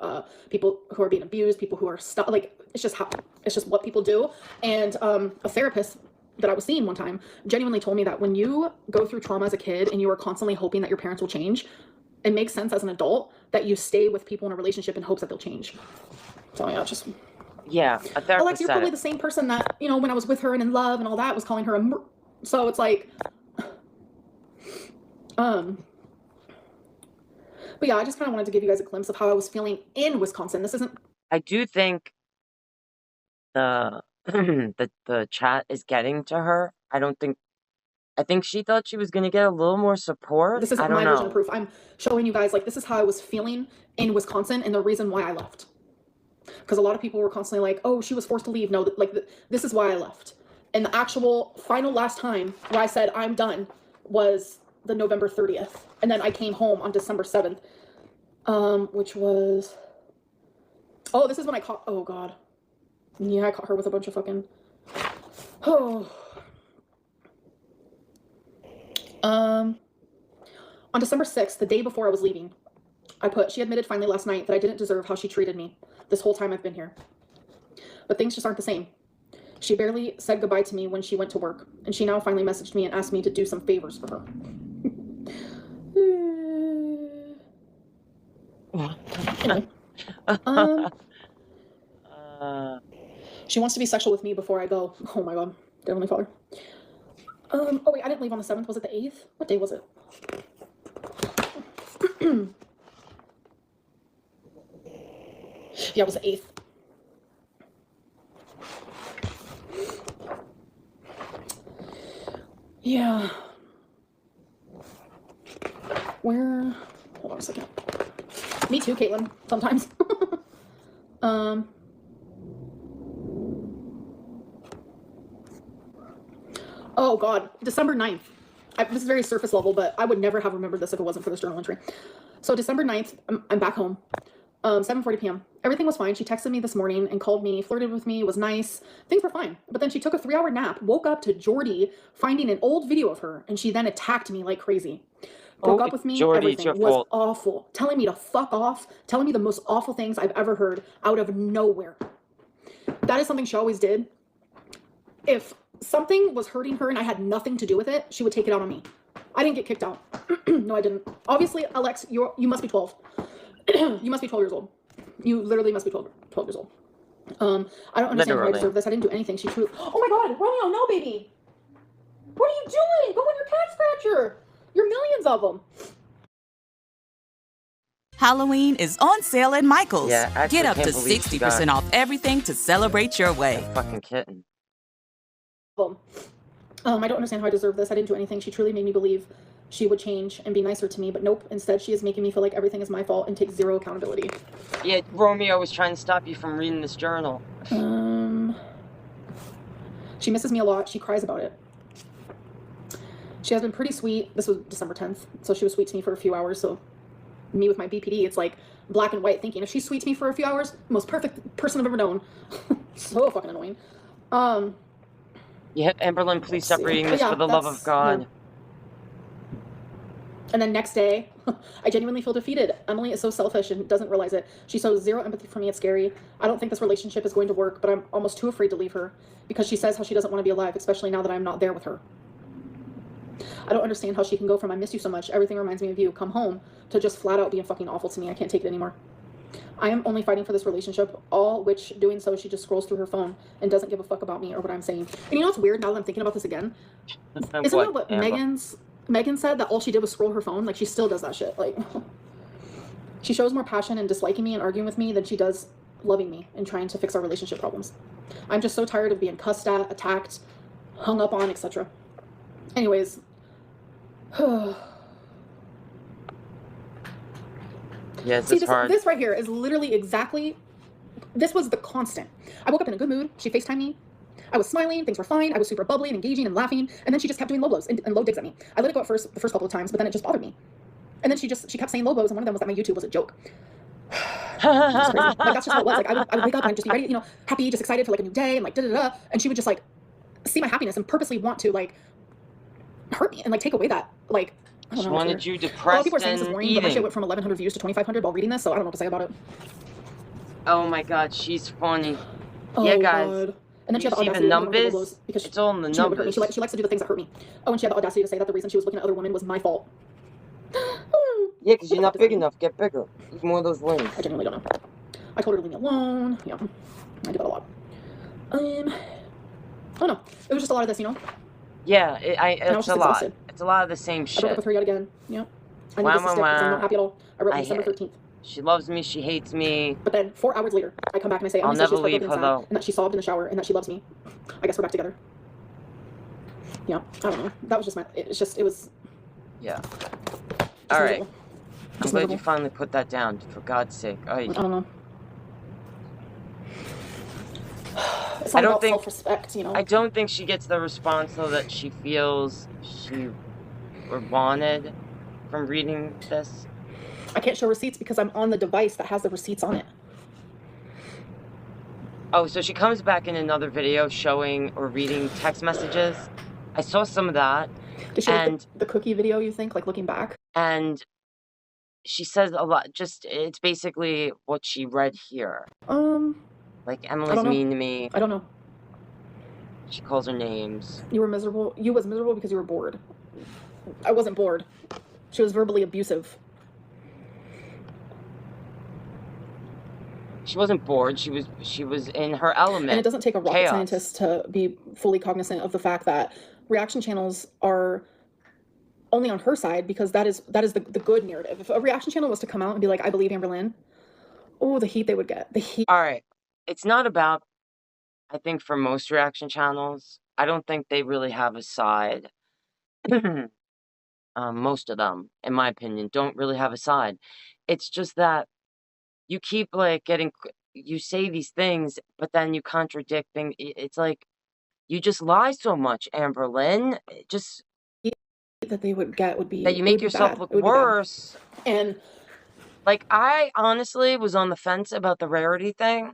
Speaker 2: people who are being abused, people who are stuck. Like, it's just what people do. And a therapist that I was seeing one time genuinely told me that when you go through trauma as a kid and you are constantly hoping that your parents will change, it makes sense as an adult that you stay with people in a relationship in hopes that they'll change. So yeah, just...
Speaker 1: Yeah, a therapist
Speaker 2: Alex, you're probably the same person that, when I was with her and in love and all that, was calling her a... So it's like... But yeah, I just kind of wanted to give you guys a glimpse of how I was feeling in Wisconsin. This isn't...
Speaker 1: I do think the the chat is getting to her. I think she thought she was going to get a little more support.
Speaker 2: This isn't my version of proof. I'm showing you guys, like, this is how I was feeling in Wisconsin and the reason why I left. Because a lot of people were constantly like, oh, she was forced to leave. No, like, this is why I left. And the actual final last time where I said I'm done was the November 30th. And then I came home on December 7th, which was... Oh, this is when I caught... Oh, God. Yeah, I caught her with a bunch of fucking... Oh... On December 6th, the day before I was leaving, I put, she admitted finally last night that I didn't deserve how she treated me this whole time I've been here. But things just aren't the same. She barely said goodbye to me when she went to work, and she now finally messaged me and asked me to do some favors for her. Anyway. She wants to be sexual with me before I go. Oh my God, dear Heavenly Father. Oh wait, I didn't leave on the 7th. Was it the 8th? What day was it? Yeah, it was the 8th. Yeah. Where? Hold on a second. Me too, Caitlin. Sometimes. Oh God, December 9th. This is very surface level, but I would never have remembered this if it wasn't for this journal entry. So December 9th, I'm back home. 7:40 p.m. Everything was fine. She texted me this morning and called me, flirted with me, was nice. Things were fine. But then she took a 3-hour nap, woke up to Jordy finding an old video of her, and she then attacked me like crazy. Broke up with me,
Speaker 1: Jordy,
Speaker 2: everything was awful. Telling me to fuck off, telling me the most awful things I've ever heard out of nowhere. That is something she always did. If something was hurting her and I had nothing to do with it, she would take it out on me. I didn't get kicked out. No, I didn't. Obviously, Alex, you must be 12. You must be 12 years old. You literally must be 12 years old. I don't understand how I deserve this. I didn't do anything. She truly... Oh my god, Romeo, no, baby! What are you doing? Go on your cat scratcher! You're millions of them.
Speaker 5: Halloween is on sale at Michael's.
Speaker 1: Yeah, actually,
Speaker 5: Get up
Speaker 1: can't
Speaker 5: to
Speaker 1: believe she
Speaker 5: 60%
Speaker 1: got
Speaker 5: off everything to celebrate your way.
Speaker 1: a fucking kitten.
Speaker 2: I don't understand how I deserve this. I didn't do anything. She truly made me believe she would change and be nicer to me, but nope. Instead, she is making me feel like everything is my fault and takes zero accountability.
Speaker 1: Yeah, Romeo was trying to stop you from reading this journal.
Speaker 2: She misses me a lot. She cries about it. She has been pretty sweet. This was December 10th, so she was sweet to me for a few hours. So me with my BPD, it's like black and white thinking. If she's sweet to me for a few hours, most perfect person I've ever known. So fucking annoying.
Speaker 1: Yeah, Amberlynn, please stop reading this for the love of God.
Speaker 2: Yeah. And then next day, I genuinely feel defeated. Emily is so selfish and doesn't realize it. She shows zero empathy for me. It's scary. I don't think this relationship is going to work, but I'm almost too afraid to leave her because she says how she doesn't want to be alive, especially now that I'm not there with her. I don't understand how she can go from I miss you so much, everything reminds me of you, come home, to just flat out being fucking awful to me. I can't take it anymore. I am only fighting for this relationship, all which doing so she just scrolls through her phone and doesn't give a fuck about me or what I'm saying. And you know what's weird now that I'm thinking about this again? Isn't that what Megan said, that all she did was scroll her phone? Like, she still does that shit. Like, she shows more passion in disliking me and arguing with me than she does loving me and trying to fix our relationship problems. I'm just so tired of being cussed at, attacked, hung up on, etc. Anyways.
Speaker 1: Yes,
Speaker 2: See,
Speaker 1: it's hard.
Speaker 2: this right here is literally exactly, this was the constant. I woke up in a good mood. She FaceTimed me. I was smiling. Things were fine. I was super bubbly and engaging and laughing. And then she just kept doing low blows and low digs at me. I let it go at first, the first couple of times, but then it just bothered me. And then she kept saying low blows, and one of them was that my YouTube was a joke. Like, that's just how it was. Like, I would wake up and I'd just be ready, you know, happy, just excited for like a new day and like da-da-da. And she would just like see my happiness and purposely want to like hurt me and like take away that, like, I don't know.
Speaker 1: She wanted you depressed
Speaker 2: people are saying this is boring, but my
Speaker 1: eating.
Speaker 2: shit went from 1,100 views to 2,500 while reading this, so I don't know what to say about it.
Speaker 1: Oh my god, she's funny.
Speaker 2: Oh,
Speaker 1: yeah, guys.
Speaker 2: God. And then she
Speaker 1: You
Speaker 2: had the
Speaker 1: see
Speaker 2: audacity
Speaker 1: the
Speaker 2: to look at
Speaker 1: numbers?
Speaker 2: because
Speaker 1: It's all in the
Speaker 2: she knew it would hurt me.
Speaker 1: numbers.
Speaker 2: She likes to do the things that hurt me. Oh, and she had the audacity to say that the reason she was looking at other women was my fault.
Speaker 1: Yeah, because you're not big enough. Get bigger. Use more of those wings.
Speaker 2: I genuinely don't know. I told her to leave me alone. Yeah, I do that a lot. I don't know. It was just a lot of this, you know?
Speaker 1: Yeah, it's a lot.
Speaker 2: Exhausted.
Speaker 1: It's a lot of the same
Speaker 2: I broke
Speaker 1: shit.
Speaker 2: up with her yet again. Yeah. I need this to stick because I'm not happy at all. I wrote December 13th.
Speaker 1: She loves me, she hates me.
Speaker 2: But then 4 hours later, I come back and I say,
Speaker 1: I'll never leave her though.
Speaker 2: And that she sobbed in the shower and that she loves me. I guess we're back together. Yeah, I don't know. That was just it was.
Speaker 1: Yeah. Alright. I'm glad
Speaker 2: miserable.
Speaker 1: you finally put that down, for God's sake.
Speaker 2: I don't know. It's
Speaker 1: I
Speaker 2: not
Speaker 1: don't
Speaker 2: about
Speaker 1: think-
Speaker 2: self-respect, you know?
Speaker 1: I don't think she gets the response, though, that she feels she wanted from reading this.
Speaker 2: I can't show receipts because I'm on the device that has the receipts on it.
Speaker 1: Oh, so she comes back in another video showing or reading text messages. I saw some of that.
Speaker 2: Did she like the cookie video, you think, like looking back?
Speaker 1: And she says a lot. Just, it's basically what she read here. Like, Emily's mean to me.
Speaker 2: I don't know.
Speaker 1: She calls her names.
Speaker 2: You were miserable. You was miserable because you were bored. I wasn't bored. She was verbally abusive.
Speaker 1: She wasn't bored. She was in her element.
Speaker 2: And it doesn't take a rocket
Speaker 1: Chaos.
Speaker 2: scientist to be fully cognizant of the fact that reaction channels are only on her side because that is the good narrative. If a reaction channel was to come out and be like, I believe Amberlynn, oh, the heat they would get. The heat.
Speaker 1: All right. It's not about, I think for most reaction channels, I don't think they really have a side. Most of them, in my opinion, don't really have a side. It's just that you keep like you say these things, but then you contradict things. It's like, you just lie so much, Amberlynn. Just
Speaker 2: that they would get would be
Speaker 1: that you make yourself look worse.
Speaker 2: And
Speaker 1: like, I honestly was on the fence about the rarity thing.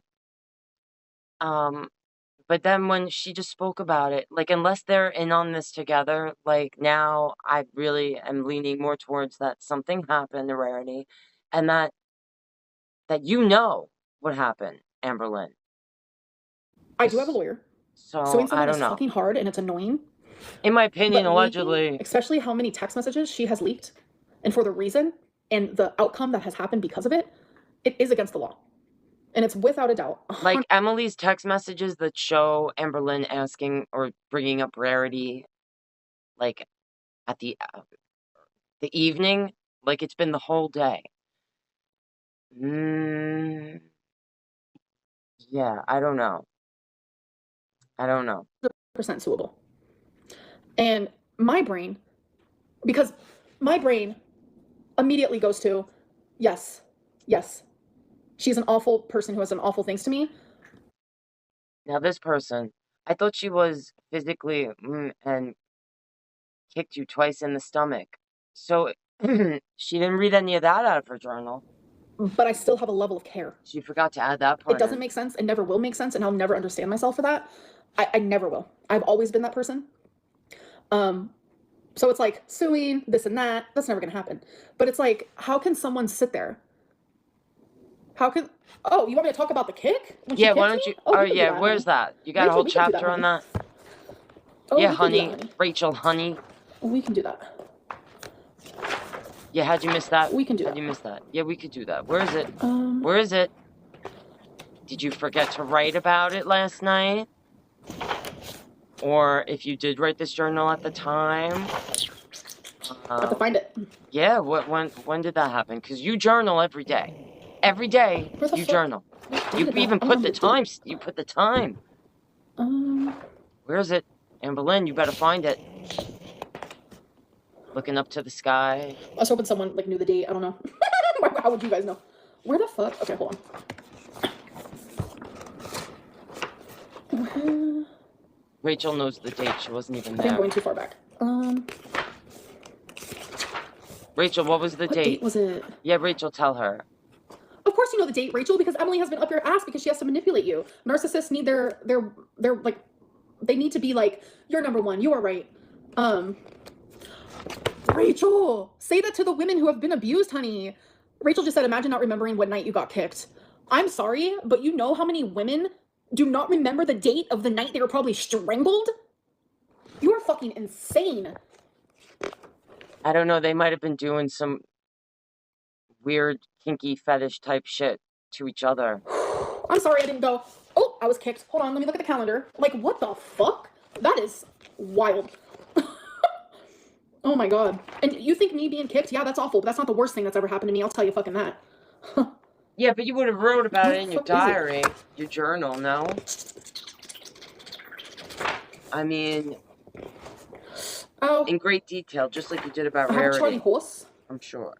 Speaker 1: But then when she just spoke about it, like, unless they're in on this together, like, now I really am leaning more towards that something happened to Rarity, and that you know what happened, Amberlynn.
Speaker 2: I do have a lawyer.
Speaker 1: So,
Speaker 2: Suing
Speaker 1: I
Speaker 2: someone
Speaker 1: don't
Speaker 2: is
Speaker 1: know.
Speaker 2: fucking hard and it's annoying.
Speaker 1: In my opinion,
Speaker 2: But
Speaker 1: allegedly.
Speaker 2: leaking, especially how many text messages she has leaked, and for the reason and the outcome that has happened because of it, it is against the law. And it's without a doubt.
Speaker 1: Like Emily's text messages that show Amberlynn asking or bringing up Rarity, like at the evening, like it's been the whole day. Yeah, I don't know.
Speaker 2: 100% suable. And my brain, because my brain immediately goes to, yes, she's an awful person who has done awful things to me.
Speaker 1: Now this person, I thought she was physically and kicked you twice in the stomach. So she didn't read any of that out of her journal.
Speaker 2: But I still have a level of care.
Speaker 1: She forgot to add that part.
Speaker 2: It doesn't make sense and never will make sense, and I'll never understand myself for that. I never will. I've always been that person. So it's like suing, this and that. That's never gonna happen. But it's like, how can someone sit there? How can? Oh, you want me to talk about the kick?
Speaker 1: Yeah, why don't you? Oh yeah, where's that? You got Rachel, a whole chapter on that? Oh, yeah, honey. Rachel, honey.
Speaker 2: We can do that.
Speaker 1: Yeah, how'd you miss that?
Speaker 2: We can do that.
Speaker 1: How'd you miss that? Yeah, we could do that. Where is it? Where is it? Did you forget to write about it last night? Or if you did write this journal at the time?
Speaker 2: I have to find it.
Speaker 1: Yeah, when did that happen? Because you journal every day. Every day you journal. You even put the time. You put the time. Where is it? Amberlynn, you better find it. Looking up to the sky.
Speaker 2: I was hoping someone like knew the date. I don't know. How would you guys know? Where the fuck? Okay, hold on.
Speaker 1: Rachel knows the date. She wasn't even there.
Speaker 2: I think I'm going too far back.
Speaker 1: Rachel, what was the date?
Speaker 2: What date was it?
Speaker 1: Yeah, Rachel, tell her.
Speaker 2: Of course you know the date, Rachel, because Emily has been up your ass because she has to manipulate you. Narcissists need their like, they need to be like, you're number one. You are right. Rachel, say that to the women who have been abused, honey. Rachel just said, imagine not remembering what night you got kicked. I'm sorry, but you know how many women do not remember the date of the night they were probably strangled? You are fucking insane.
Speaker 1: I don't know. They might have been doing some weird, kinky fetish type shit to each other.
Speaker 2: I'm sorry I didn't go, oh, I was kicked. Hold on, let me look at the calendar. Like, what the fuck? That is wild. Oh my god. And you think me being kicked? Yeah, that's awful, but that's not the worst thing that's ever happened to me. I'll tell you fucking that.
Speaker 1: Yeah, but you would have wrote about it in your diary, your journal, no? I mean, in great detail, just like you did about Rarity.
Speaker 2: Charlie horse?
Speaker 1: I'm sure.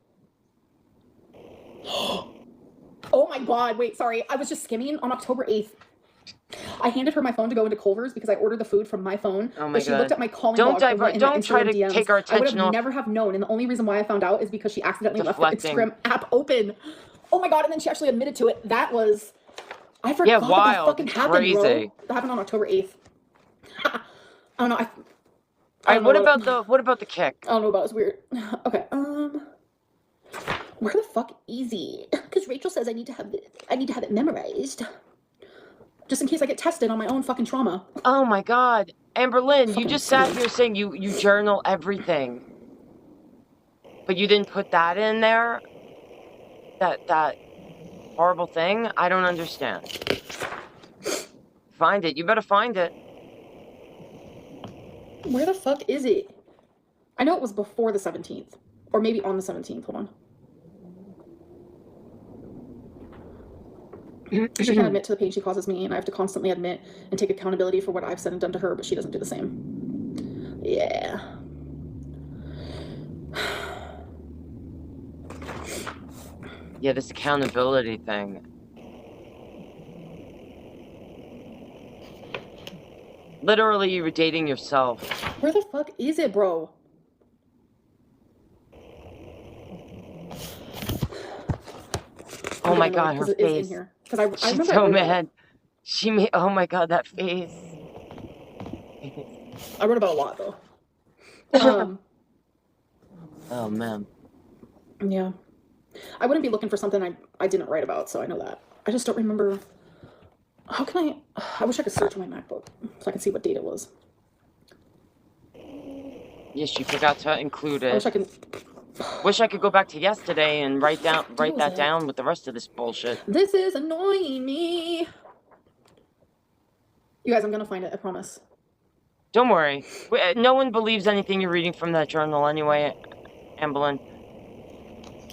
Speaker 2: Oh my god, wait, sorry. I was just skimming on October 8th. I handed her my phone to go into Culver's because I ordered the food from my phone.
Speaker 1: Oh my
Speaker 2: but she
Speaker 1: god.
Speaker 2: looked at my calling
Speaker 1: Don't
Speaker 2: log
Speaker 1: don't try to
Speaker 2: DMs.
Speaker 1: take our attention
Speaker 2: off. I would have never have known, and the only reason why I found out is because she accidentally left the Instagram app open. Oh my god, and then she actually admitted to it. That was... I forgot that fucking happened,
Speaker 1: crazy.
Speaker 2: Bro. That happened on October 8th. I don't know.
Speaker 1: Alright, what about the kick?
Speaker 2: I don't know about it. It's weird. Okay, where the fuck is it? Because Rachel says I need to have it memorized. Just in case I get tested on my own fucking trauma.
Speaker 1: Oh my god. Amberlynn, you just sat here saying you journal everything. But you didn't put that in there? That horrible thing? I don't understand. Find it. You better find it.
Speaker 2: Where the fuck is it? I know it was before the 17th. Or maybe on the 17th. Hold on. She can't admit to the pain she causes me, and I have to constantly admit and take accountability for what I've said and done to her, but she doesn't do the same. Yeah.
Speaker 1: Yeah, this accountability thing. Literally, you were dating yourself.
Speaker 2: Where the fuck is it, bro?
Speaker 1: Oh my god, her face. She's so mad. She made, oh my god, that face.
Speaker 2: I wrote about a lot, though.
Speaker 1: Oh, man.
Speaker 2: Yeah. I wouldn't be looking for something I didn't write about, so I know that. I just don't remember. How can I wish I could search my MacBook so I can see what date it was.
Speaker 1: Yes, you forgot to include it.
Speaker 2: I wish I could.
Speaker 1: Wish I could go back to yesterday and write
Speaker 2: was
Speaker 1: that
Speaker 2: it?
Speaker 1: down with the rest of this bullshit.
Speaker 2: This is annoying me. You guys, I'm gonna find it, I promise.
Speaker 1: Don't worry. No one believes anything you're reading from that journal anyway, Amberlynn.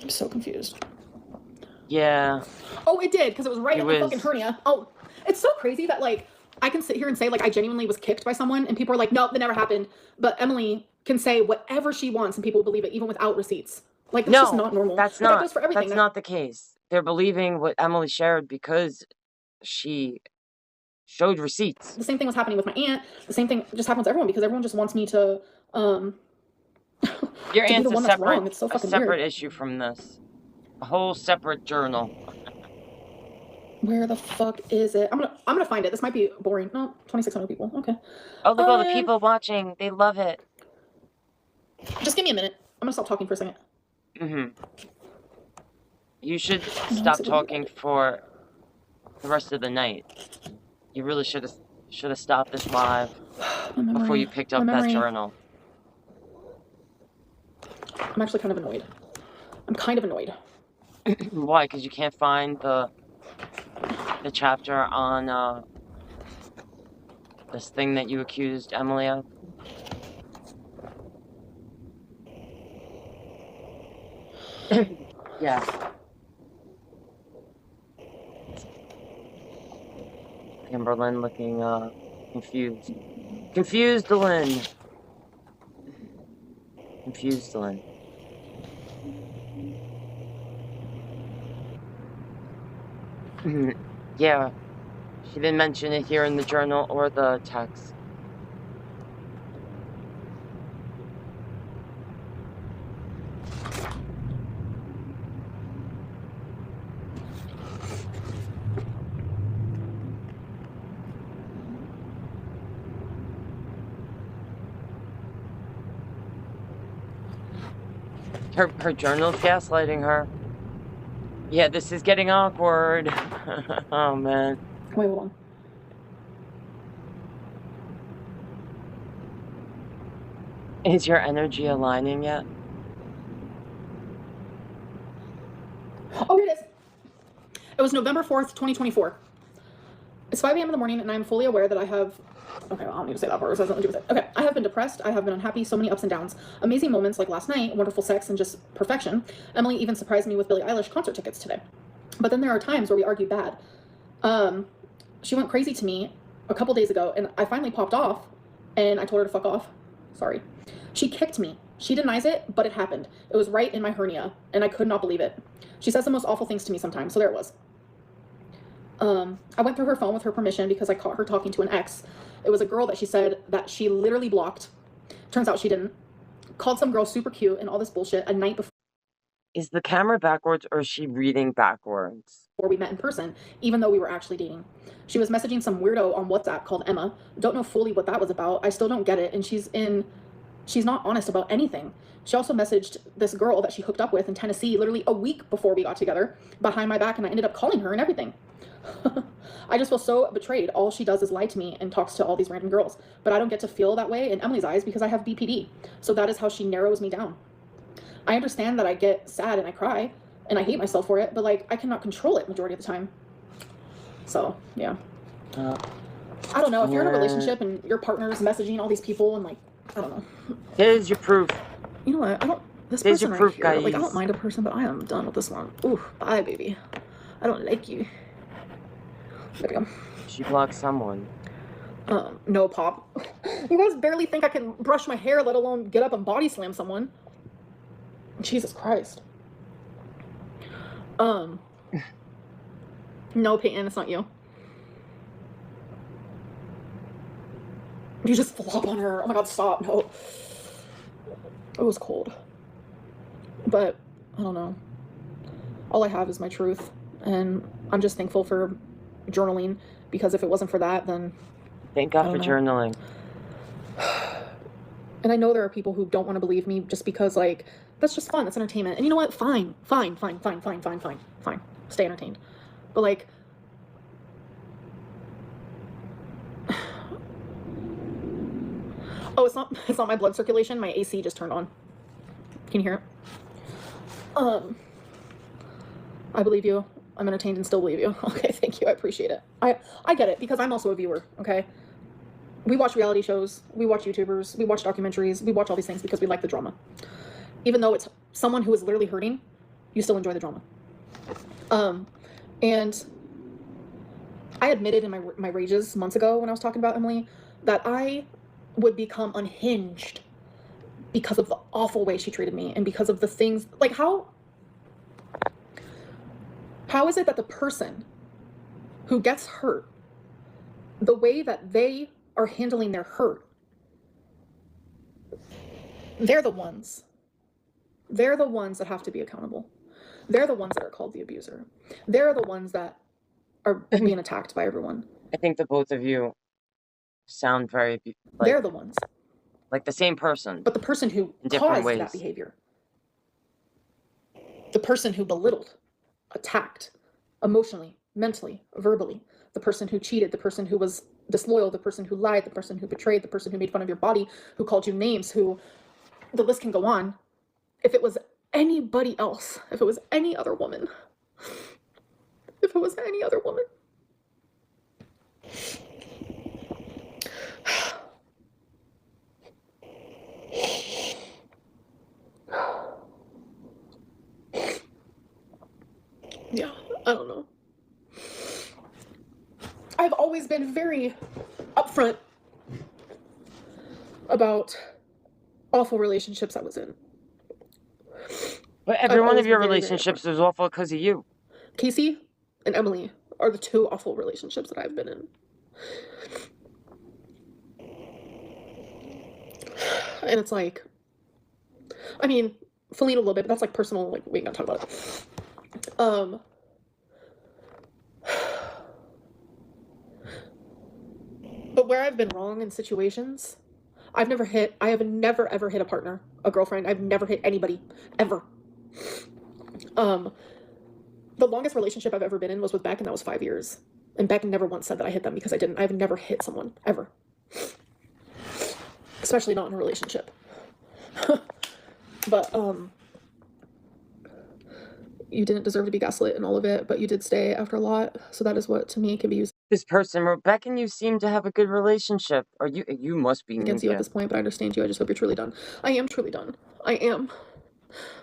Speaker 2: I'm so confused.
Speaker 1: Yeah.
Speaker 2: Oh, it did, because it was right in my fucking hernia. Oh, it's so crazy that, like, I can sit here and say, like, I genuinely was kicked by someone, and people are like, nope, that never happened. But Emily can say whatever she wants, and people will believe it, even without receipts. Like, that's just not normal.
Speaker 1: That's
Speaker 2: but
Speaker 1: not.
Speaker 2: That goes for everything.
Speaker 1: That's not the case. They're believing what Emily shared because she showed receipts.
Speaker 2: The same thing was happening with my aunt. The same thing just happens to everyone, because everyone just wants me to,
Speaker 1: Your
Speaker 2: to
Speaker 1: aunt's
Speaker 2: be the one that's wrong. It's so
Speaker 1: a
Speaker 2: fucking
Speaker 1: separate
Speaker 2: weird.
Speaker 1: issue from this. A whole separate journal.
Speaker 2: Where the fuck is it? I'm gonna find it. This might be boring. No, 2,600 people. Okay.
Speaker 1: Oh, look at all the people watching. They love it.
Speaker 2: Just give me a minute. I'm gonna stop talking for a second.
Speaker 1: You should stop talking for the rest of the night. You really should have stopped this live before you picked up that journal.
Speaker 2: I'm actually kind of annoyed. I'm kind of annoyed.
Speaker 1: Why? Because you can't find the chapter on this thing that you accused Emily of? Yeah. Amberlynn looking confused. Confused, Lynn. Confused, Lynn. Yeah. She didn't mention it here in the journal or the text. Her journal's gaslighting her. Yeah, this is getting awkward. Oh, man.
Speaker 2: Wait, hold on.
Speaker 1: Is your energy aligning yet?
Speaker 2: Oh, here it is. It was November 4th, 2024. It's 5 a.m. in the morning, and I'm fully aware that I have... Okay, well, I don't need to say that part. It has nothing to do with it. Okay, I have been depressed. I have been unhappy. So many ups and downs. Amazing moments like last night, wonderful sex, and just perfection. Emily even surprised me with Billie Eilish concert tickets today. But then there are times where we argue bad. She went crazy to me a couple days ago, and I finally popped off, and I told her to fuck off. Sorry. She kicked me. She denies it, but it happened. It was right in my hernia, and I could not believe it. She says the most awful things to me sometimes, so there it was. I went through her phone with her permission because I caught her talking to an ex. It was a girl that she said that she literally blocked. Turns out she didn't. Called some girl super cute and all this bullshit a night before.
Speaker 1: Is the camera backwards or is she reading backwards?
Speaker 2: Before we met in person, even though we were actually dating. She was messaging some weirdo on WhatsApp called Emma. Don't know fully what that was about. I still don't get it. And she's not honest about anything. She also messaged this girl that she hooked up with in Tennessee literally a week before we got together behind my back, and I ended up calling her and everything. I just feel so betrayed. All she does is lie to me and talks to all these random girls. But I don't get to feel that way in Emily's eyes because I have BPD. So that is how she narrows me down. I understand that I get sad and I cry and I hate myself for it, but like I cannot control it majority of the time. So, yeah. I don't know. If you're in a relationship and your partner's messaging all these people and like, I don't know.
Speaker 1: Here's your proof.
Speaker 2: You know what? I don't. This
Speaker 1: There's
Speaker 2: person
Speaker 1: your proof,
Speaker 2: right here.
Speaker 1: guys.
Speaker 2: Like I don't mind a person, but I am done with this one. Ooh, bye, baby. I don't like you. There we go.
Speaker 1: She blocked someone.
Speaker 2: No, Pop. You guys barely think I can brush my hair, let alone get up and body slam someone. Jesus Christ. No, Peyton, it's not you. You just flop on her. Oh my god, stop. No. It was cold. But, I don't know. All I have is my truth. And I'm just thankful for journaling, because if it wasn't for that, then...
Speaker 1: Thank God for journaling.
Speaker 2: And I know there are people who don't want to believe me just because, like, that's just fun. That's entertainment. And you know what? Fine. Stay entertained. But, like... Oh, it's not my blood circulation. My AC just turned on. Can you hear it? I believe you. I'm entertained and still believe you. Okay, thank you. I appreciate it. I get it because I'm also a viewer, okay? We watch reality shows, we watch YouTubers, we watch documentaries, we watch all these things because we like the drama. Even though it's someone who is literally hurting, you still enjoy the drama. And I admitted in my rages months ago when I was talking about Emily that I would become unhinged because of the awful way she treated me and because of the things, like how is it that the person who gets hurt, the way that they are handling their hurt, they're the ones that have to be accountable. They're the ones that are called the abuser. They're the ones that are being attacked by everyone.
Speaker 1: I think the both of you sound very
Speaker 2: They're the ones.
Speaker 1: like the same person,
Speaker 2: But the person who
Speaker 1: in different
Speaker 2: caused
Speaker 1: ways.
Speaker 2: that behavior, the person who belittled, attacked, emotionally, mentally, verbally, the person who cheated, the person who was disloyal, the person who lied, the person who betrayed, the person who made fun of your body, who called you names, who, the list can go on. If it was anybody else, if it was any other woman, yeah, I don't know. I've always been very upfront about awful relationships I was in.
Speaker 1: But every one of your
Speaker 2: Very, very
Speaker 1: relationships is awful because of you.
Speaker 2: Casey and Emily are the two awful relationships that I've been in. And it's like, I mean, Feline a little bit, but that's like personal, like we ain't gonna talk about it. But where I've been wrong in situations, I have never ever hit a partner, a girlfriend. I've never hit anybody, ever. The longest relationship I've ever been in was with Beck, and that was 5 years. And Beck never once said that I hit them because I didn't. I've never hit someone, ever. Especially not in a relationship. But, you didn't deserve to be gaslit and all of it, but you did stay after a lot. So that is what, to me, can be used
Speaker 1: This person, Rebecca, and you seem to have a good relationship. Or you must be new
Speaker 2: against you
Speaker 1: here.
Speaker 2: at this point, but I understand you. I just hope you're truly done. I am truly done. I am.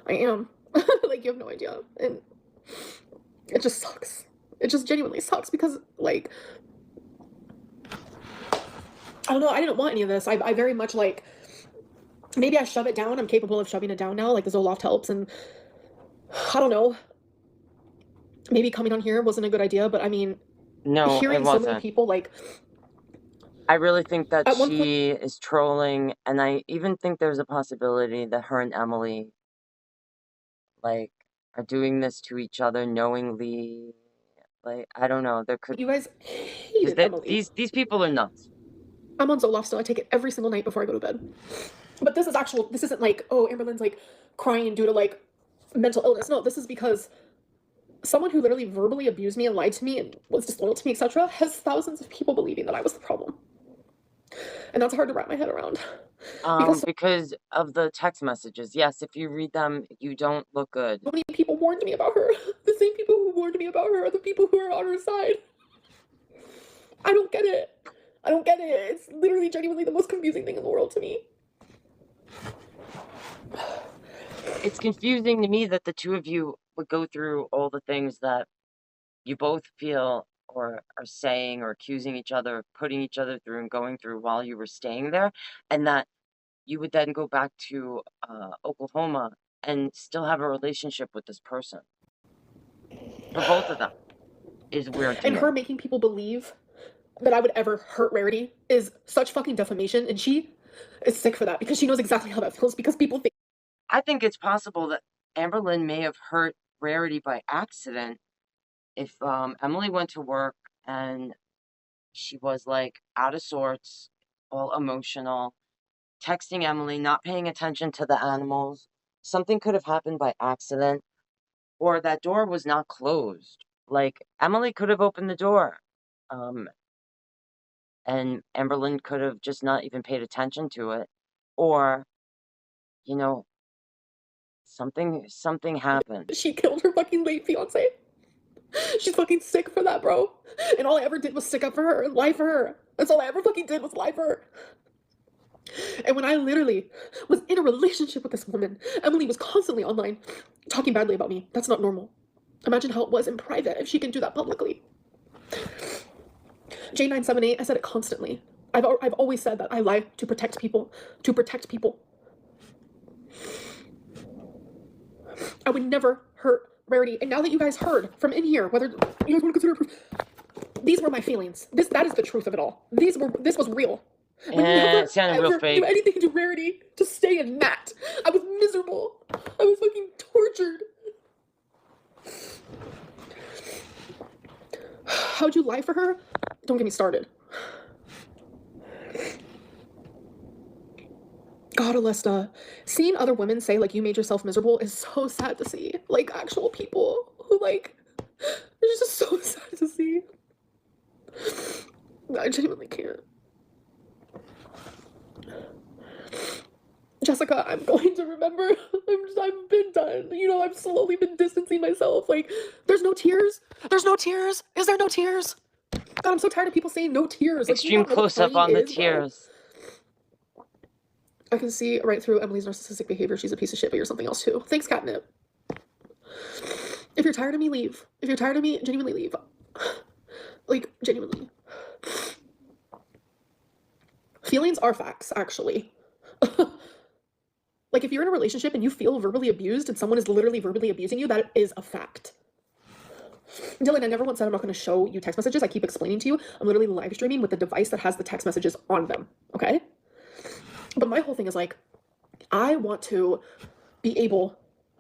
Speaker 2: Like, you have no idea. And it just sucks. It just genuinely sucks because, like, I don't know, I didn't want any of this. I very much, like, maybe I shove it down. I'm capable of shoving it down now. Like, the Zoloft helps, and I don't know. Maybe coming on here wasn't a good idea, but I mean,
Speaker 1: No,
Speaker 2: hearing
Speaker 1: it
Speaker 2: so
Speaker 1: wasn't.
Speaker 2: many people, like,
Speaker 1: I really think that
Speaker 2: at one point,
Speaker 1: she is trolling, and I even think there's a possibility that her and Emily, like, are doing this to each other knowingly. Like, I don't know. There could,
Speaker 2: you guys
Speaker 1: because
Speaker 2: hated Emily.
Speaker 1: these people are nuts.
Speaker 2: I'm on Zoloft still. I take it every single night before I go to bed. But this isn't like, oh, Amberlynn's like crying due to like mental illness. No, this is because someone who literally verbally abused me and lied to me and was disloyal to me, etc., has thousands of people believing that I was the problem. And that's hard to wrap my head around.
Speaker 1: Because of the text messages. Yes, if you read them, you don't look good.
Speaker 2: So many people warned me about her. The same people who warned me about her are the people who are on her side. I don't get it. It's literally genuinely the most confusing thing in the world to me.
Speaker 1: It's confusing to me that the two of you would go through all the things that you both feel or are saying or accusing each other of putting each other through and going through while you were staying there, and that you would then go back to Oklahoma and still have a relationship with this person. For both of them is weird to
Speaker 2: And
Speaker 1: me.
Speaker 2: her making people believe that I would ever hurt Rarity is such fucking defamation, and she is sick for that because she knows exactly how that feels because people think.
Speaker 1: I think it's possible that Amberlynn may have hurt Rarity by accident if Emily went to work and she was like out of sorts, all emotional, texting Emily, not paying attention to the animals. Something could have happened by accident, or that door was not closed. Like, Emily could have opened the door, and Amberlynn could have just not even paid attention to it, or, Something happened.
Speaker 2: She killed her fucking late fiance. She's fucking sick for that, bro. And all I ever did was stick up for her and lie for her. That's all I ever fucking did was lie for her. And when I literally was in a relationship with this woman, Emily was constantly online talking badly about me. That's not normal. Imagine how it was in private if she can do that publicly. J978, I said it constantly. I've always said that I lie to protect people. To protect people. I would never hurt Rarity. And now that you guys heard from in here, whether you guys want to consider, these were my feelings. That is the truth of it all. This was real.
Speaker 1: It sounded real fake.
Speaker 2: Do anything to Rarity to stay in that. I was miserable. I was fucking tortured. How'd you lie for her? Don't get me started. God, Alesta, seeing other women say, like, you made yourself miserable is so sad to see. Like, actual people who, like, it's just so sad to see. I genuinely can't. Jessica, I'm going to remember. I've been done. You know, I've slowly been distancing myself. Like, there's no tears. There's no tears. Is there no tears? God, I'm so tired of people saying no tears. Like,
Speaker 1: extreme close-up on the tears.
Speaker 2: Bro. I can see right through Emily's narcissistic behavior. She's a piece of shit, but you're something else too. Thanks, Catnip. If you're tired of me, leave. If you're tired of me, genuinely leave. Like, genuinely. Feelings are facts, actually. Like, if you're in a relationship and you feel verbally abused and someone is literally verbally abusing you, that is a fact. Dylan, I never once said I'm not going to show you text messages. I keep explaining to you. I'm literally live streaming with the device that has the text messages on them, okay? But my whole thing is, like, I want to be able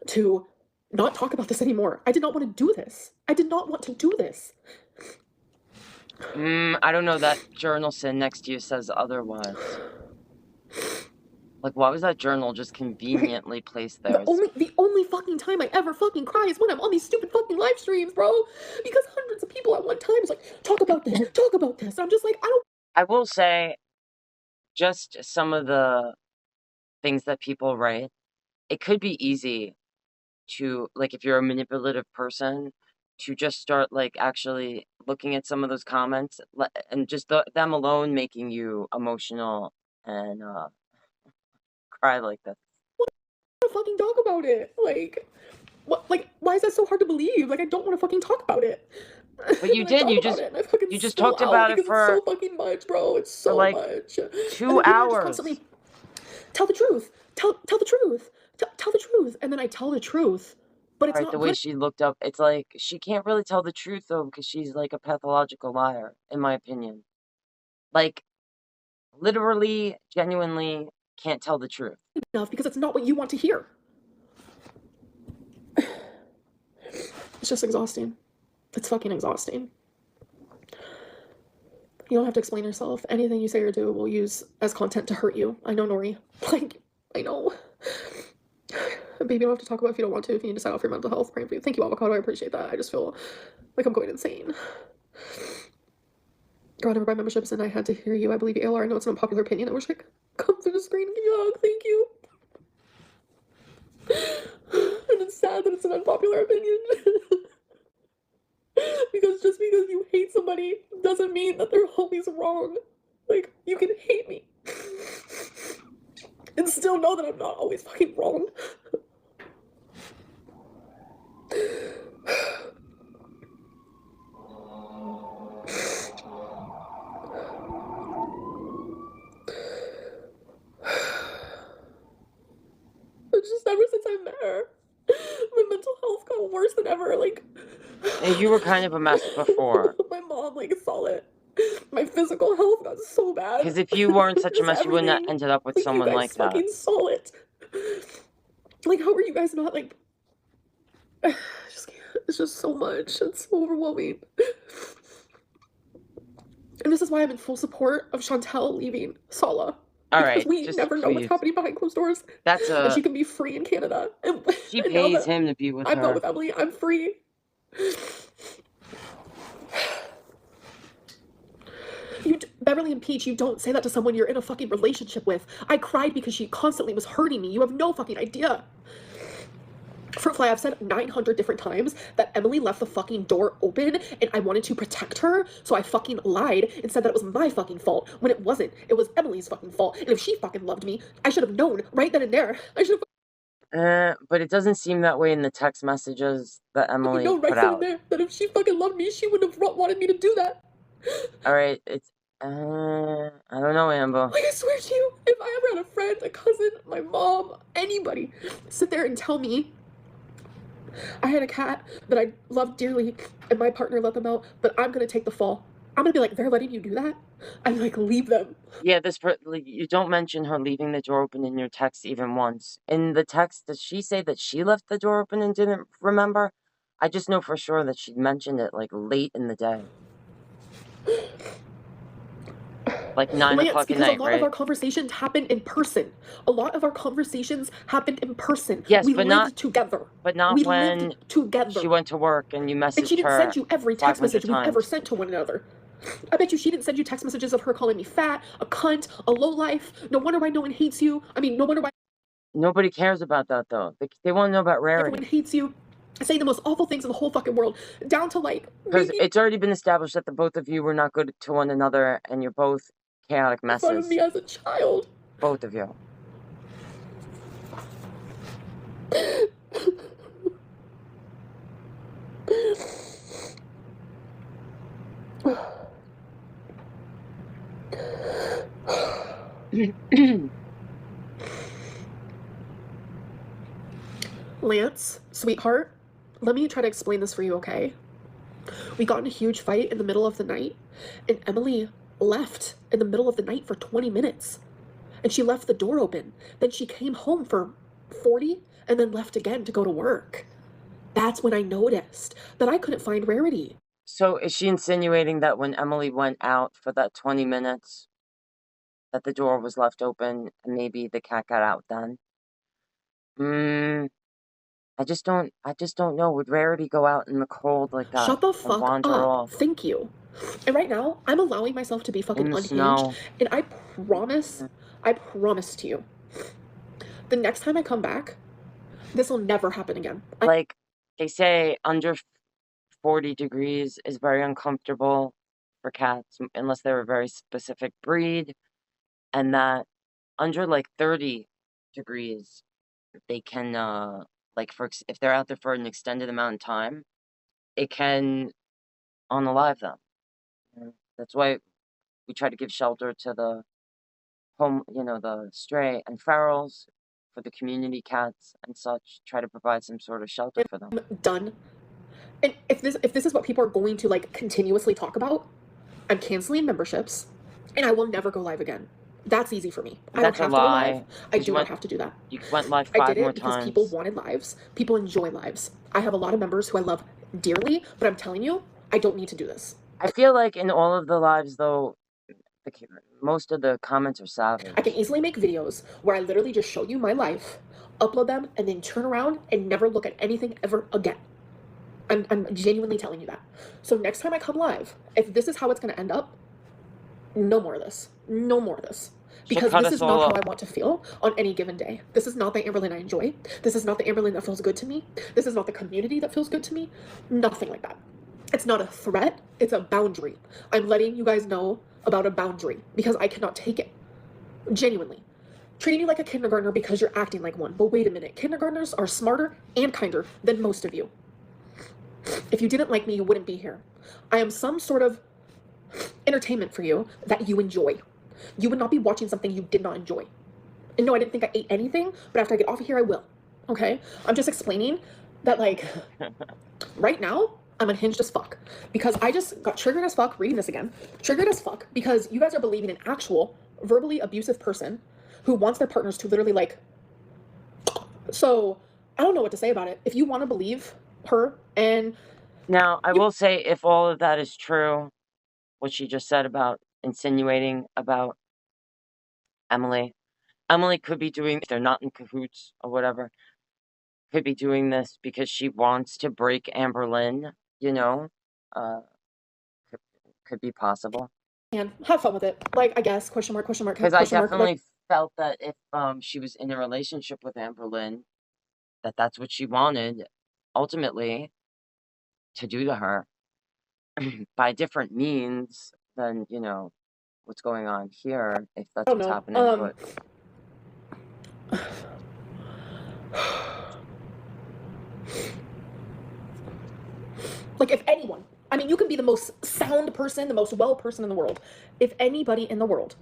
Speaker 2: to not talk about this anymore. I did not want to do this. I did not want to do this.
Speaker 1: I don't know. That journal sitting next to you says otherwise. Like, why was that journal just conveniently placed there?
Speaker 2: The only fucking time I ever fucking cry is when I'm on these stupid fucking live streams, bro. Because hundreds of people at one time is like, talk about this, talk about this. I'm just like,
Speaker 1: I will say, just some of the things that people write, it could be easy to, like, if you're a manipulative person, to just start, like, actually looking at some of those comments, and just them alone making you emotional and cry like this.
Speaker 2: What to fucking talk about it? Like, what? Like, why is that so hard to believe? Like, I don't want to fucking talk about it.
Speaker 1: But you did. You just talked about it for
Speaker 2: so fucking much, bro. It's so
Speaker 1: like
Speaker 2: much.
Speaker 1: 2 hours.
Speaker 2: Constantly, tell the truth. Tell the truth. Tell the truth. And then I tell the truth. But it's not
Speaker 1: the way she looked up. It's like she can't really tell the truth though, because she's like a pathological liar, in my opinion. Like, literally, genuinely can't tell the truth.
Speaker 2: Enough, because it's not what you want to hear. It's just exhausting. It's fucking exhausting. You don't have to explain yourself. Anything you say or do will use as content to hurt you. I know, Nori. Like, I know. Baby, you don't have to talk about it if you don't want to. If you need to sign off your mental health, praying for you. Thank you, Avocado. I appreciate that. I just feel like I'm going insane. God, never buy memberships, and I had to hear you. I believe you, ALR. I know it's an unpopular opinion. I wish I could come through the screen and give you a hug. Thank you. And it's sad that it's an unpopular opinion. Because just because you hate somebody doesn't mean that they're always wrong. Like, you can hate me and still know that I'm not always fucking wrong. It's just ever since I met her, my mental health got worse than ever. Like,
Speaker 1: and you were kind of a mess before.
Speaker 2: My mom, like, saw it. My physical health got so bad.
Speaker 1: Because if you weren't such a mess, you wouldn't have ended up with someone like that.
Speaker 2: You guys fucking saw it. Like, how are you guys not, like... I just can't. It's just so much. It's so overwhelming. And this is why I'm in full support of Chantel leaving Sala.
Speaker 1: All right,
Speaker 2: we never know what's happening behind closed doors.
Speaker 1: And
Speaker 2: she can be free in Canada. And
Speaker 1: she pays him to be with her.
Speaker 2: I'm not with Emily. I'm free. Beverly and Peach, you don't say that to someone you're in a fucking relationship with. I cried because she constantly was hurting me. You have no fucking idea. Fruit fly, I've said 900 different times that Emily left the fucking door open and I wanted to protect her, so I fucking lied and said that it was my fucking fault when it wasn't. It was Emily's fucking fault. And if she fucking loved me, I should have known right then and there. I should have
Speaker 1: But it doesn't seem that way in the text messages that Emily
Speaker 2: known right
Speaker 1: put
Speaker 2: then and
Speaker 1: out.
Speaker 2: there that if she fucking loved me, she wouldn't have wanted me to do that.
Speaker 1: Alright, it's, I don't know, Amber.
Speaker 2: Like, I swear to you, if I ever had a friend, a cousin, my mom, anybody, sit there and tell me I had a cat that I loved dearly and my partner let them out, but I'm gonna take the fall. I'm gonna be like, they're letting you do that? I'm like, leave them.
Speaker 1: Yeah, like, you don't mention her leaving the door open in your text even once. In the text, does she say that she left the door open and didn't remember? I just know for sure that she mentioned it, like, late in the day. Like 9 o'clock at night,
Speaker 2: because a lot of our conversations happened in person. A lot of our conversations happened in person.
Speaker 1: Yes,
Speaker 2: we
Speaker 1: but
Speaker 2: lived together.
Speaker 1: But not
Speaker 2: we
Speaker 1: when
Speaker 2: lived together.
Speaker 1: she went to work and you messaged her.
Speaker 2: And she didn't send you every text message we've ever
Speaker 1: times.
Speaker 2: sent to one another. I bet you she didn't send you text messages of her calling me fat, a cunt, a lowlife. No wonder why no one hates you. I mean, no wonder why
Speaker 1: Nobody cares about that, though. They want to know about Rarity.
Speaker 2: everyone hates you. Saying the most awful things in the whole fucking world. Down to like...
Speaker 1: Because it's already been established that the both of you were not good to one another and you're both chaotic messes.
Speaker 2: In front of me as a child.
Speaker 1: Both of you.
Speaker 2: Lance, sweetheart, let me try to explain this for you, okay? We got in a huge fight in the middle of the night, and Emily left in the middle of the night for 20 minutes. And she left the door open. Then she came home for 40 and then left again to go to work. That's when I noticed that I couldn't find Rarity.
Speaker 1: So is she insinuating that when Emily went out for that 20 minutes, that the door was left open and maybe the cat got out then? I just don't know. Would Rarity go out in the cold like that?
Speaker 2: Shut the fuck up.
Speaker 1: Off?
Speaker 2: Thank you. And right now, I'm allowing myself to be fucking unhinged.
Speaker 1: Snow.
Speaker 2: And I promise to you, the next time I come back, this will never happen again.
Speaker 1: Like, they say under 40 degrees is very uncomfortable for cats, unless they're a very specific breed. And that under, like, 30 degrees, they can, like, if they're out there for an extended amount of time, it can unalive them. That's why we try to give shelter to the home, the stray and ferals, for the community cats and such. Try to provide some sort of shelter for them.
Speaker 2: I'm done. And if this is what people are going to like continuously talk about, I'm canceling memberships, and I will never go live again. That's easy for me. I don't have to go live. I do not have to do that.
Speaker 1: You went live 5 more times.
Speaker 2: I did it because people wanted lives. People enjoy lives. I have a lot of members who I love dearly, but I'm telling you, I don't need to do this.
Speaker 1: I feel like in all of the lives, though, most of the comments are savage.
Speaker 2: I can easily make videos where I literally just show you my life, upload them, and then turn around and never look at anything ever again. I'm genuinely telling you that. So next time I come live, if this is how it's going to end up, no more of this. No more of this. Because this is not how I want to feel on any given day. This is not the Amberlynn I enjoy. This is not the Amberlynn that feels good to me. This is not the community that feels good to me. Nothing like that. It's not a threat. It's a boundary. I'm letting you guys know about a boundary because I cannot take it. Genuinely. Treating you like a kindergartner because you're acting like one. But wait a minute. Kindergartners are smarter and kinder than most of you. If you didn't like me, you wouldn't be here. I am some sort of entertainment for you that you enjoy. You would not be watching something you did not enjoy. And no, I didn't think I ate anything, but after I get off of here, I will. Okay? I'm just explaining that, like, right now, I'm unhinged as fuck. Because I just got triggered as fuck reading this again. Triggered as fuck because you guys are believing an actual verbally abusive person who wants their partners to literally, like... So, I don't know what to say about it. If you want to believe her and...
Speaker 1: Now, I will say, if all of that is true, what she just said about insinuating about Emily could be doing, if they're not in cahoots or whatever, could be doing this because she wants to break Amberlynn, could be possible.
Speaker 2: And have fun with it. Like, I guess, question mark.
Speaker 1: Because I definitely felt that if she was in a relationship with Amberlynn, that that's what she wanted, ultimately, to do to her by different means than, you know, what's going on here, if that's
Speaker 2: I
Speaker 1: what's
Speaker 2: don't
Speaker 1: happening.
Speaker 2: know.
Speaker 1: But
Speaker 2: Like, if anyone, I mean, you can be the most sound person, the most well person in the world. If anybody in the world,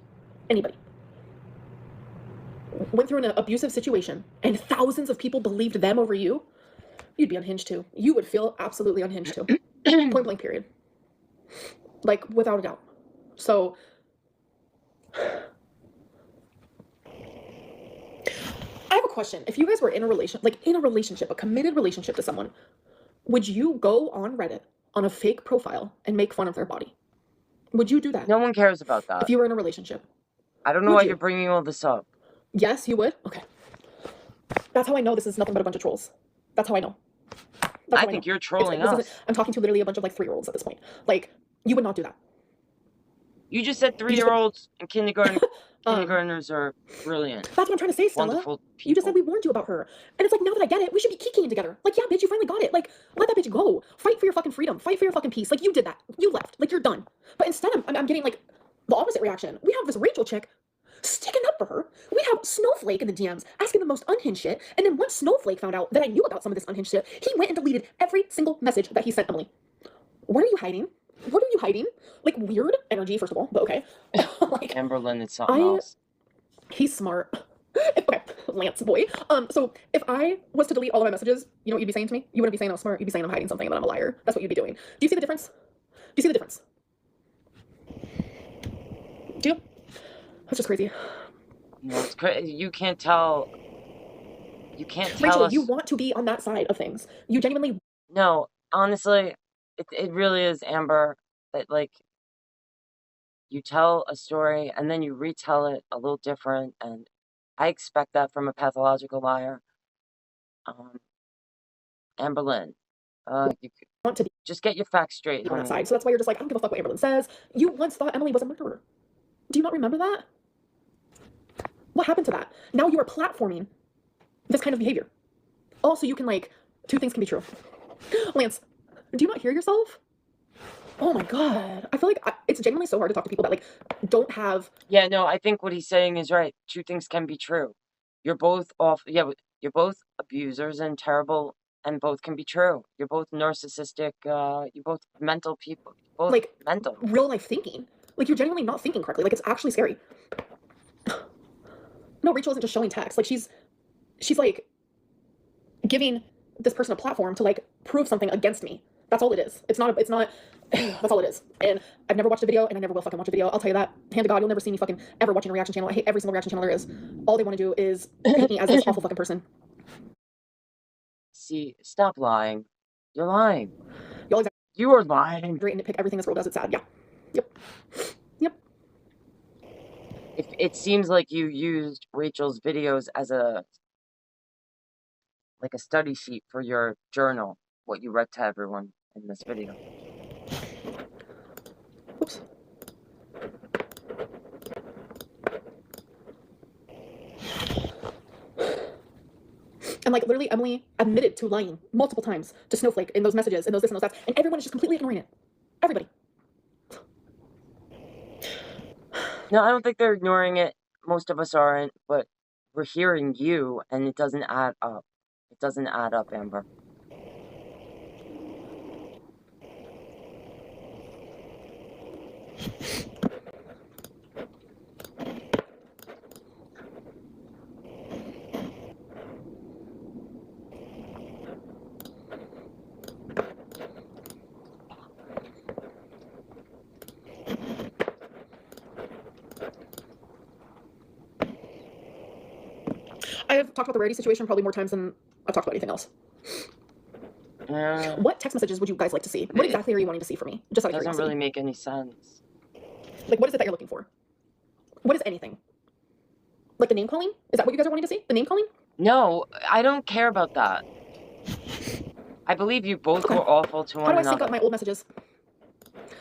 Speaker 2: anybody, went through an abusive situation and thousands of people believed them over you, you'd be unhinged too. You would feel absolutely unhinged too. Point blank, period. Like, without a doubt. So, I have a question. If you guys were in a relationship, a committed relationship to someone, would you go on Reddit on a fake profile and make fun of their body? Would you do that?
Speaker 1: no one cares about that.
Speaker 2: If you were in a relationship?
Speaker 1: I don't know why you're bringing all this up.
Speaker 2: Yes, you would? Okay. That's how I know this is nothing but a bunch of trolls. That's how I know.
Speaker 1: I think you're trolling us.
Speaker 2: I'm talking to literally a bunch of, like, 3-year-olds at this point. Like, you would not do that.
Speaker 1: You just said 3-year-olds and kindergartners are brilliant.
Speaker 2: That's what I'm trying to say, Stella.
Speaker 1: Wonderful people.
Speaker 2: You just said we warned you about her. And it's like, now that I get it, we should be kikiing together. Like, yeah, bitch, you finally got it. Like, let that bitch go. Fight for your fucking freedom. Fight for your fucking peace. Like, you did that. You left. Like, you're done. But instead, I'm getting, like, the opposite reaction. We have this Rachel chick sticking up for her. We have Snowflake in the DMs asking the most unhinged shit. And then once Snowflake found out that I knew about some of this unhinged shit, he went and deleted every single message that he sent Emily. What are you hiding? What are you hiding? Like, weird energy, first of all, but okay. Like,
Speaker 1: Amberlynn, it's something else.
Speaker 2: He's smart. Okay, Lance boy. So if I was to delete all of my messages, you know what you'd be saying to me? You wouldn't be saying I'm smart. You'd be saying I'm hiding something and that I'm a liar. That's what you'd be doing. Do you see the difference? Do you see the difference? Do you? That's just crazy.
Speaker 1: No, it's crazy. You can't tell. You can't tell
Speaker 2: Rachel,
Speaker 1: us.
Speaker 2: you want to be on that side of things. You genuinely.
Speaker 1: No, honestly, it really is, Amber, that, like, you tell a story and then you retell it a little different, and I expect that from a pathological liar. Amberlynn, you
Speaker 2: want to be
Speaker 1: just get your facts straight,
Speaker 2: on that
Speaker 1: honey.
Speaker 2: side. So that's why you're just like, I don't give a fuck what Amberlynn says. You once thought Emily was a murderer. Do you not remember that? What happened to that? Now you are platforming this kind of behavior. Also, you can, like, 2 things can be true. Lance, do you not hear yourself? Oh my god. I feel like it's genuinely so hard to talk to people that, like, don't have...
Speaker 1: Yeah, no, I think what he's saying is right. 2 things can be true. You're both you're both abusers and terrible, and both can be true. You're both narcissistic, you're both mental people. Both, like, mental.
Speaker 2: Real life thinking. Like, you're genuinely not thinking correctly. Like, it's actually scary. No, Rachel isn't just showing text. Like, she's like giving this person a platform to, like, prove something against me. That's all it is. It's not, that's all it is. And I've never watched a video, and I never will fucking watch a video. I'll tell you that. Hand to God, you'll never see me fucking ever watching a reaction channel. I hate every single reaction channel there is. All they want to do is paint me as this awful fucking person.
Speaker 1: See, stop lying. You're lying.
Speaker 2: Y'all
Speaker 1: You are lying.
Speaker 2: great and nitpick everything this world does. It's sad. Yeah. Yep. Yep.
Speaker 1: It seems like you used Rachel's videos as a study sheet for your journal, what you read to everyone in this video.
Speaker 2: Oops. And, like, literally, Emily admitted to lying multiple times to Snowflake in those messages, and those this and those that, and everyone is just completely ignoring it. Everybody.
Speaker 1: No, I don't think they're ignoring it. Most of us aren't, but we're hearing you, and it doesn't add up. It doesn't add up, Amber.
Speaker 2: I have talked about the rarity situation probably more times than I've talked about anything else. What text messages would you guys like to see? What exactly are you wanting to see from me? Just out of
Speaker 1: Doesn't
Speaker 2: curiosity.
Speaker 1: really make any sense.
Speaker 2: Like, what is it that you're looking for? What is anything? Like the name calling? Is that what you guys are wanting to see? The name calling?
Speaker 1: No, I don't care about that. I believe you both were awful to one
Speaker 2: How do I
Speaker 1: another.
Speaker 2: sync up my old messages?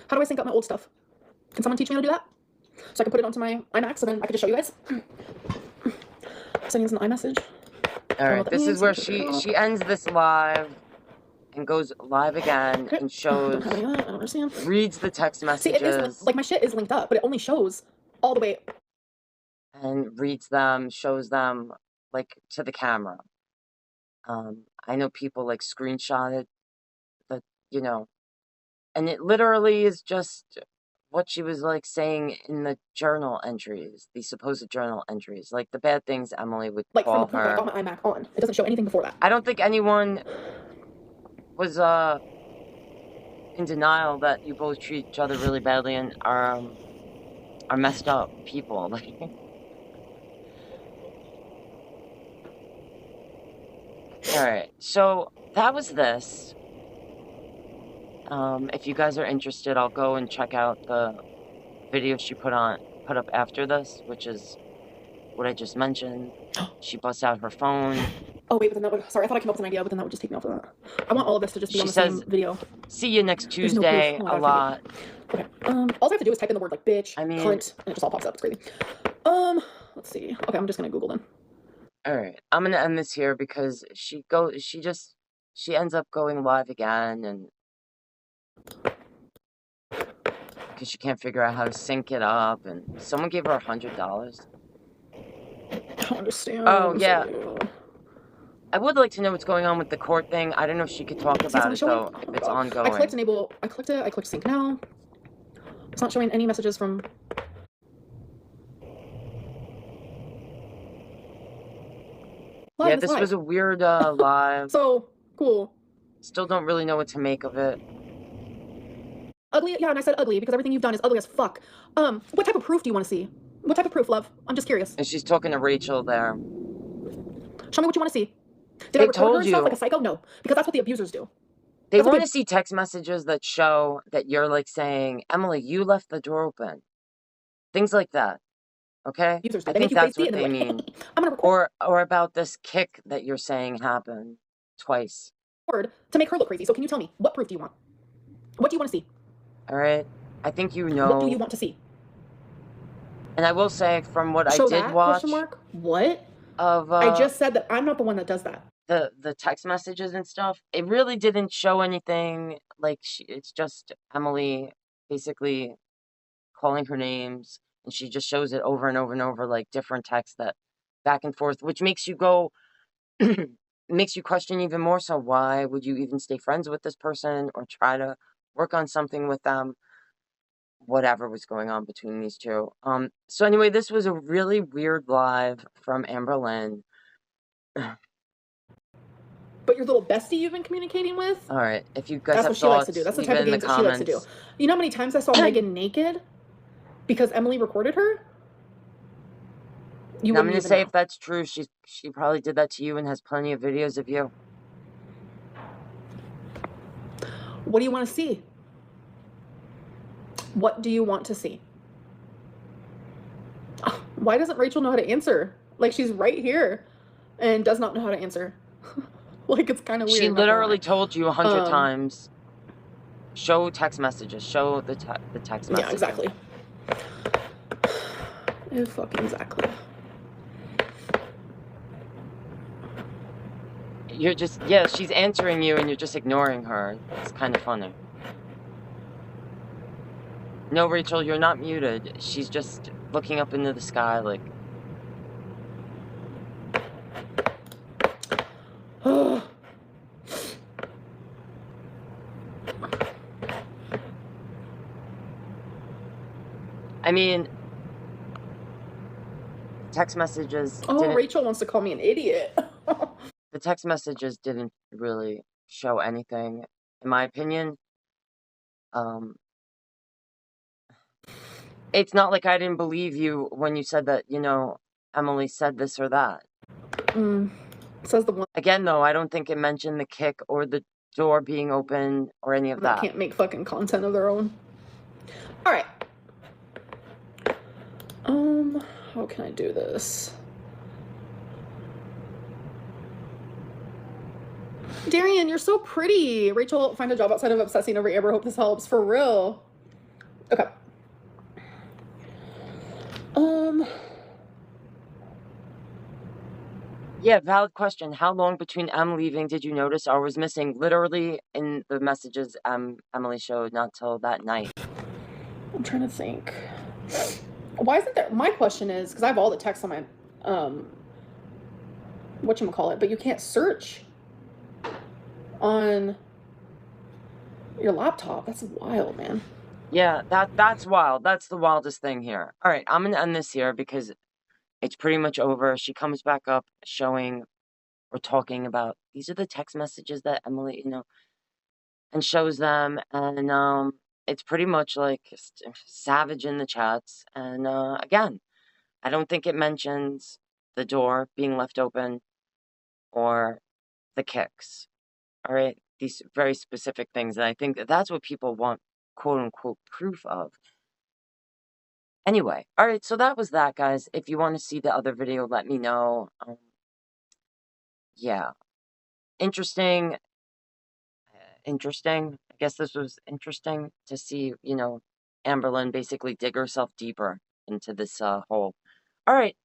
Speaker 2: How do I sync up my old stuff? Can someone teach me how to do that? So I can put it onto my iMac, so then I can just show you guys. Sending us an iMessage.
Speaker 1: All right, this is where she ends this live and goes live again and shows,
Speaker 2: don't have any of that. I don't understand.
Speaker 1: reads the text
Speaker 2: See,
Speaker 1: messages.
Speaker 2: it is like my shit is linked up, but it only shows all the way.
Speaker 1: And reads them, shows them, like, to the camera. I know people, like, screenshotted the, you know, and it literally is just what she was, like, saying in the journal entries, the supposed journal entries, like, the bad things Emily would
Speaker 2: Like from
Speaker 1: call
Speaker 2: the point that I
Speaker 1: her.
Speaker 2: got my iMac on, it doesn't show anything before that.
Speaker 1: I don't think anyone was, in denial that you both treat each other really badly and are messed up people. Like, alright, so that was this. If you guys are interested, I'll go and check out the video she put up after this, which is what I just mentioned. She busts out her phone.
Speaker 2: Oh wait, but then that would, sorry, I thought I came up with an idea, but then that would just take me off of that. I want all of this to just be on the same video.
Speaker 1: See you next
Speaker 2: There's no
Speaker 1: Tuesday
Speaker 2: proof.
Speaker 1: a lot.
Speaker 2: Okay, all I have to do is type in the word like bitch,
Speaker 1: I mean,
Speaker 2: cunt, and it just all pops up. It's crazy. Let's see. Okay, I'm just gonna Google then.
Speaker 1: Alright, I'm gonna end this here because she ends up going live again, and because she can't figure out how to sync it up, and someone gave her $100.
Speaker 2: I don't understand.
Speaker 1: Oh, yeah. I would like to know what's going on with the court thing. I don't know if she could talk about it, though, if it's ongoing.
Speaker 2: I clicked enable. I clicked it. I clicked sync now. It's not showing any messages from...
Speaker 1: Yeah, this was a weird live.
Speaker 2: So, cool.
Speaker 1: Still don't really know what to make of it.
Speaker 2: Ugly? Yeah, and I said ugly because everything you've done is ugly as fuck. What type of proof do you want to see? What type of proof, love? I'm just curious.
Speaker 1: And she's talking to Rachel there.
Speaker 2: Show me what you want to see. Did I record her and stuff like a psycho? No, because that's what the abusers do.
Speaker 1: They want to see text messages that show that you're, like, saying, Emily, you left the door open. Things like that. Okay? I think that's what they mean.
Speaker 2: I'm gonna record.
Speaker 1: Or about this kick that you're saying happened twice.
Speaker 2: To make her look crazy. So can you tell me, what proof do you want? What do you want to see?
Speaker 1: All right. I think you know.
Speaker 2: What do you want to see?
Speaker 1: And I will say, from what
Speaker 2: Show
Speaker 1: I did
Speaker 2: that,
Speaker 1: watch...
Speaker 2: Question mark? What?
Speaker 1: Of,
Speaker 2: I just said that I'm not the one that does that.
Speaker 1: The text messages and stuff, it really didn't show anything. Like, it's just Emily basically calling her names, and she just shows it over and over and over, like, different texts that back and forth, which makes you go... makes you question even more so, why would you even stay friends with this person or try to work on something with them? Whatever was going on between these two. So anyway, this was a really weird live from Amberlynn.
Speaker 2: But your little bestie you've been communicating with?
Speaker 1: Alright, if you guys have
Speaker 2: what she likes to do. That's the type of games that she likes to do. You know how many times I saw Megan naked? Because Emily recorded her?
Speaker 1: I'm going to say if that's true, she probably did that to you and has plenty of videos of you.
Speaker 2: What do you want to see? What do you want to see? Why doesn't Rachel know how to answer? Like, she's right here and does not know how to answer. Like, it's kind of weird.
Speaker 1: She literally told you 100 times. Show text messages. Show the text messages.
Speaker 2: Yeah, exactly. Fucking exactly.
Speaker 1: You're just, yeah, she's answering you and you're just ignoring her. It's kind of funny. No, Rachel, you're not muted. She's just looking up into the sky like... I mean... Text messages...
Speaker 2: Oh, Rachel wants to call me an idiot.
Speaker 1: The text messages didn't really show anything, in my opinion. It's not like I didn't believe you when you said that, you know, Emily said this or that.
Speaker 2: Says the one.
Speaker 1: Again, though, I don't think it mentioned the kick or the door being open or any of that.
Speaker 2: They can't make fucking content of their own. All right. How can I do this? Darian, you're so pretty. Rachel, find a job outside of obsessing over Amber. Hope this helps. For real. Okay.
Speaker 1: Yeah, valid question. How long between M leaving did you notice or was missing? Literally in the messages Emily showed, not till that night.
Speaker 2: I'm trying to think. Why isn't there? My question is, because I have all the texts on my whatchamacallit, but you can't search on your laptop. That's wild, man.
Speaker 1: Yeah, that's wild. That's the wildest thing here. All right, I'm gonna end this here because it's pretty much over. She comes back up showing or talking about these are the text messages that Emily, and shows them, and it's pretty much like savage in the chats. And again, I don't think it mentions the door being left open or the kicks. All right, these very specific things, and I think that's what people want, quote unquote, proof of. Anyway, all right, so that was that, guys. If you want to see the other video, let me know. Yeah, interesting. Interesting. I guess this was interesting to see, Amberlynn basically dig herself deeper into this hole. All right,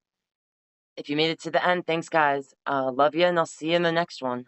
Speaker 1: if you made it to the end, thanks, guys. Love you, and I'll see you in the next one.